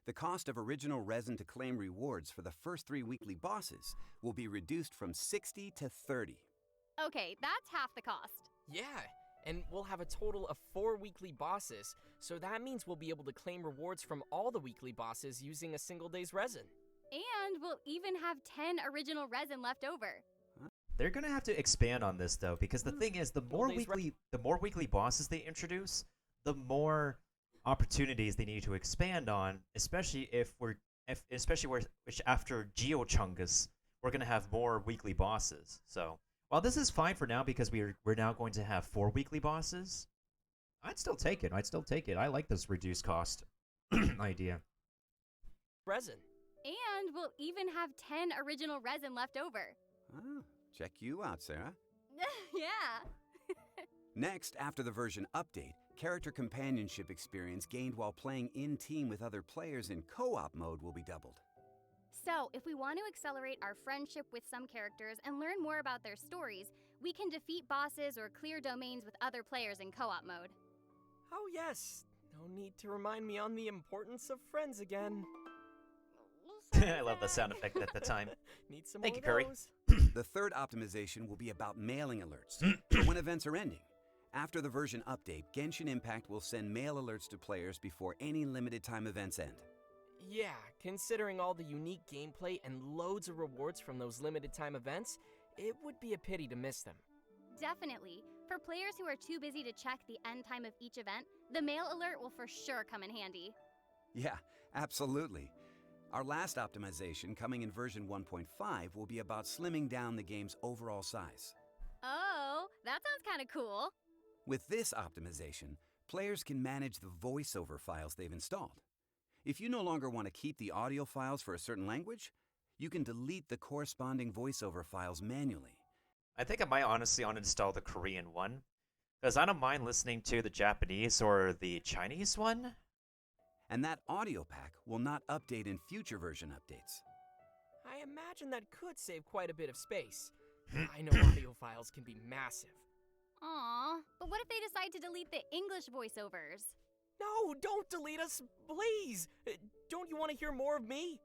the cost of original resin to claim rewards for the first 3 weekly bosses will be reduced from 60 to 30. Okay, that's half the cost. Yeah, and we'll have a total of 4 weekly bosses, so that means we'll be able to claim rewards from all the weekly bosses using a single day's resin. And we'll even have 10 original resin left over. They're gonna have to expand on this though, because the thing is, the more weekly bosses they introduce, the more opportunities they need to expand on. Especially after Geochungus, we're gonna have more weekly bosses. So while this is fine for now because we're now going to have 4 weekly bosses, I'd still take it. I like this reduced cost idea. Resin. And we'll even have 10 original resin left over. Ah, check you out, Sarah. Yeah. Next, after the version update, character companionship experience gained while playing in team with other players in co-op mode will be doubled. So, if we want to accelerate our friendship with some characters and learn more about their stories, we can defeat bosses or clear domains with other players in co-op mode. Oh yes, no need to remind me on the importance of friends again. I love the sound effect at the time. Need some Thank more you, Curry. of those? The third optimization will be about mailing alerts for when events are ending. After the version update, Genshin Impact will send mail alerts to players before any limited time events end. Yeah, considering all the unique gameplay and loads of rewards from those limited time events, it would be a pity to miss them. Definitely. For players who are too busy to check the end time of each event, the mail alert will for sure come in handy. Yeah, absolutely. Our last optimization, coming in version 1.5, will be about slimming down the game's overall size. Oh, that sounds kind of cool. With this optimization, players can manage the voiceover files they've installed. If you no longer want to keep the audio files for a certain language, you can delete the corresponding voiceover files manually. I think I might honestly uninstall the Korean one, because I don't mind listening to the Japanese or the Chinese one. And that audio pack will not update in future version updates. I imagine that could save quite a bit of space. I know audio files can be massive. Aw, but what if they decide to delete the English voiceovers? No, don't delete us, please! Don't you want to hear more of me?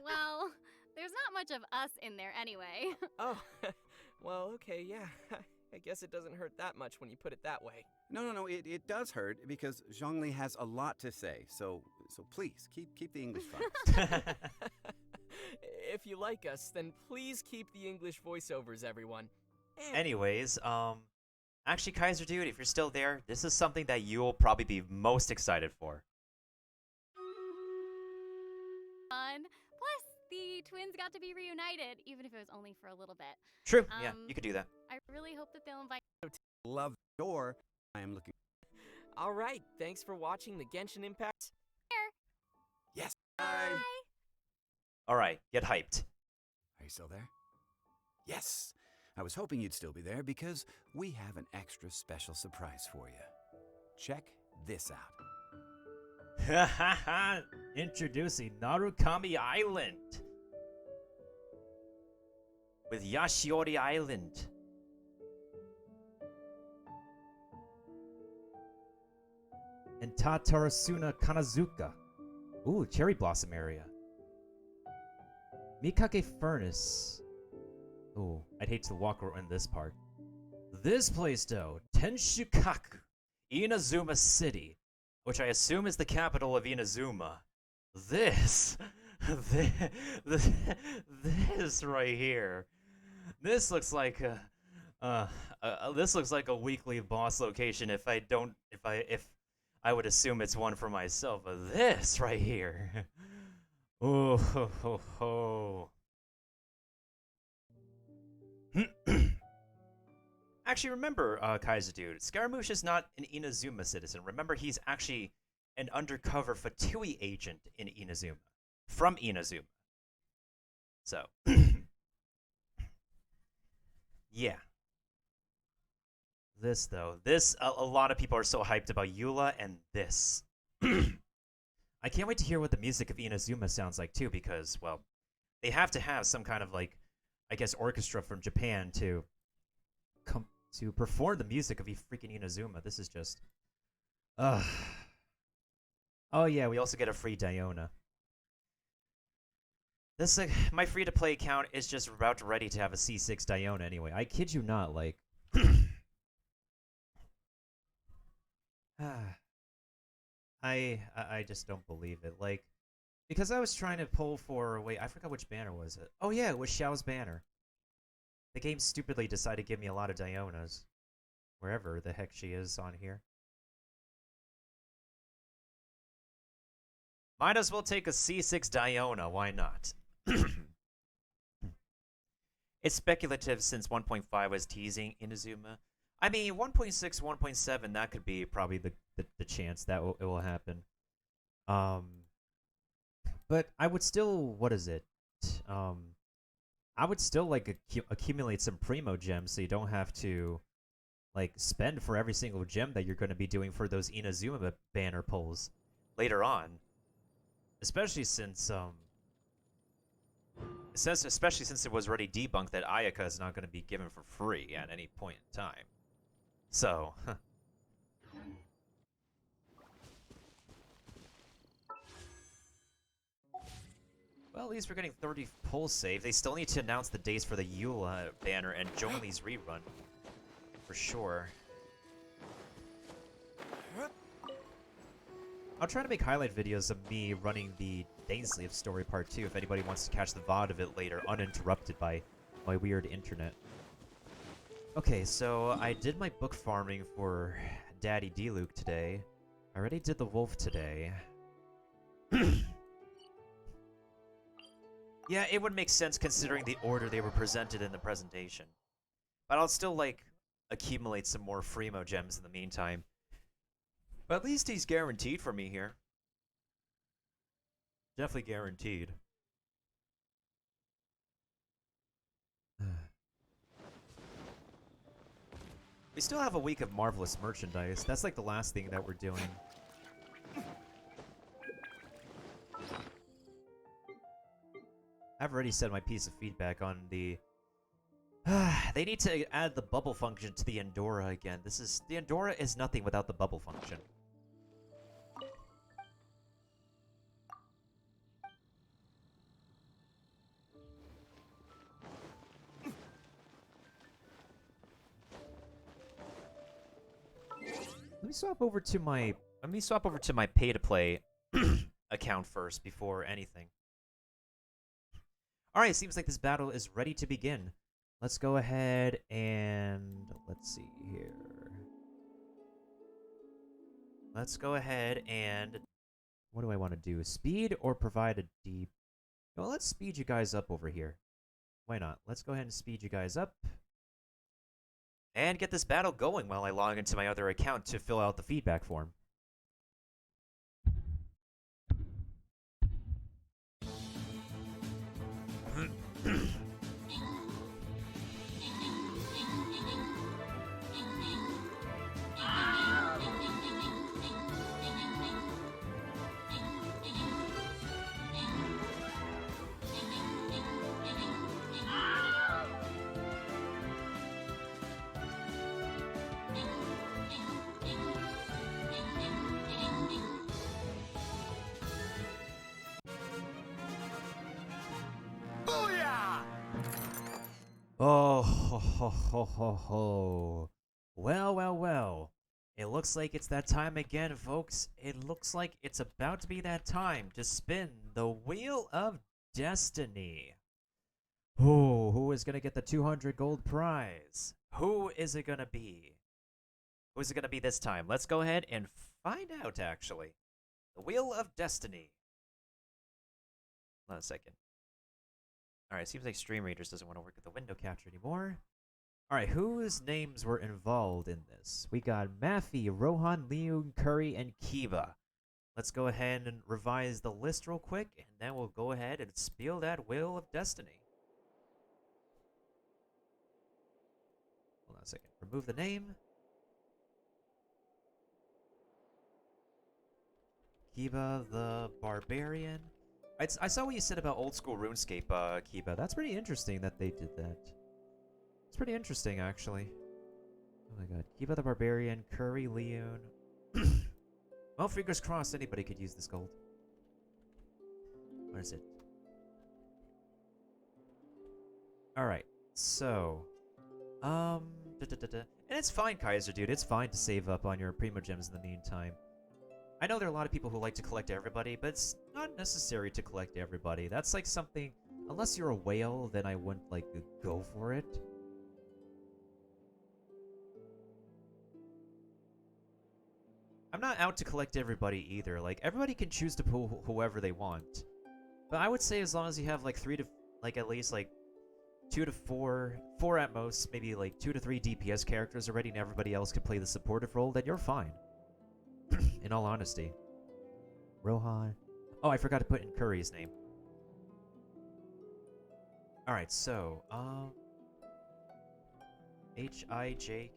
Well, There's not much of us in there anyway. Oh, well, okay, yeah. I guess it doesn't hurt that much when you put it that way. No, it does hurt because Zhongli has a lot to say. So please keep the English focus. If you like us, then please keep the English voiceovers, everyone. And Anyways, actually, Kaiser Dude, if you're still there, this is something that you'll probably be most excited for. Fun. Plus, the twins got to be reunited, even if it was only for a little bit. True. Yeah, you could do that. I really hope that they'll invite. Love the door. I am looking. all right, thanks for watching the Genshin Impact. Yes. Bye. All right, get hyped. Are you still there? Yes. I was hoping you'd still be there because we have an extra special surprise for you. Check this out. Introducing Narukami Island with Yashiori Island. And Tatarasuna Kanazuka. Ooh, cherry blossom area. Mikake Furnace. Ooh, I'd hate to walk around this part. This place, though, Tenshukaku, Inazuma City, which I assume is the capital of Inazuma. This right here. This looks like this looks like a weekly boss location. If I would assume it's one for myself. But this right here. Oh ho ho ho. Actually, remember, Kaiser Dude, Scaramouche is not an Inazuma citizen. Remember, he's actually an undercover Fatui agent in Inazuma. From Inazuma. So. Yeah. This, though. This, a lot of people are so hyped about Eula and this. I can't wait to hear what the music of Inazuma sounds like, too, because, well, they have to have some kind of, like, I guess, orchestra from Japan to perform the music of freaking Inazuma. This is just... Oh, yeah, we also get a free Diona. This, my free-to-play account is just about ready to have a C6 Diona anyway. I kid you not, like... I just don't believe it. Like, because I was trying to pull for... Wait, I forgot which banner was it. Oh, yeah, it was Xiao's banner. The game stupidly decided to give me a lot of Dionas. Wherever the heck she is on here. Might as well take a C6 Diona, why not? It's speculative since 1.5 was teasing Inazuma. I mean, 1.6, 1.7, that could be probably the chance that it will happen. But I would still, what is it? I would still, like, accumulate some Primo gems so you don't have to, like, spend for every single gem that you're going to be doing for those Inazuma banner pulls later on. Especially since it was already debunked that Ayaka is not going to be given for free at any point in time. So, well, at least we're getting 30 pulls saved. They still need to announce the dates for the Eula banner and Zhongli's rerun. For sure. I'll try to make highlight videos of me running the Dainsleep story part 2 if anybody wants to catch the VOD of it later, uninterrupted by my weird internet. Okay, so I did my book farming for Daddy D-Luke today. I already did the wolf today. Yeah, it would make sense considering the order they were presented in the presentation. But I'll still, like, accumulate some more Fremo gems in the meantime. But at least he's guaranteed for me here. Definitely guaranteed. We still have a week of Marvelous merchandise. That's like the last thing that we're doing. I've already said my piece of feedback on the... they need to add the bubble function to the Endora again. The Endora is nothing without the bubble function. swap over to my pay to play account first before anything. All right, seems like this battle is ready to begin. Let's go ahead and let's see here. Let's go ahead and what do I want to do? Speed or provide a deep? Well, let's speed you guys up over here. Why not? Let's go ahead and speed you guys up. And get this battle going while I log into my other account to fill out the feedback form. Oh, ho, ho, ho, ho, ho. Well, well, well. It looks like it's that time again, folks. It looks like it's about to be that time to spin the Wheel of Destiny. Who is going to get the 200 gold prize? Who is it going to be? Who is it going to be this time? Let's go ahead and find out, actually. The Wheel of Destiny. Hold on a second. Alright, seems like Stream Readers doesn't want to work with the window capture anymore. Alright, whose names were involved in this? We got Maffy, Rohan, Leon, Curry, and Kiba. Let's go ahead and revise the list real quick, and then we'll go ahead and spill that Wheel of Destiny. Hold on a second. Remove the name. Kiba the Barbarian. I saw what you said about old school RuneScape, Kiba. That's pretty interesting that they did that. It's pretty interesting, actually. Oh my god. Kiba the Barbarian, Curry, Leon. Well, fingers crossed anybody could use this gold. Where is it? Alright, so... And it's fine, Kaiser, dude. It's fine to save up on your Primo Gems in the meantime. I know there are a lot of people who like to collect everybody, but it's not necessary to collect everybody. That's like something... Unless you're a whale, then I wouldn't, like, go for it. I'm not out to collect everybody either. Like, everybody can choose to pull whoever they want. But I would say as long as you have, like, at least, like, 2 to 4... 4 at most, maybe, like, 2 to 3 DPS characters already, and everybody else can play the supportive role, then you're fine. In all honesty. Rohan. Oh, I forgot to put in Curry's name. Alright, so, Hijkl.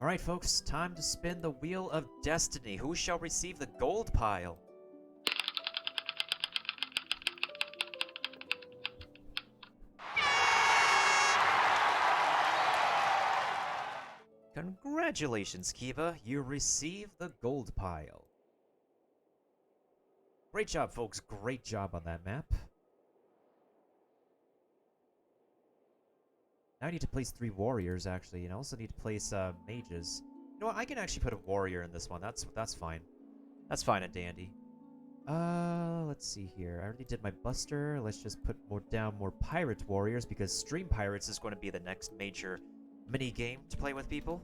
Alright, folks, time to spin the Wheel of Destiny. Who shall receive the gold pile? Congratulations, Kiba. You receive the gold pile. Great job, folks. Great job on that map. Now I need to place 3 warriors, actually, and I also need to place mages. You know what? I can actually put a warrior in this one. That's fine. That's fine and dandy. Let's see here. I already did my Buster. Let's just put down more Pirate Warriors, because Stream Pirates is going to be the next major mini-game to play with people.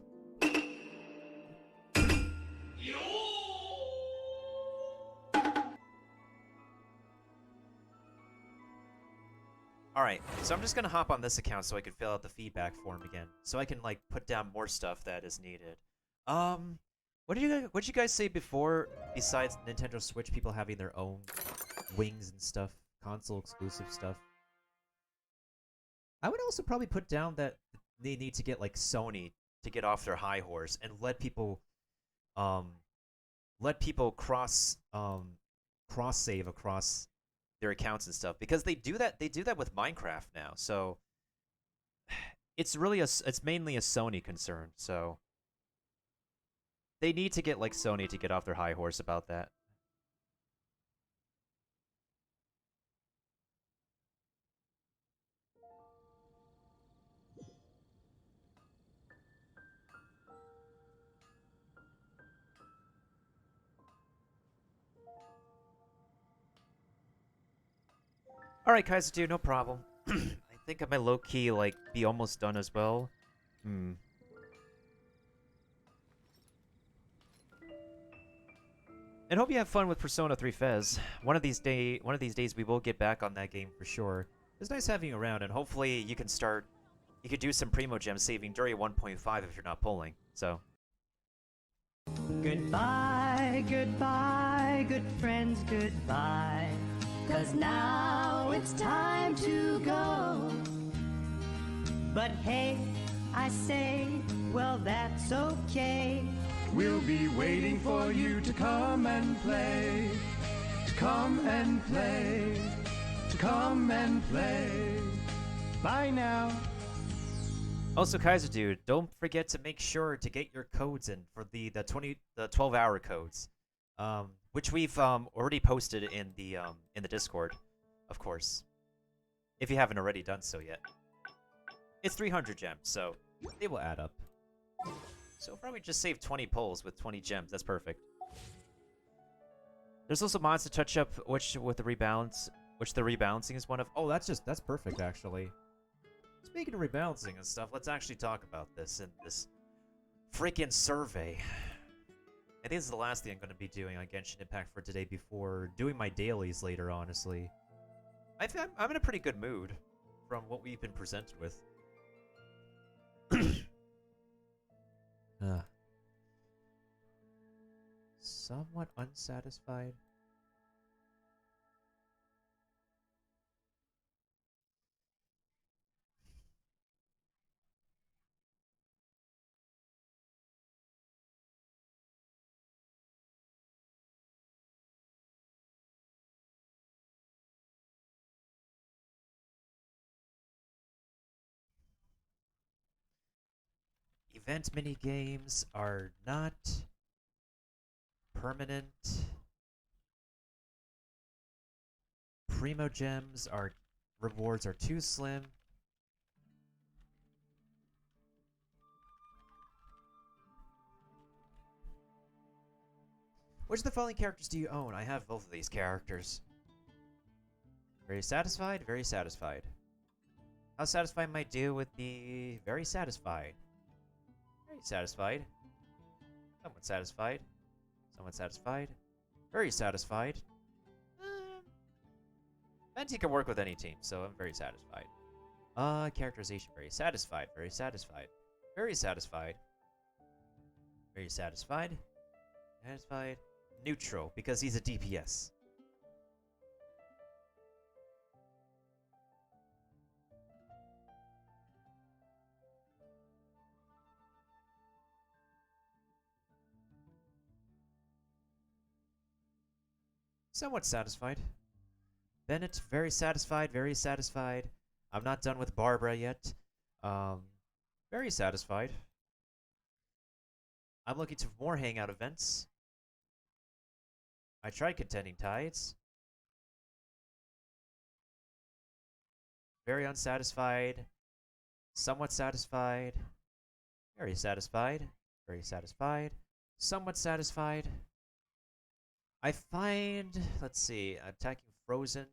Alright, so I'm just gonna hop on this account so I can fill out the feedback form again. So I can, like, put down more stuff that is needed. What did you guys say before, besides Nintendo Switch, people having their own wings and stuff? Console-exclusive stuff? I would also probably put down that they need to get, like, Sony to get off their high horse and let people cross-save across their accounts and stuff, because they do that with Minecraft now. So it's mainly a Sony concern. So they need to get, like, Sony to get off their high horse about that. Alright, Kaiser dude, no problem. I think I might low-key, like, be almost done as well. And hope you have fun with Persona 3 Fez. One of these days we will get back on that game for sure. It's nice having you around, and hopefully you can do some Primo Gem saving during 1.5 if you're not pulling. So. Goodbye, goodbye, good friends, goodbye. 'Cause now it's time to go. But hey, I say, well, that's okay. We'll be waiting for you to come and play. To come and play. To come and play. Bye now. Also, Kaiser dude, don't forget to make sure to get your codes in for the 12-hour codes, which we've already posted in the Discord, of course, if you haven't already done so yet. It's 300 gems, so they will add up. So probably just save 20 pulls with 20 gems. That's perfect. There's also mods to touch up the rebalancing is one of. Oh, that's perfect actually. Speaking of rebalancing and stuff, let's actually talk about this in this freaking survey. I think this is the last thing I'm going to be doing on Genshin Impact for today before doing my dailies later, honestly. I'm in a pretty good mood from what we've been presented with. Somewhat unsatisfied. Event minigames are not permanent. Primo gems rewards are too slim. Which of the following characters do you own? I have both of these characters. Very satisfied, very satisfied. How satisfied am I do with the very satisfied? Very satisfied. Somewhat satisfied. Somewhat satisfied. Very satisfied. Venti can work with any team, so I'm very satisfied. Characterization, very satisfied, very satisfied. Very satisfied. Very satisfied. Satisfied. Neutral, because he's a DPS. Somewhat satisfied. Bennett, very satisfied, very satisfied. I'm not done with Barbara yet. Very satisfied. I'm looking to more hangout events. I tried Contending Tides. Very unsatisfied. Somewhat satisfied. Very satisfied. Very satisfied. Somewhat satisfied. I find, let's see, attacking Frozen.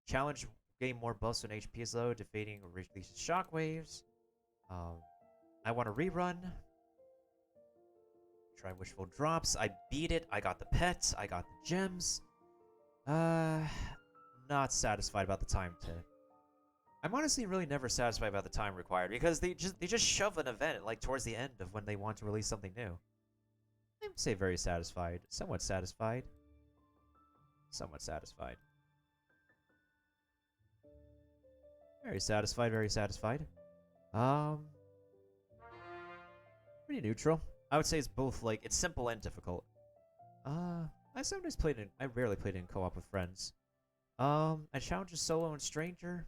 Challenge, gain more buffs when HP is low, defeating releases shockwaves. I want to rerun. Try Wishful Drops. I beat it. I got the pets. I got the gems. Not satisfied about the time to. I'm honestly really never satisfied about the time required because they just shove an event like towards the end of when they want to release something new. I would say very satisfied. Somewhat satisfied. Somewhat satisfied. Very satisfied, very satisfied. Pretty neutral. I would say it's both, like, it's simple and difficult. I rarely played in co-op with friends. I challenge solo and stranger.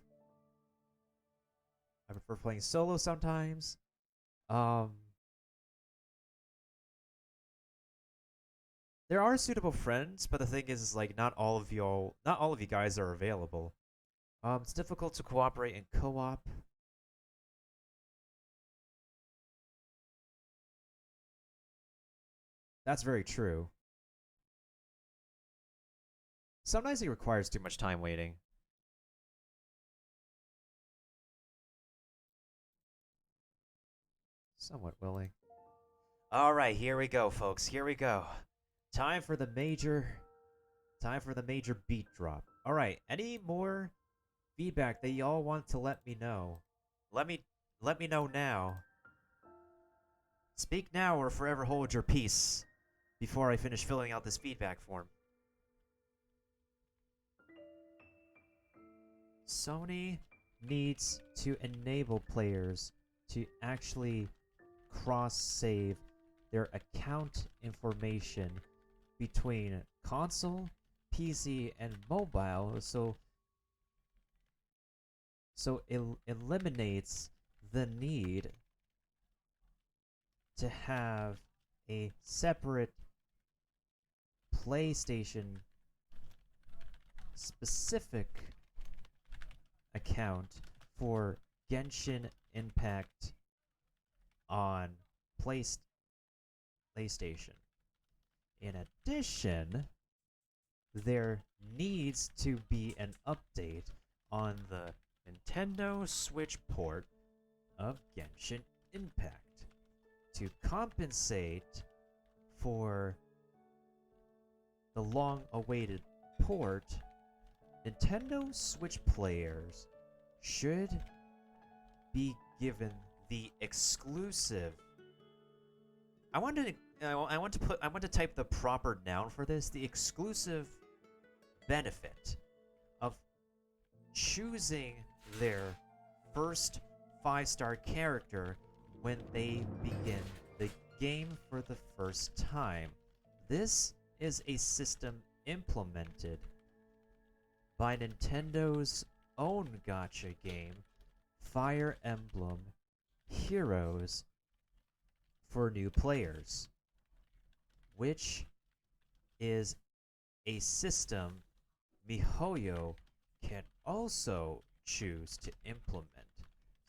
I prefer playing solo sometimes. There are suitable friends, but the thing is like, not all of you guys are available. It's difficult to cooperate in co-op. That's very true. Sometimes it requires too much time waiting. Somewhat willing. All right, here we go, folks. Here we go. Time for the major beat drop. All right, any more feedback that y'all want to let me know? Let me know now. Speak now or forever hold your peace before I finish filling out this feedback form. Sony needs to enable players to actually cross-save their account information between console, PC, and mobile, so it eliminates the need to have a separate PlayStation specific account for Genshin Impact on PlayStation. In addition, there needs to be an update on the Nintendo Switch port of Genshin Impact to compensate for the long-awaited port. Nintendo Switch players should be given the exclusive. I want to type the proper noun for this. The exclusive benefit of choosing their first 5-star character when they begin the game for the first time. This is a system implemented by Nintendo's own gacha game, Fire Emblem Heroes, for new players, which is a system MiHoYo can also choose to implement,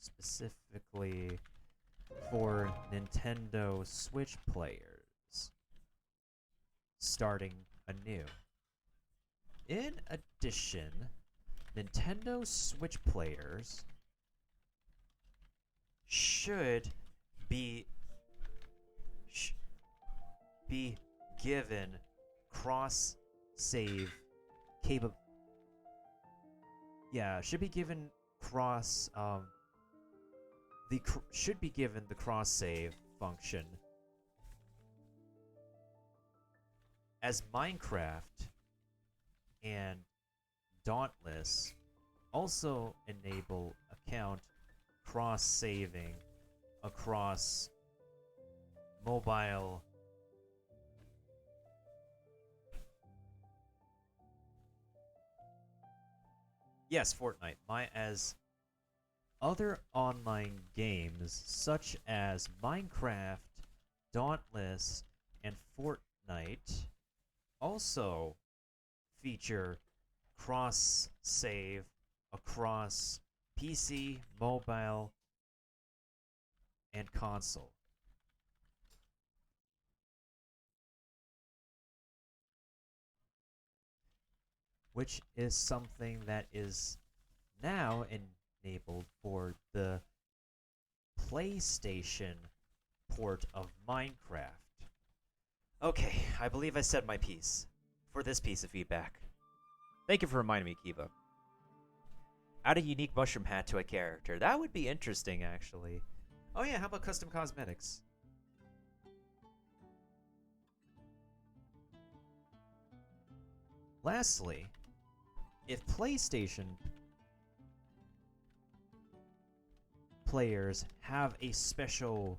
specifically for Nintendo Switch players starting anew. In addition, Nintendo Switch players should be given cross-save capable. Yeah, should be given should be given the cross-save function, as Minecraft and Dauntless also enable account cross-saving across mobile Fortnite. As other online games such as Minecraft, Dauntless, and Fortnite also feature cross-save across PC, mobile, and console. Which is something that is now enabled for the PlayStation port of Minecraft. Okay, I believe I said my piece for this piece of feedback. Thank you for reminding me, Kiva. Add a unique mushroom hat to a character. That would be interesting, actually. Oh yeah, how about custom cosmetics? Lastly, if PlayStation players have a special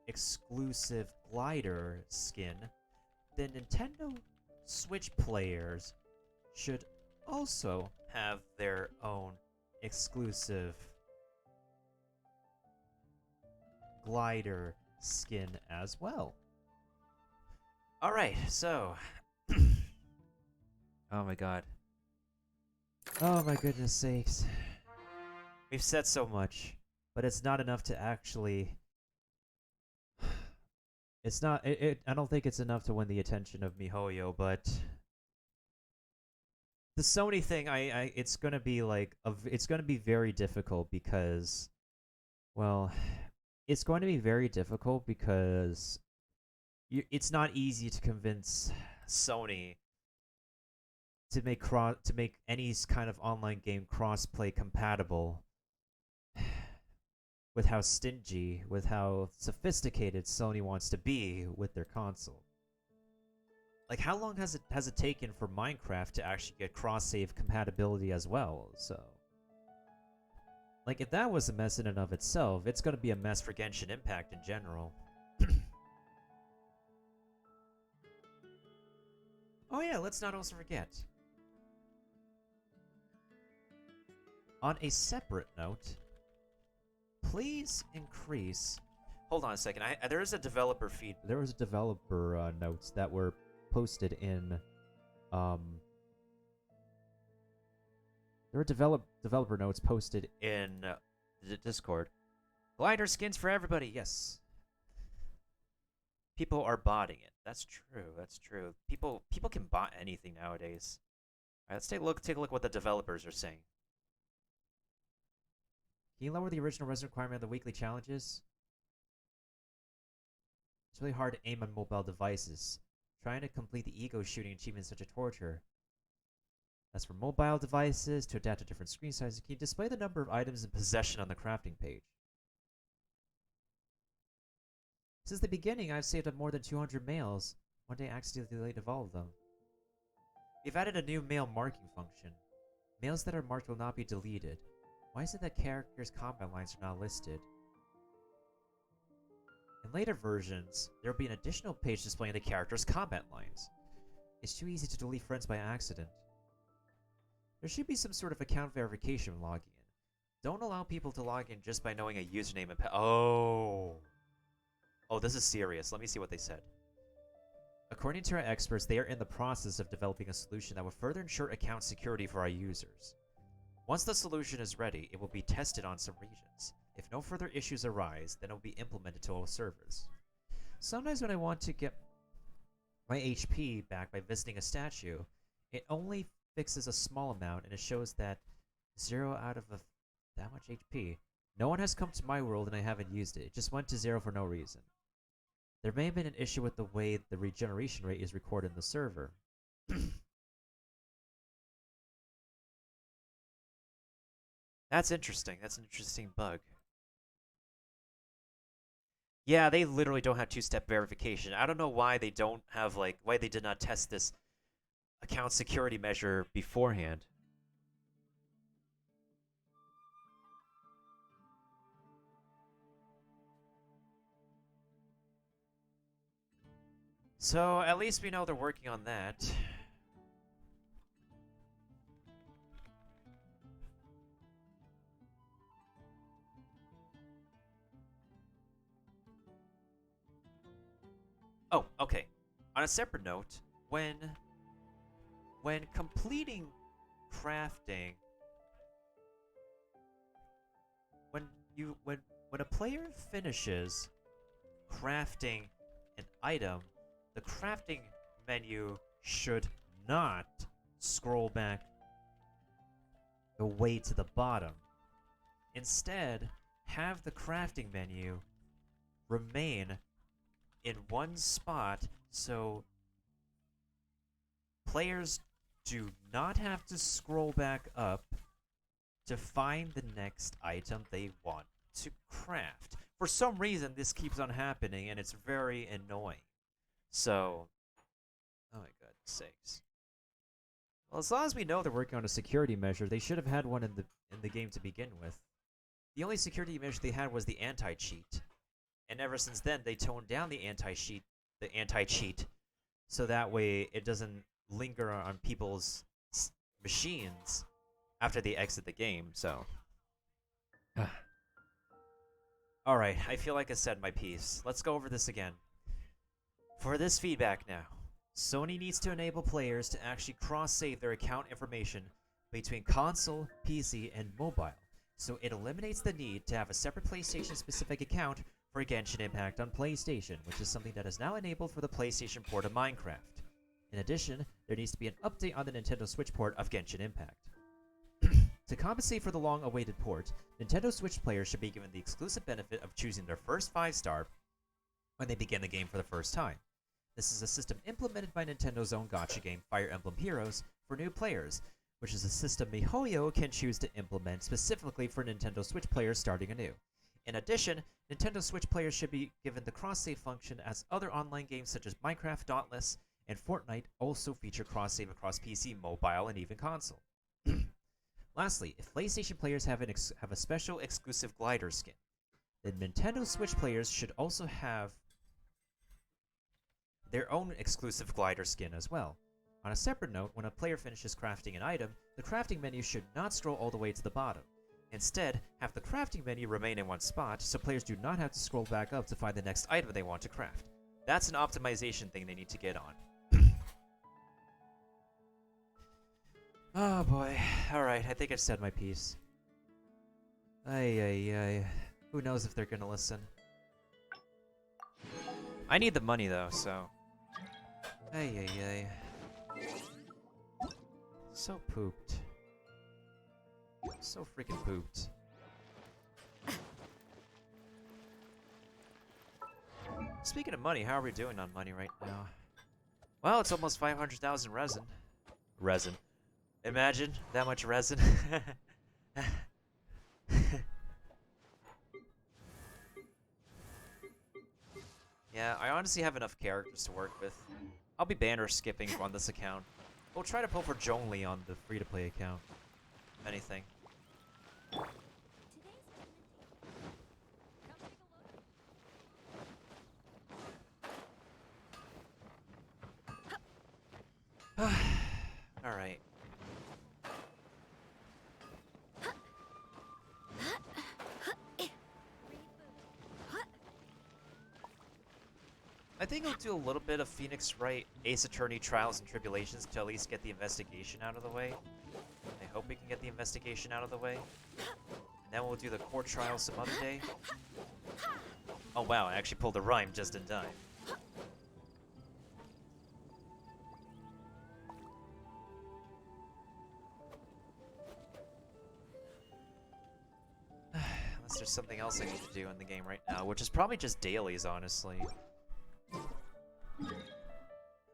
exclusive glider skin, then Nintendo Switch players should also have their own exclusive glider skin as well. Alright, so oh my god. Oh my goodness sakes. We've said so much, but it's not enough to actually I don't think it's enough to win the attention of MiHoYo, but the Sony thing, it's gonna be like it's gonna be very difficult because, well, it's going to be very difficult because it's not easy to convince Sony to make any kind of online game crossplay compatible with how stingy, with how sophisticated Sony wants to be with their console. Like, how long has it taken for Minecraft to actually get cross-save compatibility as well? So, like, if that was a mess in and of itself, it's gonna be a mess for Genshin Impact in general. Oh yeah, let's not also forget. On a separate note, please increase. Hold on a second. There is a developer feed. There was developer notes that were posted in. There were developer notes posted in the Discord. Glider skins for everybody. Yes. People are botting it. That's true. That's true. People can bot anything nowadays. All right, let's take a look. Take a look what the developers are saying. Can you lower the original resin requirement of the weekly challenges? It's really hard to aim on mobile devices. Trying to complete the ego shooting achievement is such a torture. As for mobile devices, to adapt to different screen sizes, can you display the number of items in possession on the crafting page? Since the beginning, I've saved up more than 200 mails. One day I accidentally deleted all of them. We've added a new mail marking function. Mails that are marked will not be deleted. Why is it that characters' combat lines are not listed? In later versions, there will be an additional page displaying the characters' combat lines. It's too easy to delete friends by accident. There should be some sort of account verification when logging in. Don't allow people to log in just by knowing a username and Oh, this is serious. Let me see what they said. According to our experts, they are in the process of developing a solution that will further ensure account security for our users. Once the solution is ready, it will be tested on some regions. If no further issues arise, then it will be implemented to all servers. Sometimes when I want to get my HP back by visiting a statue, it only fixes a small amount and it shows that 0 out of that much HP. No one has come to my world and I haven't used it. It just went to 0 for no reason. There may have been an issue with the way the regeneration rate is recorded in the server. That's interesting. That's an interesting bug. Yeah, they literally don't have two-step verification. I don't know why they don't have, like, why they did not test this account security measure beforehand. So, at least we know they're working on that. Oh, okay. On a separate note, when completing crafting, when a player finishes crafting an item, the crafting menu should not scroll back the way to the bottom. Instead, have the crafting menu remain in one spot so players do not have to scroll back up to find the next item they want to craft. For some reason, this keeps on happening, and it's very annoying. So, oh my god, sakes. Well, as long as we know they're working on a security measure, they should have had one in the game to begin with. The only security measure they had was the anti-cheat. And ever since then, they toned down the anti-cheat, so that way it doesn't linger on people's machines after they exit the game, so. Alright, I feel like I said my piece. Let's go over this again. For this feedback now, Sony needs to enable players to actually cross-save their account information between console, PC, and mobile, so it eliminates the need to have a separate PlayStation-specific account for Genshin Impact on PlayStation, which is something that is now enabled for the PlayStation port of Minecraft. In addition, there needs to be an update on the Nintendo Switch port of Genshin Impact. To compensate for the long-awaited port, Nintendo Switch players should be given the exclusive benefit of choosing their first 5-star when they begin the game for the first time. This is a system implemented by Nintendo's own gacha game Fire Emblem Heroes for new players, which is a system MiHoYo can choose to implement specifically for Nintendo Switch players starting anew. In addition, Nintendo Switch players should be given the cross-save function as other online games such as Minecraft, Dauntless, and Fortnite also feature cross-save across PC, mobile, and even console. Lastly, if PlayStation players have a special exclusive glider skin, then Nintendo Switch players should also have their own exclusive glider skin as well. On a separate note, when a player finishes crafting an item, the crafting menu should not scroll all the way to the bottom. Instead, have the crafting menu remain in one spot so players do not have to scroll back up to find the next item they want to craft. That's an optimization thing they need to get on. Oh boy. Alright, I think I've said my piece. Ay. Who knows if they're gonna listen. I need the money though, so... Ay. So pooped. So freaking pooped. Speaking of money, how are we doing on money right now? Well, it's almost 500,000 resin. Resin. Imagine that much resin. Yeah, I honestly have enough characters to work with. I'll be banner skipping on this account. We'll try to pull for Zhongli on the free-to-play account. If anything. Alright. I think I'll do a little bit of Phoenix Wright Ace Attorney Trials and Tribulations to at least get the investigation out of the way. I hope we can get the investigation out of the way. And then we'll do the court trial some other day. Oh wow, I actually pulled a rhyme just in time. Unless there's something else I need to do in the game right now, which is probably just dailies, honestly.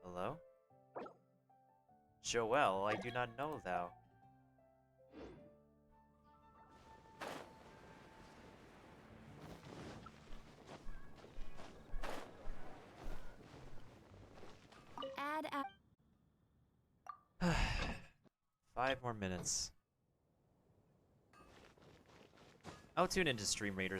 Hello? Joel, I do not know thou. Add up. 5 more minutes. I'll tune into Stream Raiders